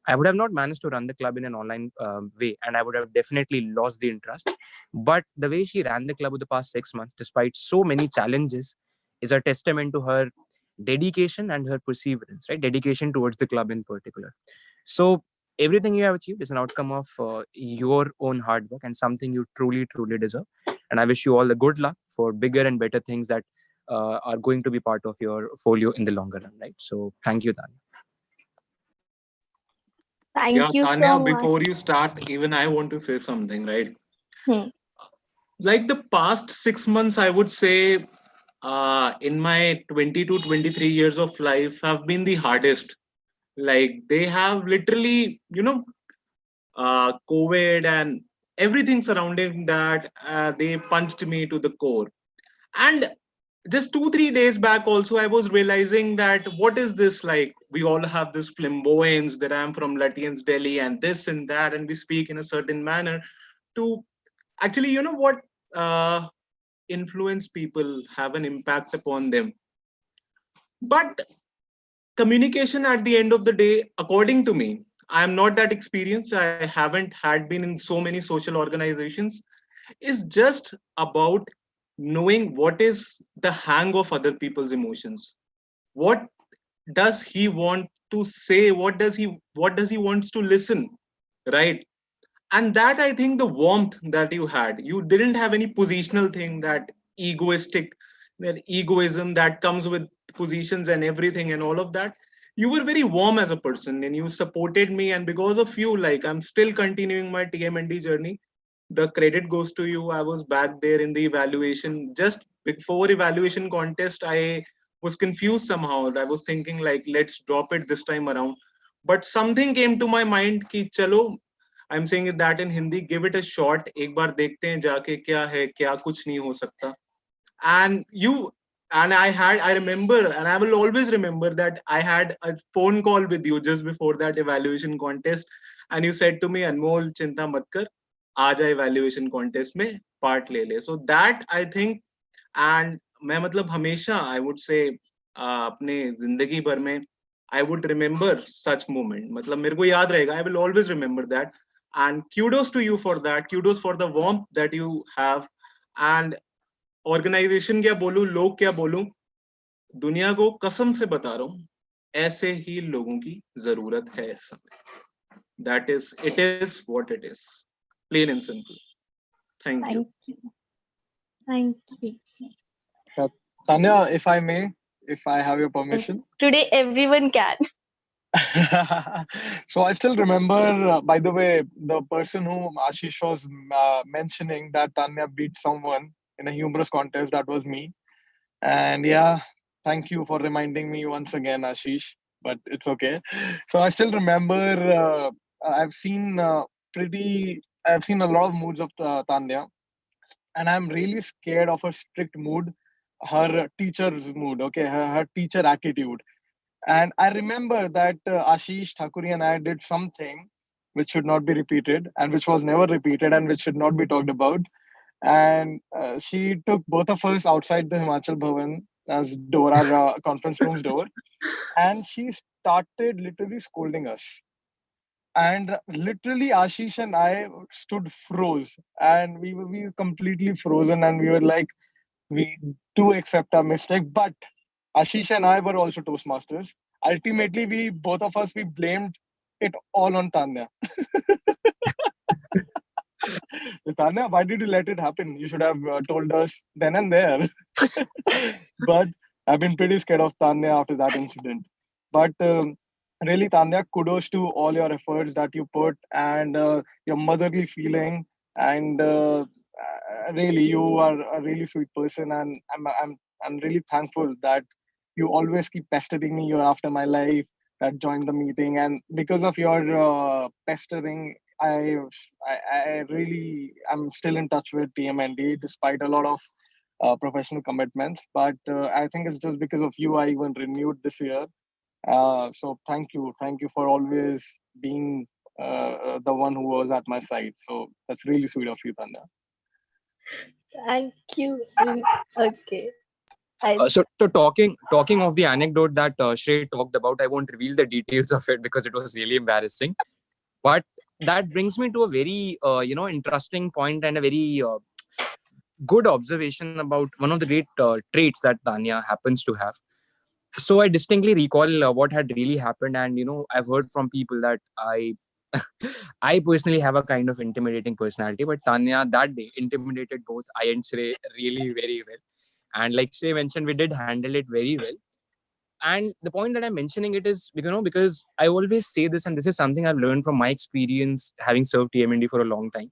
I would have not managed to run the club in an online way, and I would have definitely lost the interest. But the way she ran the club over the past 6 months, despite so many challenges, is a testament to her dedication and her perseverance, right? Dedication towards the club in particular. So everything you have achieved is an outcome of your own hard work and something you truly, truly deserve. And I wish you all the good luck for bigger and better things that are going to be part of your folio in the longer run, right? So thank you, Tanya. Thank you Tanya, so much. before you start, even I want to say something, right? Hmm. Like the past 6 months, I would say, in my 20 to 23 years of life have been the hardest. Like they have literally, COVID and everything surrounding that, they punched me to the core. And just 2 3 days back also I was realizing that what is this, like we all have this flamboyance that I'm from Lutyens Delhi and this and that, and we speak in a certain manner to actually what, uh, influence people, have an impact upon them. But communication at the end of the day, according to me, I am not that experienced, I haven't had been in so many social organizations, is just about knowing what is the hang of other people's emotions. What does he want to say, what does he wants to listen, right? And that, I think, the warmth that you had, you didn't have any positional thing, that egoistic, that egoism that comes with positions and everything and all of that. You were very warm as a person and you supported me, and because of you, like, I'm still continuing my TMND journey. The credit goes to you. I was back there in the evaluation, just before evaluation contest. I was confused somehow. I was thinking, like, let's drop it this time around, but something came to my mind ki chalo, I'm saying that in Hindi, give it a shot, एक बार देखते हैं जाके क्या है, क्या कुछ नहीं हो सकता. And you, and I remember, and I will always remember that I had a phone call with you just before that evaluation contest, and you said to me, Anmol, चिंता मत कर, आजा evaluation contest में part ले ले. So that, I think, and मैं मतलब हमेशा, I would say, अपने जिंदगी भर में I would remember such moment. मतलब मेरे को याद रहेगा. I will always remember that. And kudos to you for that. Kudos for the warmth that you have. And organization क्या बोलूं, लोग क्या बोलूं, दुनिया को कसम से बता रहा हूं, ऐसे ही लोगों की जरूरत है इस समय. That is, it is what it is. Plain and simple. Thank you. Thank you. Tanya, if I may, if I have your permission. Today everyone can. So I still remember, by the way, the person whom Ashish was mentioning, that Tanya beat someone in a humorous contest. That was me. And yeah, thank you for reminding me once again, Ashish. But it's okay. So I still remember. I've seen I've seen a lot of moods of Tanya, and I'm really scared of her strict mood, her teacher's mood. Okay, her teacher attitude. And I remember that Ashish Thakuri and I did something which should not be repeated, and which was never repeated, and which should not be talked about. And she took both of us outside the Himachal Bhavan as door, our conference room's door, and she started literally scolding us. And literally, Ashish and I stood froze, and we were completely frozen, and we were like, we do accept our mistake, but Ashish and I were also Toastmasters. Ultimately, we both of us, we blamed it all on Tanya. Tanya, why did you let it happen? You should have told us then and there. But I've been pretty scared of Tanya after that incident. But really, Tanya, kudos to all your efforts that you put, and your motherly feeling, and really, you are a really sweet person, and I'm really thankful that you always keep pestering me. You're after my life, that joined the meeting, and because of your pestering, I really I'm still in touch with TMND despite a lot of professional commitments. But I think it's just because of you I even renewed this year. So thank you for always being the one who was at my side. So that's really sweet of you, Tanya. Thank you. Okay. So talking of the anecdote that Shrey talked about, I won't reveal the details of it because it was really embarrassing. But that brings me to a very interesting point and a very good observation about one of the great traits that Tanya happens to have. So I distinctly recall what had really happened, and I've heard from people that I personally have a kind of intimidating personality, but Tanya that day intimidated both I and Shrey really very well. And like Shrey mentioned, we did handle it very well. And the point that I'm mentioning it is, because I always say this, and this is something I've learned from my experience having served TMND for a long time.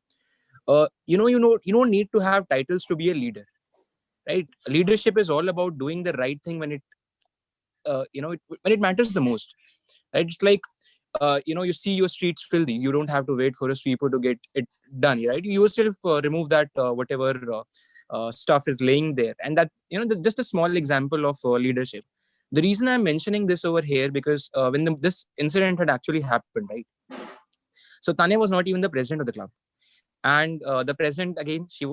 You don't need to have titles to be a leader, right? Leadership is all about doing the right thing when when it matters the most, right? It's like, you see your streets filthy, you don't have to wait for a sweeper to get it done, right? You yourself remove that whatever stuff is laying there, and that just a small example of leadership. The reason I'm mentioning this over here, because when this incident had actually happened, right? So Tanya was not even the president of the club, and the president, again, she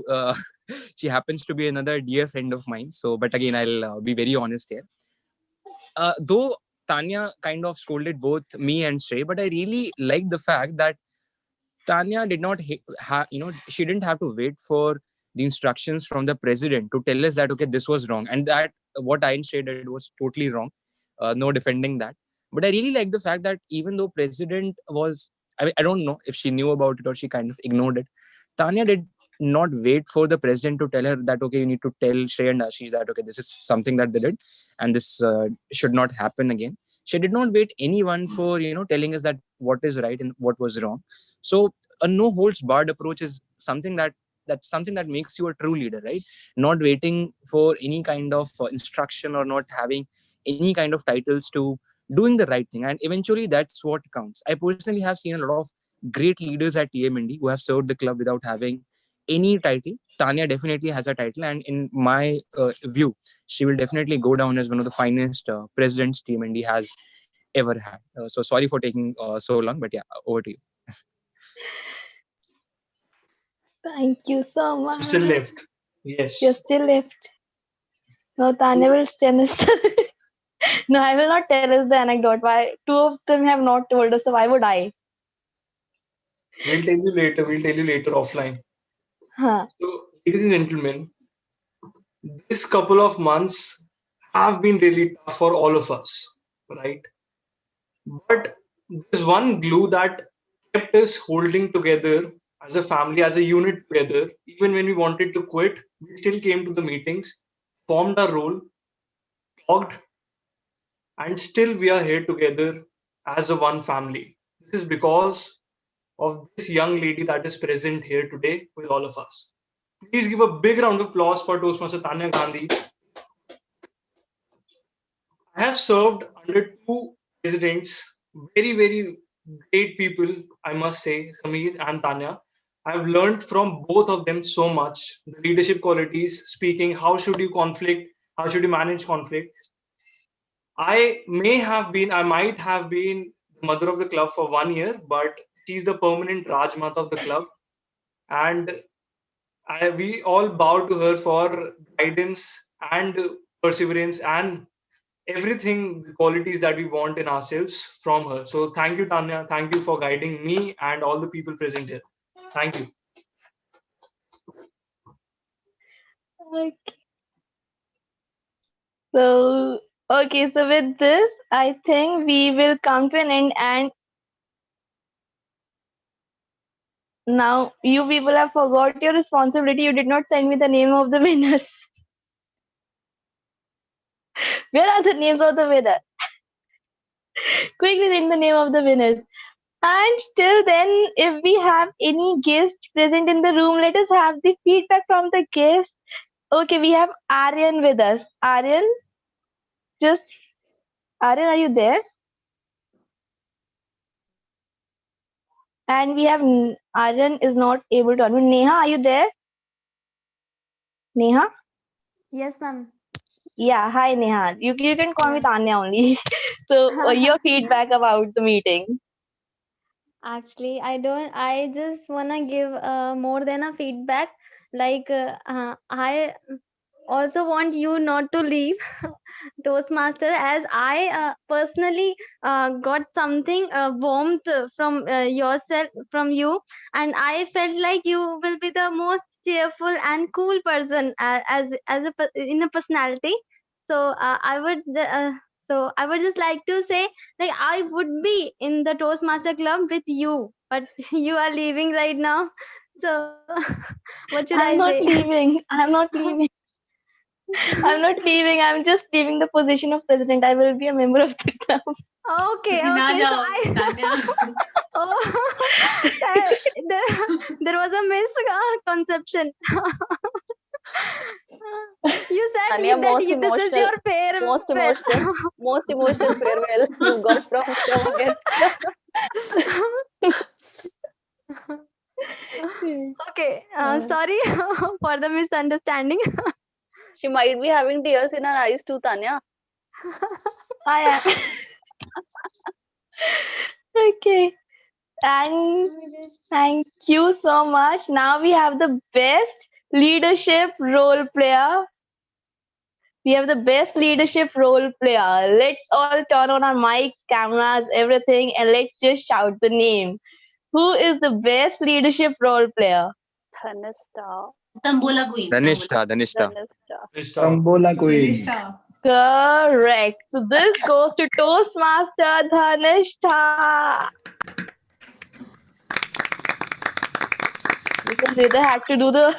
she happens to be another dear friend of mine. So, but again, I'll be very honest here. Though Tanya kind of scolded both me and Shrey, but I really liked the fact that Tanya did not she didn't have to wait for the instructions from the president to tell us that, okay, this was wrong, and that what I and Shrey did was totally wrong. No defending that. But I really like the fact that even though president was, I don't know if she knew about it or she kind of ignored it, Tanya did not wait for the president to tell her that, okay, you need to tell Shrey and Ashish that, okay, this is something that they did and this should not happen again. She did not wait anyone for, telling us that what is right and what was wrong. So a no holds barred approach is something that's something that makes you a true leader, right? Not waiting for any kind of instruction or not having any kind of titles to doing the right thing. And eventually that's what counts. I personally have seen a lot of great leaders at TMND who have served the club without having any title. Tanya definitely has a title, and in my view, she will definitely go down as one of the finest presidents TMND has ever had. So sorry for taking so long, but yeah, over to you. Thank you so much. Still left. Yes. You're still left. No, Tanya will tell us. No, I will not tell us the anecdote. Why? Two of them have not told us, so why would I? We'll tell you later. We'll tell you later offline. Huh. So, ladies and gentlemen, this couple of months have been really tough for all of us, right? But there's one glue that kept us holding together as a family, as a unit together. Even when we wanted to quit, we still came to the meetings, formed our role, talked, and still we are here together as a one family. This is because of this young lady that is present here today with all of us. Please give a big round of applause for Toastmaster Tanya Gandhi. I have served under two presidents, very, very great people, I must say, Samir and Tanya. I've learned from both of them so much. The leadership qualities, speaking, how should you conflict, how should you manage conflict. I might have been the mother of the club for 1 year, but she's the permanent Rajmat of the club. And we all bow to her for guidance and perseverance and everything, the qualities that we want in ourselves from her. So thank you, Tanya. Thank you for guiding me and all the people present here. Thank you. Okay. So with this, I think we will come to an end. And now you people have forgot your responsibility. You did not send me the name of the winners. Where are the names of the winners? Quickly send the name of the winners. And till then, if we have any guests present in the room, let us have the feedback from the guests. Okay, we have Aryan with us. Aryan, are you there? And we have Aryan is not able to unmute. Neha, are you there? Neha? Yes, ma'am. Yeah, hi Neha. You can call me Tanya only. So your feedback about the meeting. Actually, I just wanna give more than a feedback. Like I also want you not to leave Toastmaster, as I personally got something warmth from you, and I felt like you will be the most cheerful and cool person in a personality. So I would just like to say, like, I would be in the Toastmaster club with you, but you are leaving right now. So what should I I'm say? not leaving. I'm not leaving. I'm not leaving. I'm just leaving the position of president. I will be a member of the club. Okay, okay. So oh, there was a misconception. You said Tanya, that this is your most emotional farewell you got from a guest. Okay, sorry for the misunderstanding. She might be having tears in her eyes too, Tanya. I am. Okay. And thank you so much. Now we have the best leadership role player. We have the best leadership role player. Let's all turn on our mics, cameras, everything, and let's just shout the name. Who is the best leadership role player? Thanista. Tambola Queen. Dhanishtha. Tambola Queen. Correct. So this goes to Toastmaster Dhanishtha. Because Rita had to do the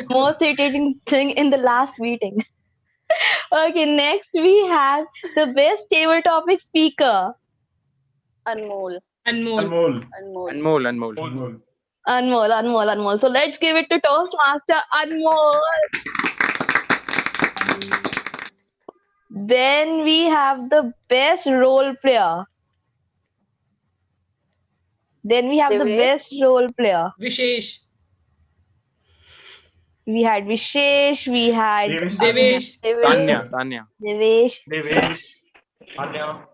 most irritating thing in the last meeting. Okay, next we have the best table topic speaker. Anmol. Anmol. Anmol. So let's give it to Toastmaster Anmol. Then we have the best role player. Vishesh. We had Vishesh, we had Devesh. Tanya. Devesh. Anya.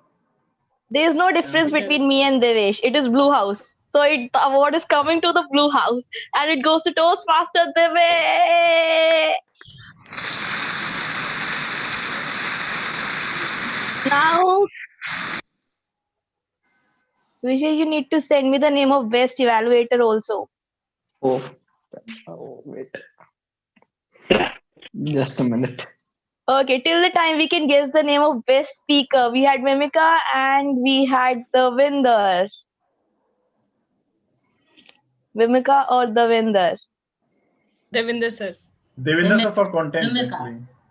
There is no difference between me and Devesh. It is Blue House. So the award is coming to the Blue House. And it goes to Toastmaster Devesh. Now, Vishesh, you need to send me the name of best evaluator also. Oh, wait. Just a minute. Okay, till the time we can guess the name of best speaker. We had Mimika and we had Davinder. Mimika or Davinder? Devinder sir. Devinder sir for content.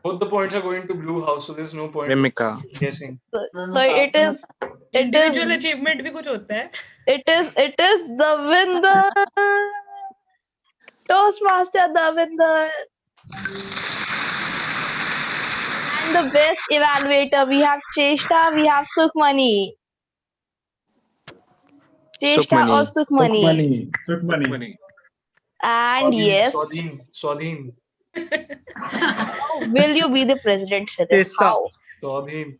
Both the points are going to Blue House, so there's no point Mimika. guessing. So it is Individual achievement भी कुछ होता है. It is Davinder. Toastmaster Davinder. And the best evaluator, we have Cheshta, we have Sukhmani. Cheshta or Sukhmani? Sukhmani. And yes, Swadhin. will you be the president for this? How? Swadhin.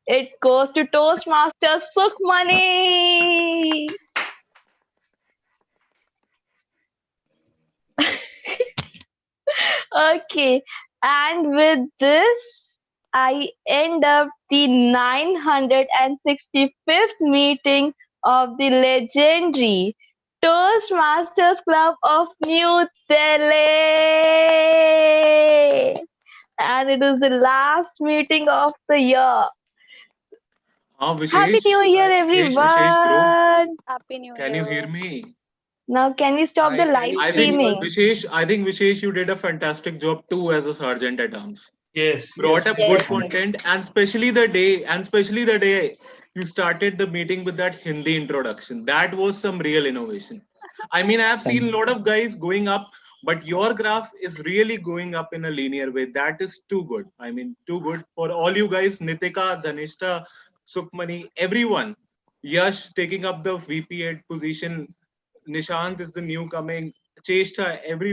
It goes to Toastmaster Sukhmani. Okay, and with this, I end up the 965th meeting of the legendary Toastmasters Club of New Delhi. And it is the last meeting of the year. Happy New Year, everyone! Happy New Can you hear me? Now, can we stop the live I think streaming? Vishesh, you did a fantastic job too as a sergeant at arms. Yes. Brought up good Yes. content, and especially the day you started the meeting with that Hindi introduction. That was some real innovation. I mean, I have seen a lot of guys going up, but your graph is really going up in a linear way. That is too good. I mean, too good for all you guys, Nitika, Dhanishta, Sukhmani, everyone. Yash taking up the VP8 position. Nishant is the new coming. Cheshta, every